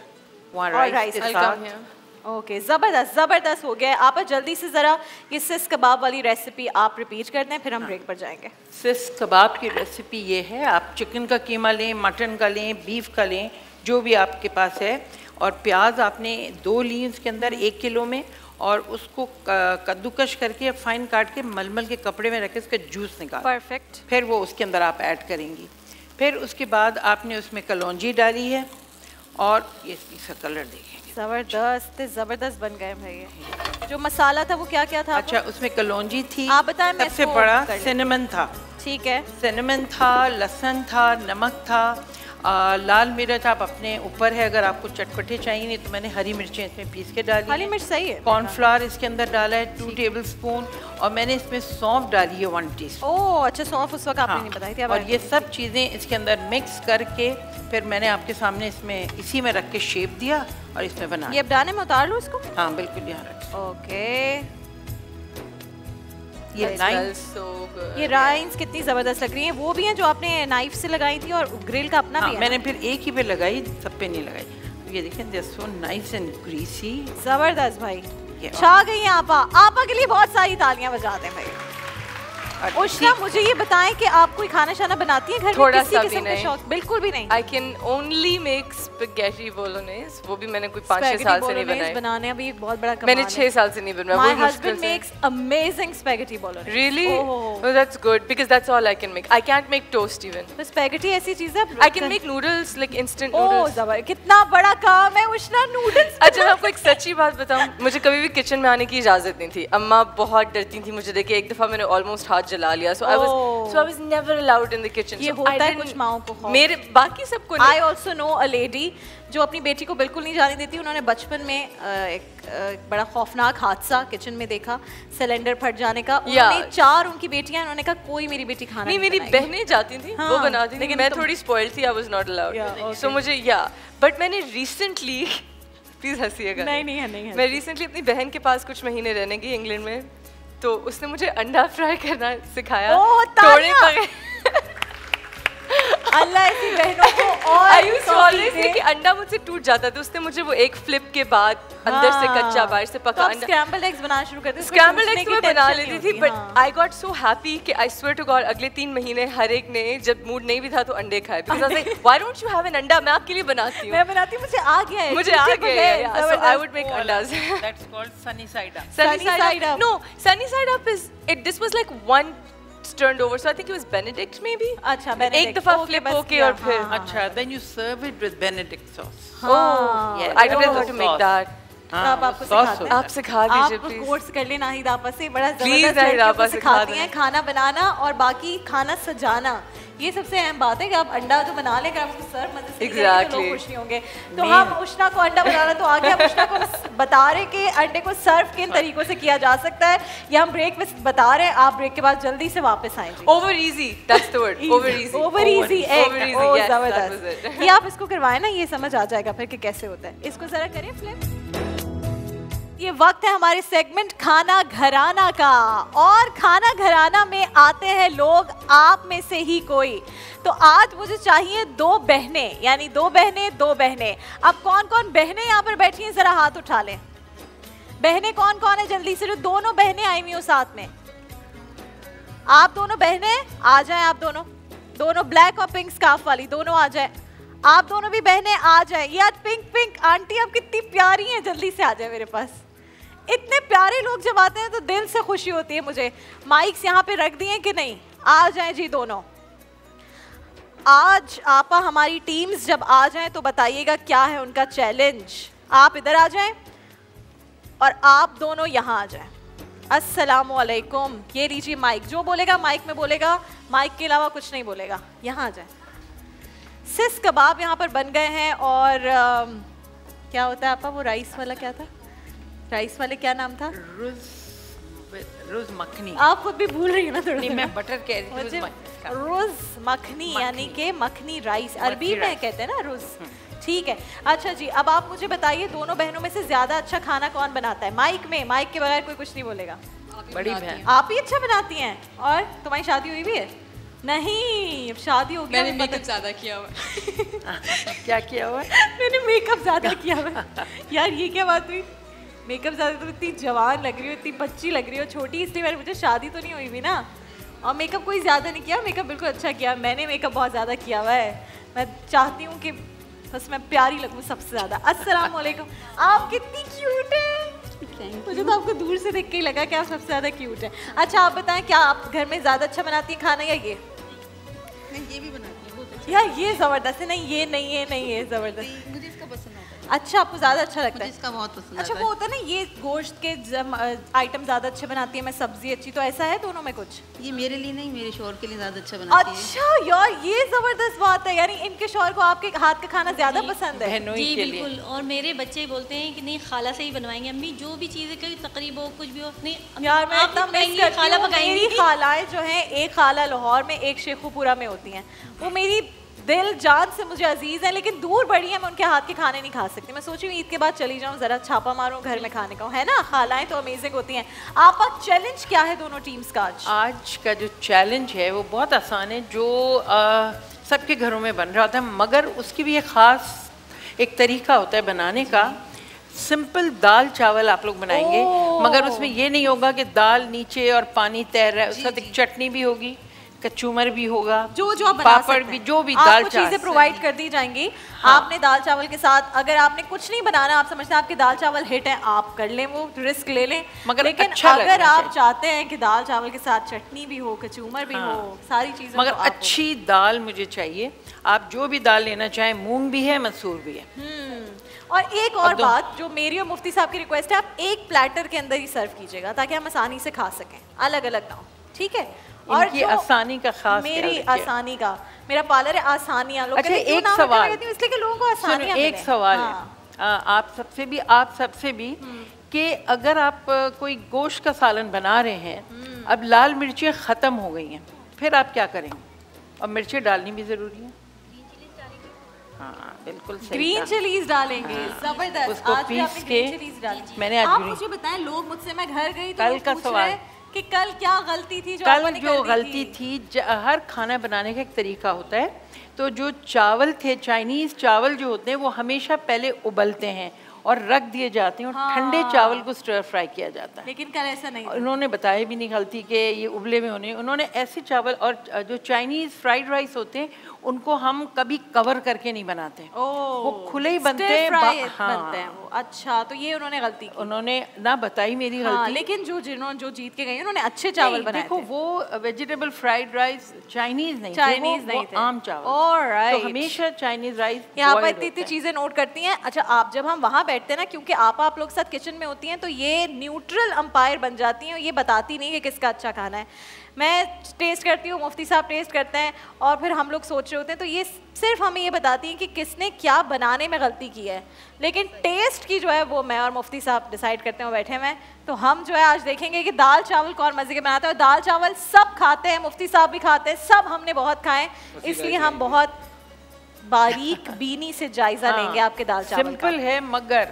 और राइस के साथ। ओके जबरदस्त हो गया। आप जल्दी से ज़रा ये सिस कबाब वाली रेसिपी आप रिपीट कर दें, फिर हम ब्रेक पर जाएंगे। सिस कबाब की रेसिपी ये है, आप चिकन का कीमा लें, मटन का लें, बीफ का लें, जो भी आपके पास है, और प्याज आपने 2 ली उसके अंदर 1 किलो में, और उसको कद्दूकश करके फाइन काट के मलमल के कपड़े में रख के उसका जूस निकाल। परफेक्ट। फिर वो उसके अंदर आप ऐड करेंगी। फिर उसके बाद आपने उसमें कलौंजी डाली है, और ये इसका कलर देखेंगे, जबरदस्त बन गए भाई। जो मसाला था वो क्या क्या था? अच्छा उसमें कलौंजी थी, आप बताएं। सबसे बड़ा सिनेमन था। ठीक है, सिनेमन था, लहसुन था, नमक था, लाल मिर्च आप अपने ऊपर है, अगर आपको चटपटे चाहिए नहीं तो मैंने हरी मिर्चें इसमें पीस के डाली। हरी मिर्च सही है। कॉर्नफ्लावर इसके अंदर डाला है 2 टेबलस्पून, और मैंने इसमें सौंफ डाली है 1 टीस्पून। ओह अच्छा, सौंफ उस वक्त आपने नहीं बताई थी। और ये सब चीज़ें इसके अंदर मिक्स करके फिर मैंने आपके सामने इसमें इसी में रख के शेप दिया और इसमें बना। ये अब दाने में उतार लूँ इसको? हाँ बिल्कुल, यहाँ रख। ओके, ये ये राइन्स कितनी जबरदस्त लग रही हैं। वो भी हैं जो आपने नाइफ से लगाई थी और ग्रिल का अपना भी है। मैंने फिर एक ही पे लगाई, सब पे नहीं लगाई। ये देखें, दे सो नाइस एंड ग्रीसी। जबरदस्त भाई, छा गई हैं आपा। आपा के लिए बहुत सारी तालियां बजाते हैं भाई। उष्णा, मुझे ये बताएं कि आप कोई खाना शाना बनाती हैं घर में? किसी किस्म का शौक? बिल्कुल भी नहीं। I can only make spaghetti bolognese, वो भी मैंने कोई 5-6 साल से नहीं बनाई। बनाने अभी एक बहुत बड़ा कमाल मैंने 6 साल से नहीं बनाया। My husband makes amazing spaghetti bolognese. Really? Oh, that's good because that's all I can make. I can't make toast even. तो spaghetti ऐसी चीज़ है। I can make noodles like instant noodles. जबर, कितना बड़ा काम है उष्णा, नूडल्स। अच्छा मैं आपको एक सच्ची बात बताऊं, मुझे कभी भी किचन में आने की इजाजत नहीं थी। अम्मा बहुत डरती थी मुझे देख के। एक दफा मैंने ऑलमोस्ट हाथ जला लिया। So I was never allowed in the kitchen. ये होता है कुछ माओं को। मेरे बाकी सबको I also know a lady जो अपनी बेटी को बिल्कुल नहीं जाने देती। उन्होंने बचपन में एक बड़ा खौफनाक हादसा किचन में देखा, सिलेंडर फट जाने का। उन्होंने 4 उनकी बेटियां, उन्होंने कहा कोई मेरी बेटी खाना नहीं, मेरी बहनें जाती थी वो बनाती थी, मैं थोड़ी स्पॉइल्ड थी। I was not allowed. So मुझे बट मैंने रिसेंटली प्लीज हंसिएगा। नहीं मैं रिसेंटली अपनी बहन के पास कुछ महीने रहने गई इंग्लैंड में, तो उसने मुझे अंडा फ्राई करना सिखाया। तोड़े पके अल्लाह ऐसी बहनों को और I used to always say कि अंडा मुझसे टूट जाता था। उसने मुझे वो एक फ्लिप के बाद अंदर से कच्चा बाहर से पका अंडा। स्क्रैम्बल्ड एग्स बनाना शुरू कर दिया। स्क्रैम्बल्ड एग्स मैं बना लेती थी, but I got so happy कि आई स्वेयर टू गॉड अगले 3 महीने हर एक ने जब मूड नहीं भी था तो अंडे खाए। Because I was like why don't you have an अंडा? मैं आपके लिए बनाती हूं। मैं बनाती हूं, मुझे आ गया है। मुझे आ गया है। सो आई वुड मेक अंडास। That's called sunny side up. Sunny side up. No, sunny side up is it. This was like one turned over, so I think it was Benedict maybe. अच्छा, Benedict. एक दफा flip होके और फिर अच्छा, then you serve it with Benedict sauce. Oh, yeah. I don't know how to make that. आप आपको सिखाते हैं। आप सिखा दीजिए प्लीज। आप कोर्स कर लेना नाहिद आपा से, बड़ा जबरदस्त लड़कियों सिखाती हैं खाना बनाना और बाकी खाना सजाना। ये सबसे अहम बात है कि आप अंडा तो बना लें, आपको सर्व मजे से तो लोग खुश नहीं होंगे। तो हम उष्णा को अंडा बनाना तो आ गया। उष्णा को बता रहे कि अंडे को सर्व किन तरीकों से किया जा सकता है। ये हम ब्रेक में बता रहे हैं, आप ब्रेक के बाद जल्दी से वापस आएंगे। Over easy, that's the word, over easy. Over easy, जबरदस्त। ये आप इसको करवाएं ना, ये समझ आ जाएगा फिर कि कैसे होता है। इसको जरा करें फ्लिप। ये वक्त है हमारे सेगमेंट खाना घराना का, और खाना घराना में आते हैं लोग आप में से ही कोई। तो आज मुझे चाहिए 2 बहनें, यानी 2 बहनें। अब कौन कौन बहनें यहाँ पर बैठी हैं जरा हाथ उठा लें। बहनें कौन कौन है जल्दी से? जो दोनों बहनें आई हुई हो साथ में, आप दोनों बहनें आ जाएं। आप दोनों ब्लैक और पिंक स्कार्फ वाली दोनों आ जाए। आप दोनों भी बहनें आ जाए। ये आज पिंक आंटी आप कितनी प्यारी हैं, जल्दी से आ जाए मेरे पास। इतने प्यारे लोग जब आते हैं तो दिल से खुशी होती है मुझे। माइक्स यहाँ पे रख दिए कि नहीं? आ जाएं जी दोनों। आज आपा हमारी टीम्स जब आ जाएं तो बताइएगा क्या है उनका चैलेंज। आप इधर आ जाएं और आप दोनों यहाँ आ जाएं। अस्सलामु अलैकुम। ये लीजिए माइक, जो बोलेगा माइक में बोलेगा, माइक के अलावा कुछ नहीं बोलेगा। यहाँ आ जाएं। सिस कबाब यहाँ पर बन गए हैं, और क्या होता है आपा वो राइस वाला, क्या था राइस वाले, क्या नाम था? रोज मखनी। आप खुद भी भूल रही है ना थोड़ा। नहीं, मैं बटर कह रही हूँ। रोज मखनी यानी कि मखनी राइस, अरबी में कहते हैं ना रोज। ठीक है। अच्छा जी, अब आप मुझे बताइए दोनों बहनों में से ज्यादा अच्छा खाना कौन बनाता है? माइक के बगैर कोई कुछ नहीं बोलेगा। बड़ी बहन। आप ही अच्छा बनाती हैं। और तुम्हारी शादी हुई भी है? नहीं, शादी हो गया। मैंने मेकअप ज्यादा किया हुआ है। क्या किया हुआ? मैंने मेकअप ज्यादा किया हुआ। यार ये क्या बात हुई? मेकअप ज़्यादा, तो इतनी जवान लग रही हो, इतनी बच्ची लग रही हो, छोटी, इसलिए मैंने, मुझे शादी तो नहीं हुई भी ना। और मेकअप कोई ज़्यादा नहीं किया, मेकअप बिल्कुल अच्छा किया। मैंने मेकअप बहुत ज़्यादा किया हुआ है। मैं चाहती हूँ कि बस मैं प्यारी लगूँ सबसे ज़्यादा। अस्सलाम वालेकुम। आप कितनी क्यूट हैं। मुझे तो आपको दूर से देख के ही लगा कि आप सबसे ज़्यादा क्यूट हैं। अच्छा आप बताएं, क्या आप घर में ज़्यादा अच्छा बनाती हैं खाना या ये? मैं ये भी बनाती हूँ बहुत अच्छा। यार ये ज़बरदस्त है। नहीं ये ज़बरदस्त। मुझे इसका पसंद आता है। अच्छा, आपको ज़्यादा अच्छा लगता है? इसका बहुत पसंद अच्छा, वो होता है ना ये गोश्त के आइटम ज़्यादा अच्छे बनाती है, मैं सब्जी अच्छी, तो ऐसा है दोनों में कुछ? ये मेरे लिए नहीं, मेरे शौहर के लिए ज़्यादा अच्छा बनाती है। अच्छा यार, ये ज़बरदस्त बात है, यानी इनके शौहर को आपके हाथ का खाना ज़्यादा पसंद है? जी बिल्कुल, और मेरे बच्चे बोलते हैं कि नहीं खाला से ही बनवाएंगे अम्मी, जो भी चीज़ें कोई तकरीब हो कुछ भी हो। नहीं यार, मैं इतना मिस करती हूँ, खाला पकाएंगी। मेरी खालाएं जो हैं, एक खाला लाहौर में, एक शेखुपुरा में होती हैं, वो मेरी दिल जान से मुझे अजीज है, लेकिन दूर बड़ी है, मैं उनके हाथ के खाने नहीं खा सकती। मैं सोची ईद के बाद चली जाऊं, जरा छापा मारूं घर में खाने का, है ना? खालाएं तो अमेजिंग होती हैं। आपका चैलेंज क्या है दोनों टीम्स का आज? आज का जो चैलेंज है वो बहुत आसान है, जो सबके घरों में बन रहा होता है, मगर उसकी भी एक ख़ास एक तरीका होता है बनाने का। सिंपल दाल चावल आप लोग बनाएंगे, मगर उसमें ये नहीं होगा कि दाल नीचे और पानी तैर रहा है, उसके साथ एक चटनी भी होगी, कचूमर भी होगा, जो आप पापड़ भी, जो भी दाल चीजें प्रोवाइड कर दी जाएंगी। हाँ। आपने दाल चावल के साथ, अगर आपने कुछ नहीं बनाना, आप समझते हैं आपके दाल चावल हिट है, आप कर लें, वो रिस्क ले लें, मगर लेकिन अच्छा अगर आप चाहते हैं कि दाल चावल के साथ चटनी भी हो, कचूमर भी हो, सारी चीजें, मगर अच्छी दाल मुझे चाहिए। आप जो भी दाल लेना चाहें, मूंग भी है, मसूर भी है। और एक और बात जो मेरी और मुफ्ती साहब की रिक्वेस्ट है, आप एक प्लेटर के अंदर ही सर्व कीजिएगा ताकि हम आसानी से खा सकें, अलग अलग ना हो, ठीक है? और ये आसानी का खास, मेरी आसानी का, मेरा पार्लर है आसानियां। लोग अच्छा, एक सवाल, इसलिए कि लोगों को आसानियां एक सवाल है आप सबसे भी कि अगर आप कोई गोश्त का सालन बना रहे हैं, अब लाल मिर्चें ख़त्म हो गई हैं, फिर आप क्या करेंगे? और मिर्चें डालनी भी ज़रूरी है। हाँ बिल्कुल सही, ग्रीन चिलीज डालेंगे। जबरदस्त, उसको आज भी आपने ग्रीन चिलीज डाली। मैंने आज आप मुझे बताएं, लोग मुझसे, मैं घर गई तो कल का सवाल कि कल क्या गलती थी, जो गलती थी, हर खाना बनाने का एक तरीका होता है। तो जो चावल थे, चाइनीज़ चावल जो होते हैं, वो हमेशा पहले उबलते हैं और रख दिए जाते हैं, और ठंडे चावल को स्टर फ्राई किया जाता है। लेकिन कल ऐसा नहीं, उन्होंने बताया भी नहीं गलती कि ये उबले में होने, उन्होंने ऐसे चावल, और जो चाइनीज़ फ्राइड राइस होते हैं उनको हम कभी कवर करके नहीं बनाते, वो खुले ही बनते हैं, बनते हैं वो। अच्छा, तो ये उन्होंने गलती की, उन्होंने ना बताई मेरी गलती। लेकिन जो जीत के गए उन्होंने अच्छे चावल बनाए। देखो, वो वेजिटेबल फ्राइड राइस चाइनीज नहीं थे, आम चावल। ऑलराइट, तो हमेशा चाइनीज राइस। यहाँ पर इतनी चीजें नोट करती हैं। अच्छा, आप जब हम वहाँ बैठते हैं ना, क्योंकि आप लोग साथ किचन में होती हैं, तो ये न्यूट्रल अंपायर बन जाती हैं, ये बताती नहीं कि किसका अच्छा खाना है। मैं टेस्ट करती हूँ, मुफ्ती साहब टेस्ट करते हैं, और फिर हम लोग सोच रहे होते हैं, तो ये सिर्फ हमें ये बताती हैं कि किसने क्या बनाने में गलती की है, लेकिन टेस्ट की जो है वो मैं और मुफ्ती साहब डिसाइड करते हैं, बैठे हुए। तो हम जो है आज देखेंगे कि दाल चावल कौन मज़े के बनाता है। दाल चावल सब खाते हैं, मुफ्ती साहब भी खाते हैं, सब हमने बहुत खाए, इसलिए हम बहुत बारीक बीनी से जायजा लेंगे आपके दाल चावल। सिंपल है मगर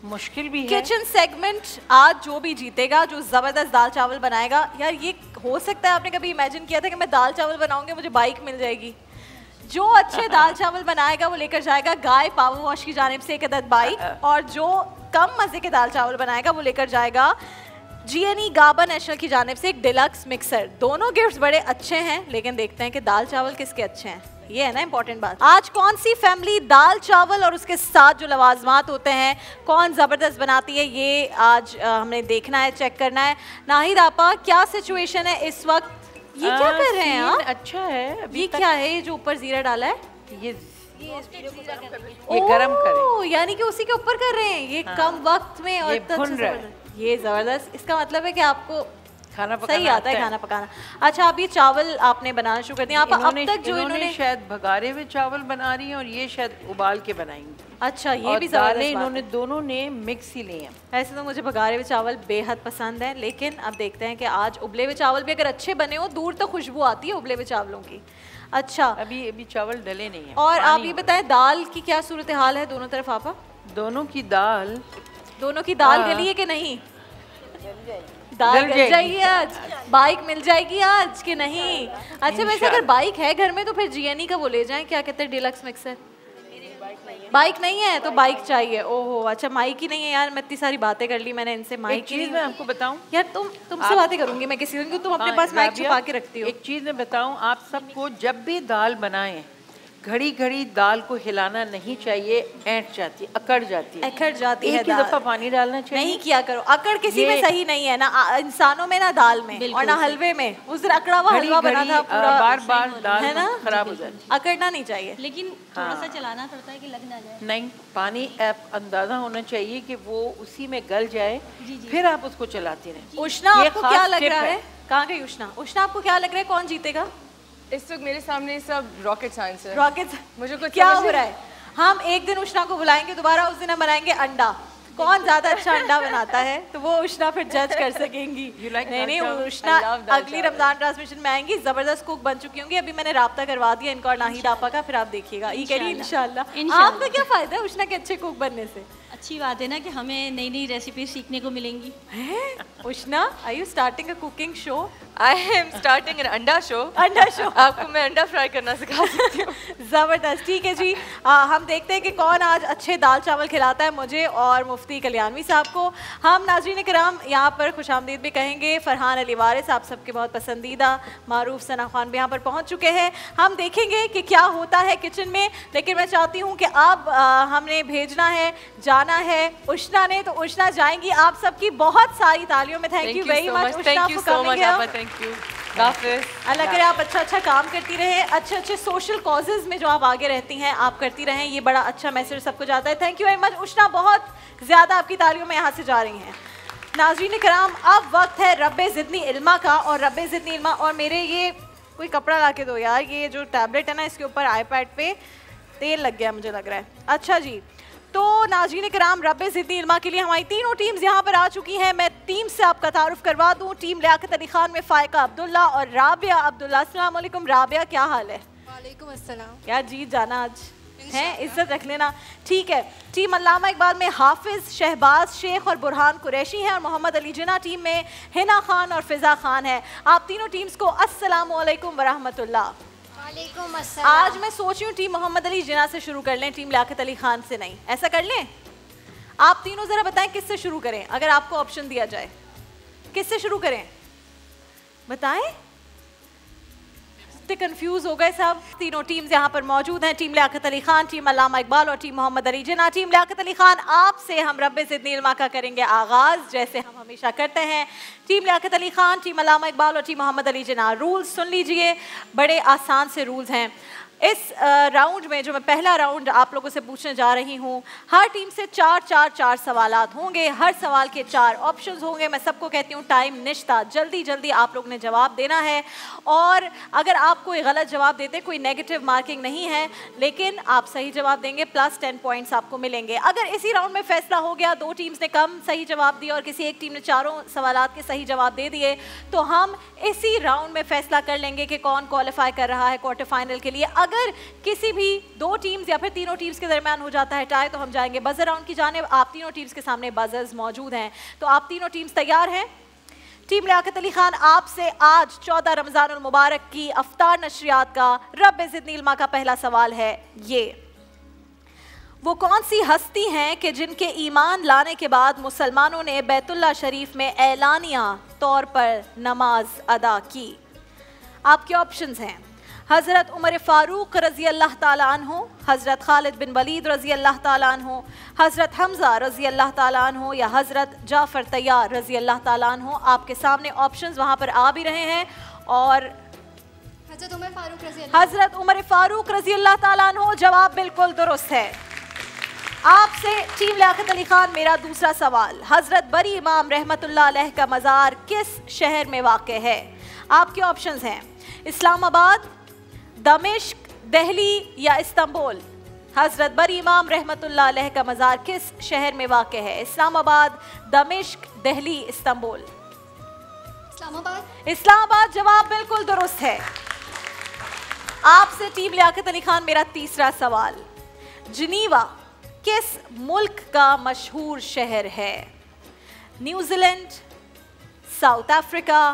मुश्किल भी है। किचन सेगमेंट आज जो भी जीतेगा, जो जबरदस्त दाल चावल बनाएगा, यार ये हो सकता है आपने कभी इमेजिन किया था कि मैं दाल चावल बनाऊंगी मुझे बाइक मिल जाएगी? जो अच्छे दाल चावल बनाएगा वो लेकर जाएगा गाय पावर वॉश की जानिब से एक अदद बाइक, और जो कम मजे के दाल चावल बनाएगा वो लेकर जाएगा GNE गाबा नेशनल की जानिब से एक डिलक्स मिक्सर। दोनों गिफ्ट्स बड़े अच्छे हैं, लेकिन देखते हैं कि दाल चावल किसके अच्छे हैं, ये है ना इंपॉर्टेंट बात। आज कौन सी फैमिली दाल चावल और उसके साथ जो लवाजमात होते हैं कौन ज़बरदस्त बनाती है, ये आज हमने देखना है, चेक करना है। नाहिद आपा, क्या सिचुएशन है इस वक्त? ये क्या कर रहे हैं आप? अच्छा है, अभी ये क्या है, ये जो ऊपर जीरा डाला है, ये गरम करें, यानी कि उसी के ऊपर कर रहे हैं ये कम वक्त में, और ये जबरदस्त। इसका मतलब है कि आपको खाना पकाना सही आता है, खाना पकाना। अच्छा, अब ये चावल आपने बनाना शुरू कर दिया। आप अब तक जो इन्होंने शायद भगारे हुए चावल बना रही हैं, और ये शायद उबाल के बनाएंगे। अच्छा, ये भी दालें इन्होंने दोनों ने मिक्स ही लिए हैं। ऐसे तो मुझे भगारे हुए चावल बेहद पसंद है, लेकिन अब देखते हैं कि आज उबले हुए चावल भी अगर अच्छे बने हो, दूर तक खुशबू आती है उबले हुए चावलों की। अच्छा, अभी चावल डले नहीं है। और आप ये बताएं दाल की क्या सूरत हाल है दोनों तरफ? आपा, दोनों की दाल गली है कि नहीं? दाल गल जाएगी आज, बाइक मिल जाएगी आज कि नहीं? अच्छा, वैसे अगर बाइक है घर में तो फिर GNE का वो ले जाएं, क्या कहते हैं, डिलक्स मिक्सर। बाइक नहीं है तो बाइक चाहिए। ओहो, अच्छा, माइक ही नहीं है यार, मैं इतनी सारी बातें कर ली मैंने इनसे, माइक की चीज़ मैं आपको बताऊं यार, तुमसे बातें करूंगी मैं किसी दिन, तुम अपने पास माइक छुपा के रखती हो। एक चीज़ मैं बताऊं आप सबको, जब भी दाल बनाएं घड़ी घड़ी दाल को हिलाना नहीं चाहिए, ऐंठ जाती है, अकड़ जाती है, एक ही दफा पानी डालना चाहिए। नहीं किया करो, अकड़ किसी में सही नहीं है, ना इंसानों में ना दाल में और ना हलवे में। उस दिन अकड़ा हुआ हलवा बना था पूरा, बार बार दाल है ना, खराब हो जाती है। अकड़ना नहीं चाहिए, लेकिन थोड़ा सा चलाना पड़ता है कि लग ना जाए। नहीं, पानी अंदाजा होना चाहिए कि वो उसी में गल जाए, फिर आप उसको चलाते रहें। उष्णा आपको क्या लग रहा है? कहाँ गई उष्णा? उष्णा आपको क्या लग रहा है कौन जीतेगा? इस वक्त मेरे सामने सब रॉकेट साइंस है। रॉकेट मुझे कुछ क्या हो रहा है? हम एक दिन उष्णा को बुलाएंगे दोबारा, उस दिन हम बनाएंगे अंडा, कौन ज्यादा अच्छा अंडा बनाता है, तो वो उष्णा फिर जज कर सकेंगी। नहीं उष्णा अगली रमजान ट्रांसमिशन में आएंगी, जबरदस्त कुक बन चुकी होंगी। अभी मैंने राब्ता करवा दिया इनका और नाहिद आपा का, फिर आप देखिएगा। ये कह रही इंशाल्लाह। आपका क्या फायदा है उष्णा के अच्छे कुक बनने से? अच्छी बात है ना कि हमें नई नई रेसिपी सीखने को मिलेंगी। Ushna, are you starting a cooking show? I am starting an anda show. Anda show, आपको मैं अंडा फ्राई करना सिखा सकती हूँ। जबरदस्त, ठीक है जी। हम देखते हैं कि कौन आज अच्छे दाल चावल खिलाता है मुझे और मुफ्ती कल्याणवी साहब को। हम नाज़रीन किराम यहाँ पर खुशामदीद भी कहेंगे। फरहान अली वारिस, आप सबके बहुत पसंदीदा मारूफ सना खान भी यहाँ पर पहुँच चुके हैं। हम देखेंगे कि क्या होता है किचन में, लेकिन मैं चाहती हूँ कि अब हमने भेजना है, जाना है उष्णा ने, तो उष्णा जाएंगी। आप सबकी बहुत सारी तालियों में thank you very much Ushna for coming here. Thank you. अल्लाह करे आप अच्छा अच्छा काम करती रहे, अच्छे अच्छे सोशल कॉजेज में जो आप आगे रहती हैं आप करती रहें, ये बड़ा अच्छा मैसेज सबको जाता है। थैंक यू वेरी मच उष्णा, बहुत ज़्यादा आपकी तालियों में यहाँ से जा रही हैं। नाज़रीन कराम, अब वक्त है रब्बे ज़िदनी इल्मा का, और रब्बे ज़िदनी इल्मा, और मेरे ये कोई कपड़ा ला के दो यार, ये जो टैबलेट है ना इसके ऊपर आईपैड पे तेल लग गया मुझे लग रहा है। अच्छा जी, तो नाज़रीन कराम, रब्बे ज़िदनी इल्मा के लिए हमारी तीनों टीम्स यहाँ पर आ चुकी हैं। मैं टीम से आपका तारुफ करवा दूँ। टीम लियाकत अली खान में फ़ायका अब्दुल्ला और राबिया अब्दुल्ला। अस्सलाम वालेकुम राबिया, क्या हाल है? वालेकुम अस्सलाम। यार जीत जाना आज है, इज्जत रख लेना, ठीक है। टीम अल्लामा इकबाल में हाफिज शहबाज शेख और बुरहान कुरैशी हैं, और मोहम्मद अली जिन्ना टीम में हिना खान और फिजा खान है। आप तीनों टीम्स को अस्सलाम वालेकुम वरहमतुल्लाह। आज मैं सोच रही हूँ टीम मोहम्मद अली जिन्ना से शुरू कर लें, टीम लियाकत अली खान से नहीं, ऐसा कर लें? आप तीनों जरा बताएं किससे शुरू करें, अगर आपको ऑप्शन दिया जाए किससे शुरू करें, बताएं। कंफ्यूज हो गए सब। तीनों टीम्स यहाँ पर मौजूद हैं, टीम लियाकत अली खान, टीम अल्लामा इकबाल और टीम मोहम्मद अली जिन्ना। टीम लियाकत अली खान, आपसे हम रब्बे ज़िदनी इल्मा का करेंगे आगाज, जैसे हम हमेशा करते हैं। टीम लियाकत अली खान, टीम अल्लामा इकबाल और टीम मोहम्मद अली जिन्ना, रूल्स सुन लीजिए, बड़े आसान से रूल्स हैं। इस राउंड में जो मैं पहला राउंड आप लोगों से पूछने जा रही हूँ, हर टीम से चार सवालात होंगे, हर सवाल के 4 ऑप्शंस होंगे। मैं सबको कहती हूँ टाइम निश्ता, जल्दी जल्दी आप लोग ने जवाब देना है, और अगर आप कोई गलत जवाब देते, कोई नेगेटिव मार्किंग नहीं है, लेकिन आप सही जवाब देंगे प्लस 10 पॉइंट्स आपको मिलेंगे। अगर इसी राउंड में फैसला हो गया, 2 टीम्स ने कम सही जवाब दिया और किसी एक टीम ने 4 सवालात के सही जवाब दे दिए, तो हम इसी राउंड में फैसला कर लेंगे कि कौन क्वालिफाई कर रहा है क्वार्टर फाइनल के लिए। अगर किसी भी 2 टीम्स या फिर तीनों टीम्स के दरमियान हो जाता है टाई, तो हम जाएंगे बजर राउंड की जानिब। आप तीनों टीम्स के सामने बजर्स मौजूद हैं, तो आप तीनों टीम्स तैयार हैं? टीम लियाकत अली खान, आपसे आज 14 रमज़ानुल मुबारक की अफ्तार नशरियात का रब्बे ज़िदनी इल्मा का पहला सवाल है ये: वो कौन सी हस्ती हैं कि जिनके ईमान लाने के बाद मुसलमानों ने बैतुल्लाह शरीफ में ऐलानिया तौर पर नमाज अदा की? आपके ऑप्शंस हैं हज़रत उमर फ़ारूक रज़ी अल्लाह ताला अन्हु, हज़रत खालिद बिन वलीद रज़ी अल्लाह ताला अन्हु, हज़रत हमज़ा रज़ी अल्लाह ताला अन्हु, या हज़रत जाफ़र तैयार रज़ी अल्लाह ताला अन्हु। आपके सामने ऑप्शंस वहाँ पर आ भी रहे हैं, और हज़रत उमर फ़ारूक रज़ी अल्लाह ताला अन्हु जवाब बिल्कुल दुरुस्त है। आपसे टीम लियाकत अली खान मेरा दूसरा सवाल: हज़रत बरी इमाम रहमतुल्लाह अलैह का मज़ार किस शहर में वाक़ है? आपके ऑप्शंस हैं इस्लामाबाद, दमिश्क, दिल्ली या इस्तांबुल। हज़रत बरी इमाम रहमतुल्लाह अलैह का मज़ार किस शहर में वाक़ है? इस्लामाबाद, दमिश्क, दिल्ली, इस्तांबुल। इस्लामाबाद जवाब बिल्कुल दुरुस्त है। आपसे टीम लियाकत अली खान मेरा तीसरा सवाल: जिनीवा किस मुल्क का मशहूर शहर है? न्यूजीलैंड, साउथ अफ्रीका,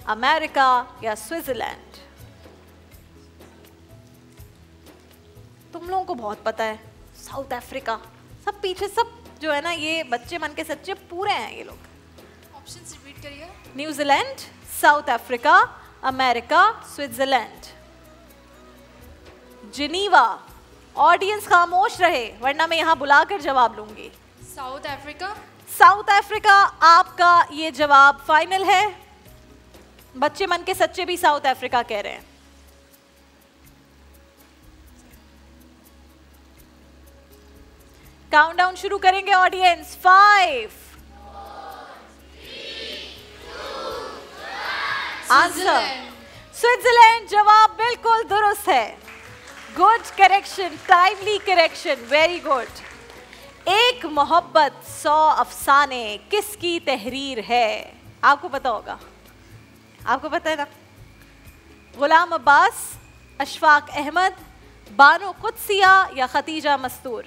अमेरिका या स्विट्जरलैंड? तुम लोगों को बहुत पता है, साउथ अफ्रीका। सब पीछे सब जो है ना, ये बच्चे मन के सच्चे पूरे हैं ये लोग। ऑप्शंस रिपीट करिए। New Zealand, south Africa, America, Switzerland. Geneva. Audience खामोश रहे वरना मैं यहाँ बुलाकर जवाब लूंगी। South Africa. साउथ अफ्रीका आपका ये जवाब फाइनल है? बच्चे मन के सच्चे भी साउथ अफ्रीका कह रहे हैं। काउंटडाउन शुरू करेंगे ऑडियंस। 5 answer Switzerland. जवाब बिल्कुल दुरुस्त है। Good correction, timely correction, very good. एक मोहब्बत 100 अफसाने किसकी तहरीर है? आपको पता होगा, आपको पता है ना? गुलाम अब्बास, अशफाक अहमद, बानो कुदसिया या खतीजा मस्तूर?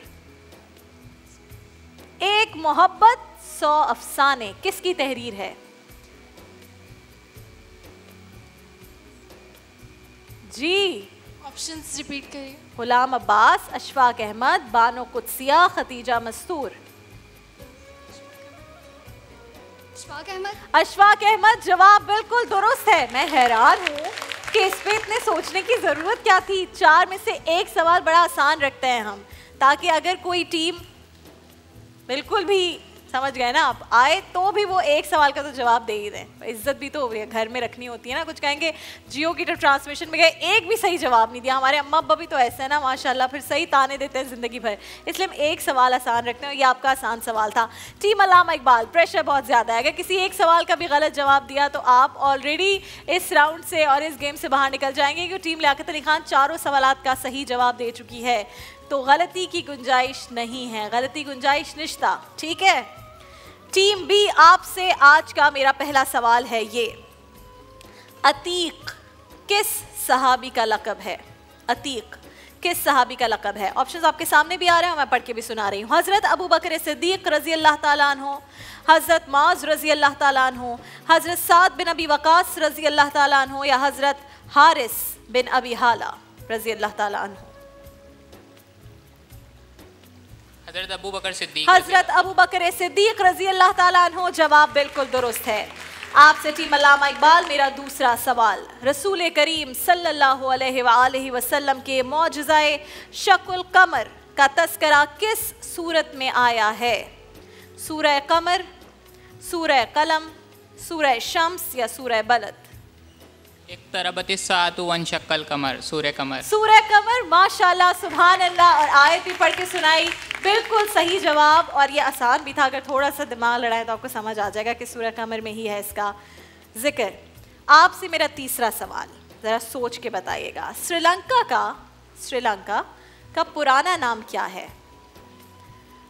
एक मोहब्बत 100 अफसाने किसकी तहरीर है? जी ऑप्शंस रिपीट करिए। गुलाम अब्बास, अशफाक अहमद, बानो कुदसिया, खतीजा मस्तूर। अशफाक अहमद। अशफाक अहमद जवाब बिल्कुल दुरुस्त है। मैं हैरान हूँ कि इस पे इतने सोचने की जरूरत क्या थी। 4 में से एक सवाल बड़ा आसान रखते हैं हम, ताकि अगर कोई टीम बिल्कुल भी समझ गए ना आप आए तो भी वो एक सवाल का तो जवाब दे ही दें। इज्जत भी तो घर में रखनी होती है ना। कुछ कहेंगे जियो की ट्रांसमिशन में गए एक भी सही जवाब नहीं दिया। हमारे अम्मा अब्बा भी तो ऐसे है ना माशाल्लाह, फिर सही ताने देते हैं ज़िंदगी भर। इसलिए हम एक सवाल आसान रखते हैं। ये आपका आसान सवाल था। टीम अल्लामा इकबाल, प्रेशर बहुत ज़्यादा है। अगर किसी एक सवाल का भी गलत जवाब दिया तो आप ऑलरेडी इस राउंड से और इस गेम से बाहर निकल जाएंगे, क्योंकि टीम लियाकत अली खान चारों सवालात का सही जवाब दे चुकी है। तो गलती की गुंजाइश नहीं है, गलती गुंजाइश निश्ता। ठीक है टीम बी, आपसे आज का मेरा पहला सवाल है ये। अतीक किस सहाबी का लक़ब है? अतीक किस सहाबी का लक़ब है? ऑप्शंस आपके सामने भी आ रहे हैं, मैं पढ़ के भी सुना रही हूँ। हज़रत अबू बकर सिद्दीक़ रज़ी अल्लाह ताला अन्हु, हज़रत माज़ रज़ी अल्लाह ताला अन्हु, हज़रत साद बिन अबी वक़ास रज़ी अल्लाह ताला अन्हु या हज़रत हारिस बिन अबी हाला रज़ी अल्लाह ताला अन्हु? हज़रत अबू बकर सिद्दीक़। हज़रत अबू बकर सिद्दीक़ रज़ी अल्लाह ताला अन्हु जवाब बिल्कुल दुरुस्त है। आपसे टीम अल्लामा इकबाल मेरा दूसरा सवाल। रसूल करीम सल्लल्लाहु अलैहि वसल्लम के मौजज़ाए शकुल कमर का तस्करा किस सूरत में आया है? सूरह कमर, सूरह कलम, सूरह शम्स या सूरह बलद? इक़्तरबतिस साअतु वंशक्कल कमर, सूरह कमर। सूरह कमर, माशाल्लाह, सुभान अल्लाह। और आयत भी पढ़ के सुनाई, बिल्कुल सही जवाब। और ये आसान भी था, अगर थोड़ा सा दिमाग लड़ाए तो आपको समझ आ जाएगा कि सूरह कमर में ही है इसका जिक्र। आपसे मेरा तीसरा सवाल, ज़रा सोच के बताइएगा। श्रीलंका का पुराना नाम क्या है?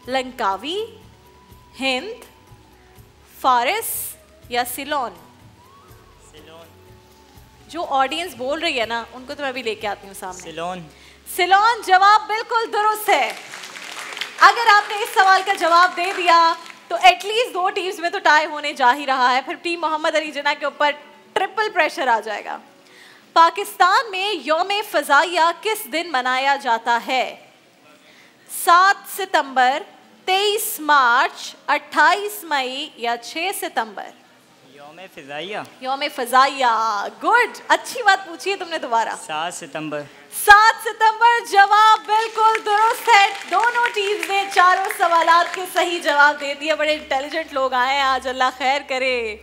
लंकावी, हिंद, फारिस या सिलोन? जो ऑडियंस बोल रही है ना उनको तो मैं भी लेके आती हूँ सामने। सिलोन। सिलोन जवाब बिल्कुल दुरुस्त है। अगर आपने इस सवाल का जवाब दे दिया तो एटलीस्ट 2 टीम्स में तो टाई होने जा ही रहा है। फिर टीम मोहम्मद अली जिन्ना के ऊपर ट्रिपल प्रेशर आ जाएगा। पाकिस्तान में यौम फ़ज़ाइया किस दिन मनाया जाता है? 7 सितंबर, 23 मार्च, 28 मई या 6 सितंबर? यौम फ़ज़ाइया। गुड, अच्छी बात पूछी है तुमने दोबारा। 7 सितंबर। 7 सितंबर जवाब बिल्कुल दुरुस्त है। दोनों टीम्स ने चारों सवालात के सही जवाब दे दिए। बड़े इंटेलिजेंट लोग आए हैं आज, अल्लाह खैर करे।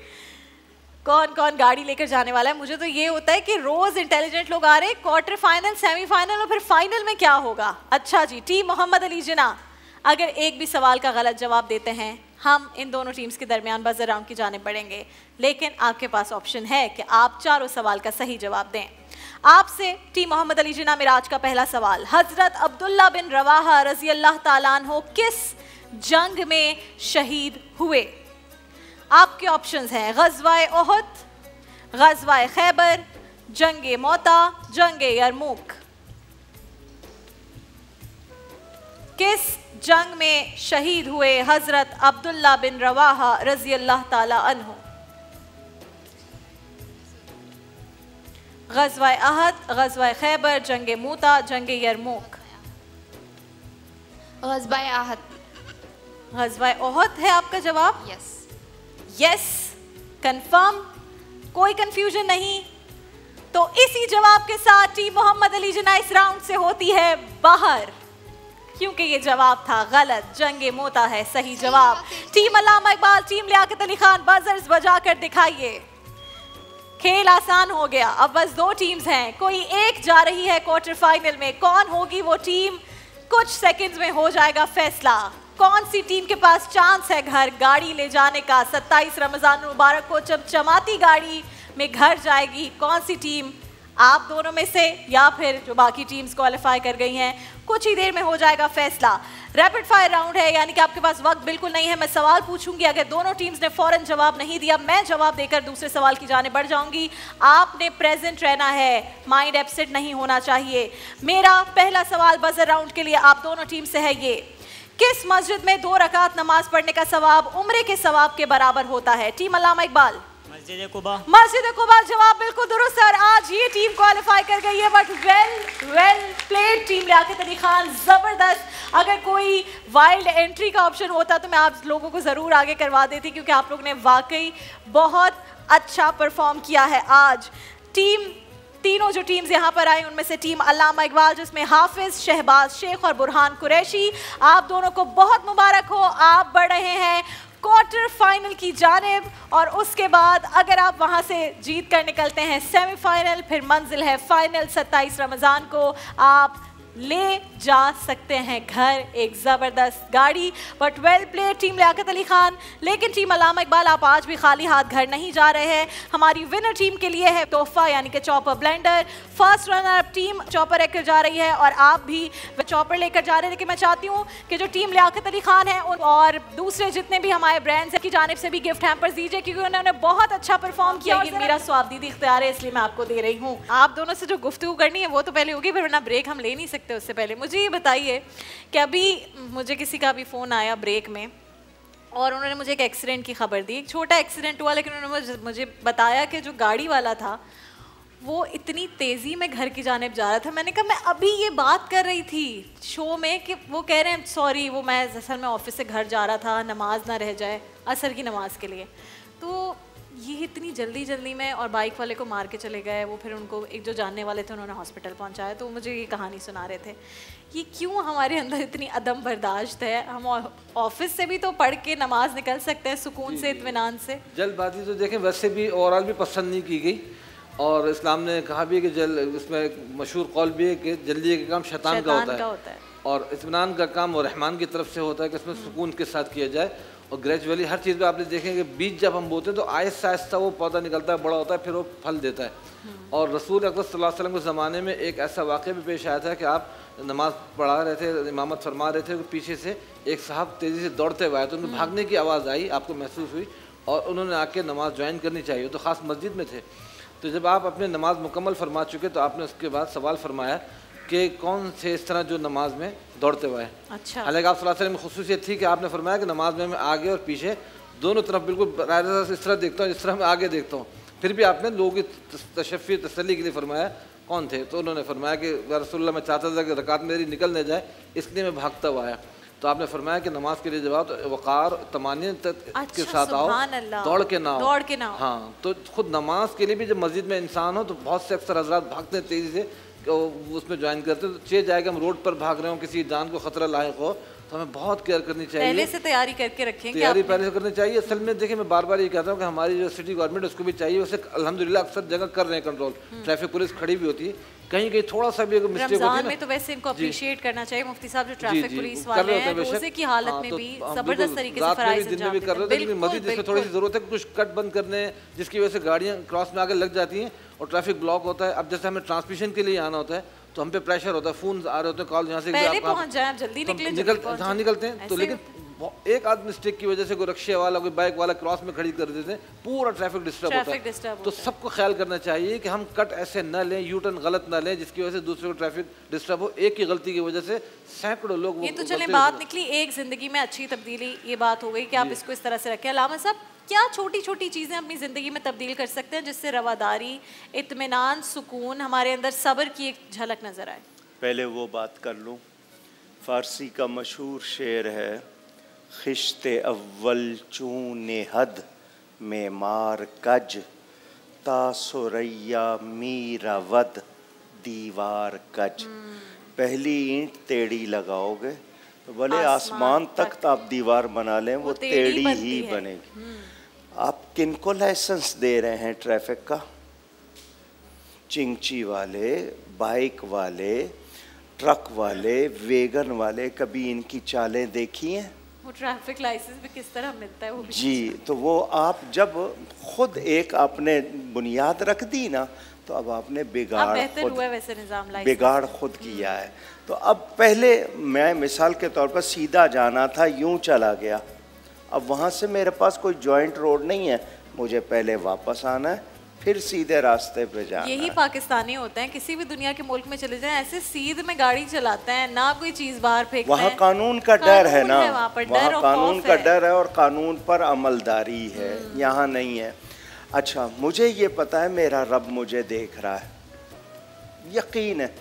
कौन कौन गाड़ी लेकर जाने वाला है? मुझे तो ये होता है कि रोज इंटेलिजेंट लोग आ रहे हैं। क्वार्टर फाइनल, सेमीफाइनल और फिर फाइनल में क्या होगा? अच्छा जी, टीम मोहम्मद अली जिन्ना अगर एक भी सवाल का गलत जवाब देते हैं हम इन दोनों टीम्स के दरमियान बजर राउंड की जाने पड़ेंगे। लेकिन आपके पास ऑप्शन है कि आप चारों सवाल का सही जवाब दें। आपसे टीम मोहम्मद अली जिन्ना मेरा आज का पहला सवाल। हज़रत अब्दुल्ला बिन रवाहा रज़ी अल्लाह ताला अन्हु किस जंग में शहीद हुए? आपके ऑप्शंस हैं ग़ज़वाए उहद, ग़ज़वाए खैबर, जंगे मोता, जंगे यरमुक। किस जंग में शहीद हुए हज़रत अब्दुल्ला बिन रवाहा रज़ी अल्लाह ताला अन्हु? ग़ज़वाए अहद, ग़ज़वाए खैबर, जंगे मूता, जंगे यरमुक? ग़ज़वाए अहद। ग़ज़वाए उहद है आपका जवाब? यस। यस, कंफर्म, कोई कंफ्यूजन नहीं। तो इसी जवाब के साथ टीम मोहम्मद अली जिन्ना इस राउंड से होती है बाहर, क्योंकि ये जवाब था गलत। जंगे मोता है सही जवाब। टीम अल्लामा इकबाल, टीम लियाकत अली खान, बजर्स बजाकर दिखाइए। खेल आसान हो गया, अब बस 2 टीम्स हैं, कोई एक जा रही है क्वार्टर फाइनल में। कौन होगी वो टीम, कुछ सेकंड्स में हो जाएगा फैसला। कौन सी टीम के पास चांस है घर गाड़ी ले जाने का। 27 रमजान मुबारक को चमचमाती गाड़ी में घर जाएगी कौन सी टीम, आप दोनों में से या फिर जो बाकी टीम्स क्वालिफाई कर गई हैं। कुछ ही देर में हो जाएगा फैसला। रैपिड फायर राउंड है, यानी कि आपके पास वक्त बिल्कुल नहीं है। मैं सवाल पूछूंगी, अगर दोनों टीम्स ने फौरन जवाब नहीं दिया, मैं जवाब देकर दूसरे सवाल की जाने बढ़ जाऊंगी। आपने प्रेजेंट रहना है, माइंड एब्सेंट नहीं होना चाहिए। मेरा पहला सवाल बजर राउंड के लिए आप दोनों टीम से है ये, किस मस्जिद में 2 रकात नमाज पढ़ने का सवाब उम्रे के सवाब के बराबर होता है। टीम अल्लामा इकबाल, मस्जिद कुबा। मस्जिद कुबा, जवाब बिल्कुल दुरुस्त सर। आज ये टीम क्वालिफाई कर गई है, but well played team Liaquat Ali Khan, जबरदस्त। अगर कोई वाइल्ड एंट्री का ऑप्शन होता तो मैं आप लोगों को जरूर आगे करवा देती, क्योंकि आप लोगों ने वाकई बहुत अच्छा परफॉर्म किया है आज। तीनों जो टीम्स यहाँ पर आई उनमें से टीम अल्लामा इकबाल, जिसमें हाफिज, शहबाज शेख और बुरहान कुरैशी, आप दोनों को बहुत मुबारक हो। आप बढ़ रहे हैं क्वार्टर फाइनल की जानिब, और उसके बाद अगर आप वहां से जीत कर निकलते हैं सेमीफाइनल, फिर मंजिल है फाइनल। 27 रमजान को आप ले जा सकते हैं घर एक ज़बरदस्त गाड़ी। But well play team Liaquat Ali Khan. लेकिन टीम अल्लामा इकबाल, आप आज भी खाली हाथ घर नहीं जा रहे हैं। हमारी विनर टीम के लिए है तोहफा, यानी कि chopper blender. First runner up team chopper लेकर जा रही है और आप भी चॉपर लेकर जा रहे हैं। लेकिन मैं चाहती हूँ कि जो टीम लियाकत अली खान है और दूसरे जितने भी हमारे ब्रांड्स की जानिब से भी गिफ्ट हैम्पर्स दीजिए, क्योंकि उन्होंने बहुत अच्छा परफॉर्म किया। ये मेरा स्वाबदीदी इख्तियार है, इसलिए मैं आपको दे रही हूँ। आप दोनों से जो गुफ्तगू करनी है वो तो पहले होगी, फिर वरना ब्रेक हम ले नहीं सकते। उससे पहले मुझे ये बताइए कि अभी मुझे किसी का भी फ़ोन आया ब्रेक में और उन्होंने मुझे एक एक्सीडेंट की खबर दी। एक छोटा एक्सीडेंट हुआ, लेकिन उन्होंने मुझे बताया कि जो गाड़ी वाला था वो इतनी तेज़ी में घर की जानिब जा रहा था। मैंने कहा मैं अभी ये बात कर रही थी शो में कि वो कह रहे हैं सॉरी, वो मैं असल में ऑफिस से घर जा रहा था, नमाज ना रह जाए असर की नमाज के लिए। तो ये इतनी जल्दी में, और बाइक वाले को मार के चले गए। वो फिर उनको एक जो जानने वाले थे उन्होंने हॉस्पिटल पहुंचाया। तो मुझे ये कहानी सुना रहे थे, ये क्यों हमारे अंदर इतनी अदम बर्दाश्त है। हम ऑफिस से भी तो पढ़ के नमाज निकल सकते हैं सुकून से, इत्मीनान से। जल्दबाजी तो देखें वैसे भी ओवरऑल भी पसंद नहीं की गई, और इस्लाम ने कहा भी है कि इसमें एक मशहूर कौल भी है कि जल्दी का काम शैतान का होता है और इत्मीनान का काम वो रहमान की तरफ से होता है कि इसमें सुकून के साथ किया जाए। और ग्रेजुअली हर चीज़ में आपने देखेंगे बीज जब हम बोते हैं तो आहिस्ता आहिस्ता वो पौधा निकलता है, बड़ा होता है, फिर वो फल देता है। और रसूल अकरम सल्लल्लाहु अलैहि वसल्लम के ज़माने में एक ऐसा वाक़या भी पेश आया था कि आप नमाज पढ़ा रहे थे, इमामत फरमा रहे थे, पीछे से एक साहब तेज़ी से दौड़ते हुए आए, तो उनको भागने की आवाज़ आई, आपको महसूस हुई, और उन्होंने आके नमाज ज्वाइन करनी चाहिए। तो ख़ास मस्जिद में थे। तो जब आप अपने नमाज मुकम्मल फरमा चुके तो आपने उसके बाद सवाल फरमाया कि कौन से इस तरह जो नमाज में दौड़ते हुए हैं। अच्छा। हालांकि आप सल्लल्लाहु अलैहि वसल्लम में खुसूसियत थी कि आपने फरमाया कि नमाज में मैं आगे और पीछे दोनों तरफ बिल्कुल इस तरह देखता हूँ जिस तरह मैं आगे देखता हूँ। फिर भी आपने लोगों की तशफ़ी तसल्ली के लिए फरमाया कौन थे, तो उन्होंने फरमाया कि रसूलुल्लाह मैं चाहता था कि रकात मेरी निकल न जाए, इसलिए मैं भागता हुआ आया। तो आपने फरमाया कि नमाज के लिए जवाब तो वक़ार तमानियत के साथ आओ, दौड़ के ना आओ। हाँ, तो खुद नमाज के लिए भी जब मस्जिद में इंसान हो तो बहुत से अक्सर हज़रात भागते हैं तेज़ी से, उसमें ज्वाइन करते हैं। तो चेंज जाएगा हम रोड पर भाग रहे हो, किसी जान को ख़तरा लायक हो, तो हमें बहुत केयर करनी चाहिए। पहले से तैयारी करके रखेंगे, तैयारी पहले से करनी चाहिए। असल में देखिए मैं बार बार ये कहता हूँ कि हमारी जो सिटी गवर्नमेंट उसको भी चाहिए, वैसे अल्हम्दुलिल्लाह अक्सर जगह कर रहे हैं कंट्रोल, ट्रैफिक पुलिस खड़ी भी होती है, कहीं कहीं थोड़ा सा भी अगर मिस्टेक होती है में तो वैसे इनको अप्रिशिएट करना चाहिए मुफ्ती साहब जो ट्रैफिक पुलिस वाले हैं, रोज़े की हालत में भी जबरदस्त तरीके से फराइज़ अंजाम देते हैं। लेकिन मज़ीद इसमें थोड़ी सी ज़रूरत है कुछ कट बंद करने, जिसकी वजह से गाड़ियाँ क्रॉस में आगे लग जाती हैं और ट्रैफिक ब्लॉक होता है। अब जैसे हमें ट्रांसमिशन के लिए आना होता है तो हम पे प्रेशर होता है, फोन आ रहे होते हैं, कॉल यहाँ से पहले पहुँच जाए, जल्दी निकलते हैं। तो लेकिन एक आध मिस्टेक की वजह से कोई रिक्शे वाला कोई बाइक वाला क्रॉस में खड़ी कर देते हैं, पूरा ट्रैफिक डिस्टर्ब होता है। तो सबको ख्याल करना चाहिए कि हम कट ऐसे न लें, यू टर्न गलत न लें जिसकी वजह से दूसरे को ट्रैफिक डिस्टर्ब हो। एक की गलती की वजह से सैकड़ों लोग। ये तो चले बात निकली एक जिंदगी में अच्छी तब्दीली, ये बात हो गई कि आप इसको इस तरह से रखें। अल्लामा साहब क्या छोटी छोटी चीज़ें अपनी ज़िंदगी में तब्दील कर सकते हैं जिससे रवादारी, इत्मीनान, सुकून, हमारे अंदर सब्र की एक झलक नज़र आए? पहले वो बात कर लूँ, फ़ारसी का मशहूर शेर है, खिश्ते अव्वल चूने हद में मार कज ता सुरैया मीरावद दीवार कज। पहली ईंट टेढ़ी लगाओगे तो भले आसमान तक आप दीवार बना लें, वो टेढ़ी ही बनेगी। आप किनको लाइसेंस दे रहे हैं ट्रैफिक का? चिंची वाले, बाइक वाले, ट्रक वाले, वेगन वाले, कभी इनकी चालें देखी हैं? वो ट्रैफिक लाइसेंस भी किस तरह मिलता है वो भी जी, तो वो आप जब खुद एक आपने बुनियाद रख दी ना, तो अब आपने बिगाड़ खुद किया है। तो अब पहले मैं मिसाल के तौर पर सीधा जाना था, यूं चला गया, अब वहाँ से मेरे पास कोई जॉइंट रोड नहीं है, मुझे पहले वापस आना है, फिर सीधे रास्ते पे जाना। यही पाकिस्तानी होते हैं, किसी भी दुनिया के मुल्क में चले जाएं ऐसे सीधे में गाड़ी चलाते हैं, ना कोई चीज बाहर फेंकते हैं। वहाँ कानून का डर है ना, वहाँ कानून का डर है और कानून पर अमलदारी है, यहाँ नहीं है। अच्छा, मुझे ये पता है मेरा रब मुझे देख रहा है, यकीन है।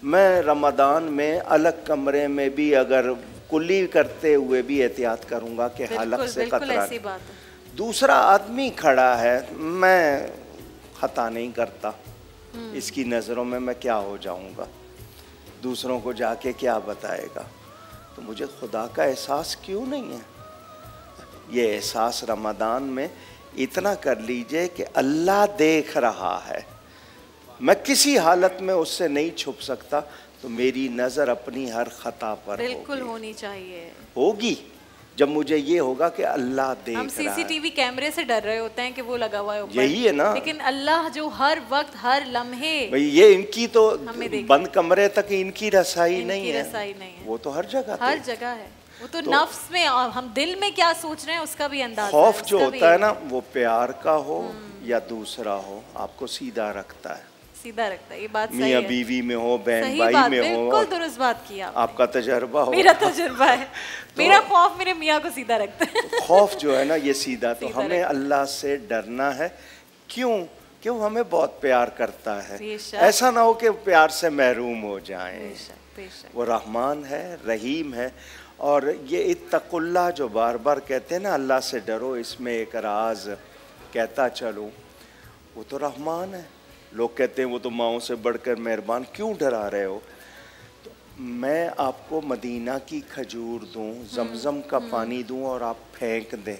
मैं रमदान में अलग कमरे में भी अगर कुल्ली करते हुए भी एहतियात करूँगा कि हलक से खतरा नहीं। दूसरा आदमी खड़ा है, मैं खता नहीं करता, इसकी नज़रों में मैं क्या हो जाऊंगा, दूसरों को जाके क्या बताएगा। तो मुझे खुदा का एहसास क्यों नहीं है? ये एहसास रमदान में इतना कर लीजिए कि अल्लाह देख रहा है, मैं किसी हालत में उससे नहीं छुप सकता, तो मेरी नज़र अपनी हर खता पर बिल्कुल होनी चाहिए, होगी। जब मुझे ये होगा कि अल्लाह देख रहा है। हम सीसीटीवी कैमरे से डर रहे होते हैं कि वो लगा हुआ है ऊपर, यही है ना, लेकिन अल्लाह जो हर वक्त हर लम्हे, भाई ये इनकी तो बंद कमरे तक इनकी रसाई नहीं है, वो तो हर जगह है। वो तो नफ्स में, हम दिल में क्या सोच रहे हैं उसका भी अंदाजा। खौफ जो होता है ना, वो प्यार का हो या दूसरा हो, आपको सीधा रखता है, सीधा रखता है। ये बात सही है। मियाँ बीवी में हो, बहन भाई में हो, बिल्कुल दुरुस्त बात किया आपका तजर्बा हो। मेरा तजर्बा है, मेरा खौफ मेरे मियाँ को सीधा रखता है। तो खौफ जो है ना ये सीधा, तो हमें अल्लाह से डरना है। क्यों? क्यों? हमें बहुत प्यार करता है, ऐसा ना हो कि प्यार से महरूम हो जाएं। वो रहमान है, रहीम है। और ये इत्तकुल्लाह जो बार बार कहते हैं ना, अल्लाह से डरो, इसमें एक राज कहता चलूँ, वो तो रहमान है। लोग कहते हैं वो तो माओं से बढ़कर मेहरबान, क्यों डरा रहे हो? तो मैं आपको मदीना की खजूर दूं, जमजम का पानी दूं और आप फेंक दें,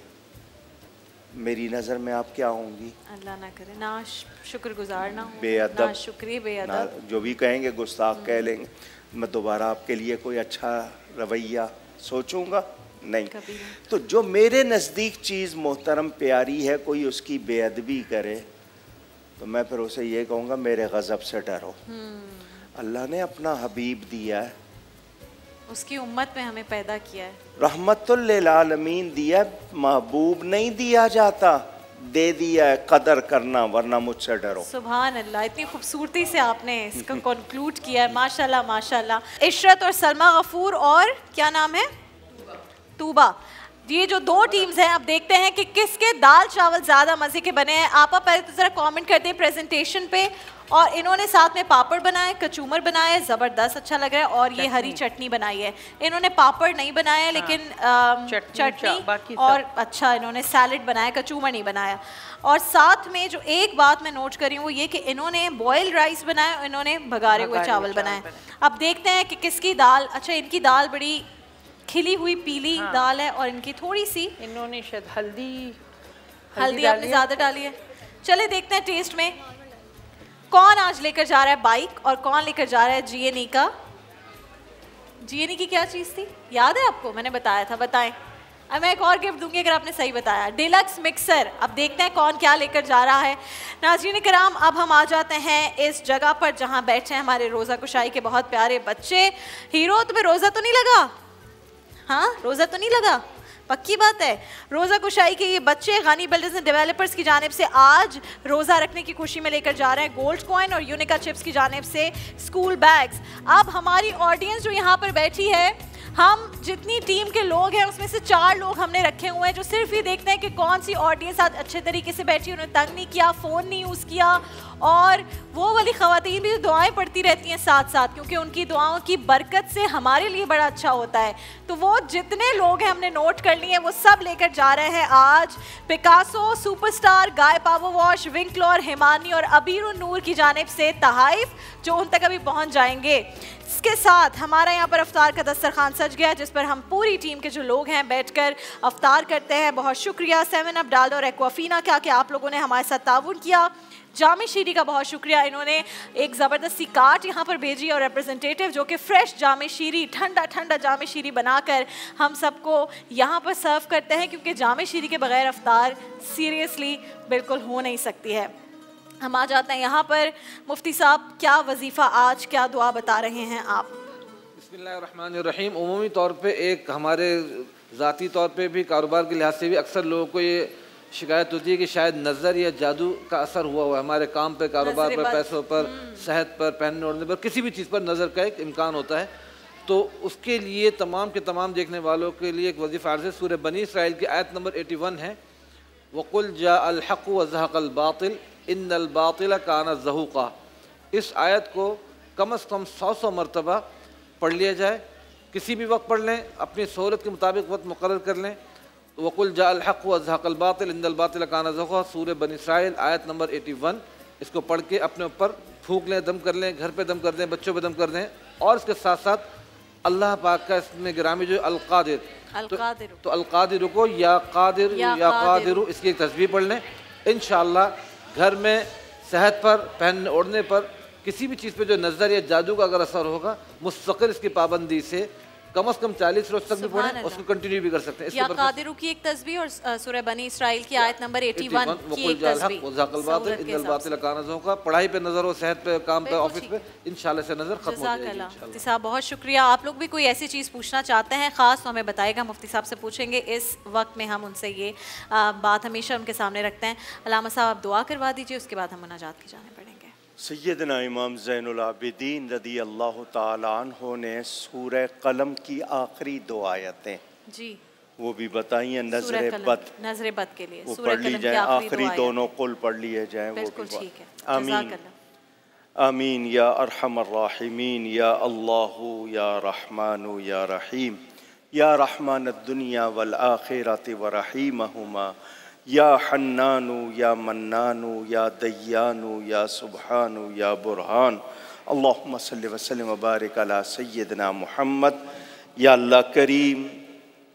मेरी नज़र में आप क्या होंगी? अल्लाह ना करे, ना शुक्रगुजार ना हो, बेअदब, ना शुक्रिया, बेअदब, जो भी कहेंगे गुस्ताख कह लेंगे। मैं दोबारा आपके लिए कोई अच्छा रवैया सोचूंगा नहीं। तो जो मेरे नज़दीक चीज़ मोहतरम प्यारी है, कोई उसकी बेअदबी करे तो मैं फिर उसे ये कहूँगा मेरे गज़ब से डरो। अल्लाह ने अपना हबीब दिया है, उसकी उम्मत में हमें पैदा किया है, रहमतुल लिल आलमीन दिया, महबूब नहीं दिया जाता, दे दिया है, कदर करना, वरना मुझसे डरो। सुभान अल्लाह, इतनी खूबसूरती से आपने इसको कंक्लूड किया है, माशाल्लाह माशाल्लाह। इशरत और सलमा गफूर और क्या नाम है, तूबा, ये जो दो टीम्स हैं, अब देखते हैं कि किसके दाल चावल ज़्यादा मज़े के बने हैं। आप पहले तो ज़रा कमेंट करते हैं प्रेजेंटेशन पे। और इन्होंने साथ में पापड़ बनाए, कचूमर बनाए, ज़बरदस्त अच्छा लग रहा है, और ये हरी चटनी बनाई है। इन्होंने पापड़ नहीं बनाया, हाँ, लेकिन चटनी और अच्छा इन्होंने सैलड बनाया, कचूमर नहीं बनाया। और साथ में जो एक बात मैं नोट करी हूँ वो ये कि इन्होंने बॉइल्ड राइस बनाया, इन्होंने भगारे हुए चावल बनाए। अब देखते हैं कि किसकी दाल, अच्छा इनकी दाल बड़ी खिली हुई पीली, हाँ, दाल है, और इनकी थोड़ी सी, इन्होंने शायद हल्दी आपने ज़्यादा डाली है। चले देखते हैं टेस्ट में कौन आज लेकर जा रहा है बाइक और कौन लेकर जा रहा है जीएनई का। जीएनई की क्या चीज़ थी, याद है आपको? मैंने बताया था, बताएं। अब मैं एक और गिफ्ट दूंगी अगर आपने सही बताया, डिलक्स मिक्सर। अब देखते हैं कौन क्या लेकर जा रहा है। नाज़रीन किराम, अब हम आ जाते हैं इस जगह पर जहाँ बैठे हैं हमारे रोज़ा कुशाई के बहुत प्यारे बच्चे। हीरो, तुम्हें रोज़ा तो नहीं लगा? हाँ, रोज़ा तो नहीं लगा? पक्की बात है। रोज़ा कुशाई के ये बच्चे गानी बिल्डर्स एंड डेवलपर्स की जानिब से आज रोज़ा रखने की खुशी में लेकर जा रहे हैं गोल्ड कॉइन और यूनिका चिप्स की जानिब से स्कूल बैग्स। अब हमारी ऑडियंस जो यहाँ पर बैठी है हम जितनी टीम के लोग हैं उसमें से 4 लोग हमने रखे हुए हैं जो सिर्फ ये देखते हैं कि कौन सी ऑडियंस आज अच्छे तरीके से बैठी, उन्हें तंग नहीं किया, फ़ोन नहीं यूज़ किया, और वो वाली ख़वातीन भी दुआएं पढ़ती रहती हैं साथ साथ, क्योंकि उनकी दुआओं की बरकत से हमारे लिए बड़ा अच्छा होता है। तो वो जितने लोग हैं हमने नोट कर लिए हैं, वो सब लेकर जा रहे हैं आज पिकासो, सुपरस्टार, गाय पावर वॉश, विंकलर, हिमानी और अबीर नूर की जानिब से तहाइफ, जो उन तक अभी पहुंच जाएंगे। इसके साथ हमारा यहाँ पर अफ्तार का दस्तरखान सज गया, जिस पर हम पूरी टीम के जो लोग हैं बैठकर अफ्तार करते हैं। बहुत शुक्रिया 7 अप डाल्डा और एक्वाफीना का कि आप लोगों ने हमारे साथ ताउन किया। जामे शीरी का बहुत शुक्रिया, इन्होंने एक ज़बरदस्ती कार्ट यहाँ पर भेजी और रिप्रेजेंटेटिव जो कि फ्रेश जामे शीरी, ठंडा ठंडा जामे शीरी बनाकर हम सबको यहाँ पर सर्व करते हैं, क्योंकि जामे शीरी के बगैर अफ्तार सीरियसली बिल्कुल हो नहीं सकती है। हम आ जाते हैं यहाँ पर। मुफ्ती साहब, क्या वजीफ़ा आज, क्या दुआ बता रहे हैं आप? बिस्मिल्लाहिर्रहमानिर्रहीम। उमूमी तौर पे एक हमारे ज़ाती तौर पे भी, कारोबार के लिहाज से भी अक्सर लोगों को ये शिकायत होती है कि शायद नज़र या जादू का असर हुआ है हमारे काम पे, कारोबार पर, पैसों पर, सेहत पर, पहनने ओढ़ने पर, किसी भी चीज़ पर नज़र का एक इम्कान होता है। तो उसके लिए तमाम के तमाम देखने वालों के लिए एक वजीफ़ा अर्ज़ है। सूरह बनी इसराइल की आयत नंबर 81 है, वक़ुल जाअल हक़ व ज़हक़ल बातिल इन्नल बातिल काना ज़हूक़ा। इस आयत को कम अज़ कम 100 मरतबा पढ़ लिया जाए, किसी भी वक्त पढ़ लें, अपनी सहूलत के मुताबिक वक्त मुक़र्रर कर लें। वक़ुल जाअल हक़ व ज़हक़ल बातिल इन्नल बातिल काना ज़हूक़ा, सूरह बनी इसराइल आयत नंबर 81। इसको पढ़ के अपने ऊपर फूंक लें, दम कर लें, घर पे दम कर दें, बच्चों पे दम कर दें, और इसके साथ साथ अल्लाह पाक का इसमें गिरामी जो अल-क़ादिर, तो अल-क़ादिर को या क़ादिर या क़ादिर, इसकी एक तस्बीह पढ़ लें। इंशाअल्लाह घर में सेहत पर, पहनने ओढ़ने पर, किसी भी चीज़ पे जो नज़र या जादू का अगर असर होगा, मुस्तक़िल इसकी पाबंदी से कम से कम 40 रोज तक भी पढ़ें, उसको कंटिन्यू भी कर सकते हैं। या क़ादिरु की एक तस्बीह और सूरह बनी इसराइल की आयत नंबर 81 की एक तस्बीह। पढ़ाई पे नजर हो, सेहत पे, काम पे, ऑफिस पे, इंशाल्लाह से नजर खत्म हो जाएगी। मुफ्ती साहब बहुत शुक्रिया। आप लोग भी कोई ऐसी चीज़ पूछना चाहते हैं खास तो हमें बताएगा, मुफ्ती साहब से पूछेंगे। इस वक्त में हम उनसे ये बात हमेशा उनके सामने रखते हैं। अल्लामा साहब आप दुआ करवा दीजिए, उसके बाद हम मुनाजात की जाने पड़ेंगे। सैयदना इमाम ज़ैनुल आबिदीन रज़ी अल्लाह ताला अन्हु ने सूरह कलम की आखिरी 2 आयतें जी वो भी बताई हैं, नज़र बद के लिए वो पढ़ ली जाए, आखिरी दोनों कुल पढ़ लिए जाएं, वो भी ठीक है। आमीन आमीन या अरहमर राहिमीन या अल्लाहु या रहमानु या रहीम या रहमानद दुनिया वल आखिरति व रहीमहुमा या हन्नानु या मन्नानु या दय्यानु या सुबहानु या बुरहान। अल्लाहुम्मा सल्लि व सल्लिम व बारिक अला सय्यदना मुहम्मद। या अल्लाह करीम,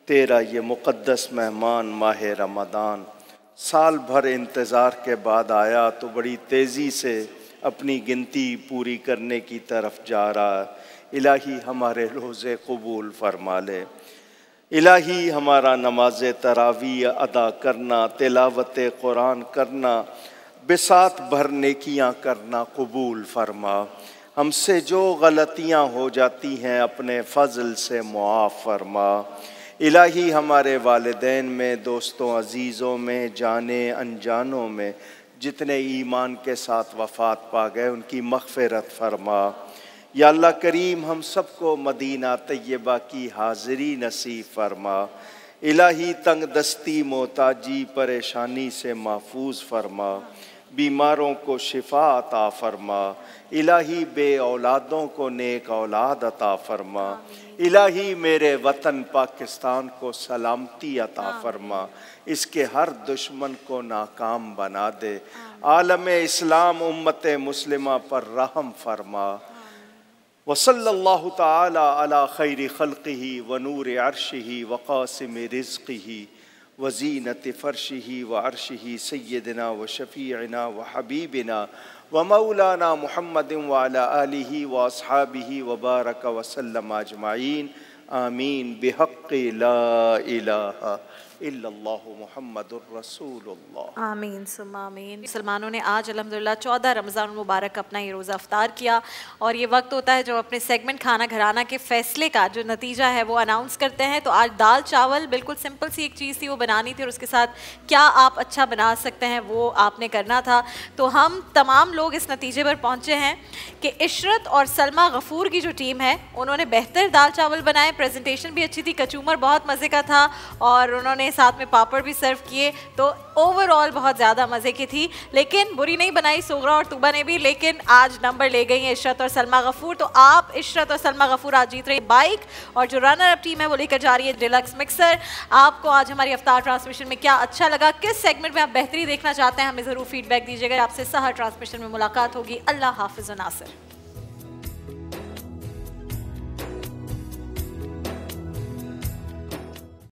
तेरा ये मुक़द्दस मेहमान माह रमज़ान साल भर इंतज़ार के बाद आया तो बड़ी तेज़ी से अपनी गिनती पूरी करने की तरफ जा रहा है। इलाही हमारे रोज़े कबूल फरमा ले। इलाही हमारा नमाज तरावी अदा करना, तिलावत कुरान करना, बिसात भर नेकियां करना कबूल फरमा। हमसे जो गलतियां हो जाती हैं अपने फ़ज़ल से मुआफ़ फरमा। इलाही हमारे वालिदैन में, दोस्तों अजीज़ों में, जाने अनजानों में जितने ईमान के साथ वफ़ात पा गए उनकी मग़फ़िरत फरमा। या अल्लाह करीम, हम सबको मदीना तैयबा की हाज़िरी नसीब फरमा। इलाही तंग दस्ती, मोहताजी, परेशानी से महफूज फरमा। बीमारों को शिफा अता फरमा। इलाही बे औलादों को नेक औलाद अता फरमा। इलाही मेरे वतन पाकिस्तान को सलामती अता फरमा। इसके हर दुश्मन को नाकाम बना दे। आलम इस्लाम उम्मत मुस्लिमा पर रहम फरमा। वसल्लल्लाहु ताला अला खैरि खल्क़िही व नूर अर्शिही व क़ासिम रिज़्क़िही व ज़ीनत फ़र्शिही व अर्शिही सय्यदना व शफ़ीअना व हबीबना व मौलाना मुहम्मदिन व अला आलिही व अस्हाबिही व बारक व सल्लम अजमाइन। आमीन बिहक़्क़ि ला इलाहा इल्लल्लाहु मुहम्मदुर रसूलुल्लाह। आमीन सुम्मा आमीन। मुसलमानों ने आज अल्हम्दुलिल्लाह 14 रमज़ान मुबारक अपना ये रोज़ा अफ्तार किया और ये वक्त होता है जब अपने सेगमेंट खाना घराना के फ़ैसले का जो नतीजा है वो अनाउंस करते हैं। तो आज दाल चावल बिल्कुल सिंपल सी एक चीज़ थी, वो बनानी थी और उसके साथ क्या आप अच्छा बना सकते हैं वो आपने करना था। तो हम तमाम लोग इस नतीजे पर पहुँचे हैं कि इशरत और सलमा गफूर की जो टीम है उन्होंने बेहतर दाल चावल बनाए, प्रेजेंटेशन भी अच्छी थी, कचूमर बहुत मज़े का था और उन्होंने साथ में पापड़ भी सर्व किए। तो ओवरऑल बहुत ज़्यादा मज़े की थी, लेकिन बुरी नहीं बनाई सोगरा और तुबा ने भी। लेकिन आज नंबर ले गई हैं इशरत और सलमा गफूर। तो आप इशरत और सलमा गफूर आज जीत रही बाइक और जो रनर अप टीम है वो लेकर जा रही है डिलक्स मिक्सर। आपको आज हमारी अफ्तार ट्रांसमिशन में क्या अच्छा लगा, किस सेगमेंट में आप बेहतरी देखना चाहते हैं, हमें ज़रूर फीडबैक दीजिएगा। आपसे सहर ट्रांसमिशन में मुलाकात होगी। अल्लाह हाफिज़ नासिर।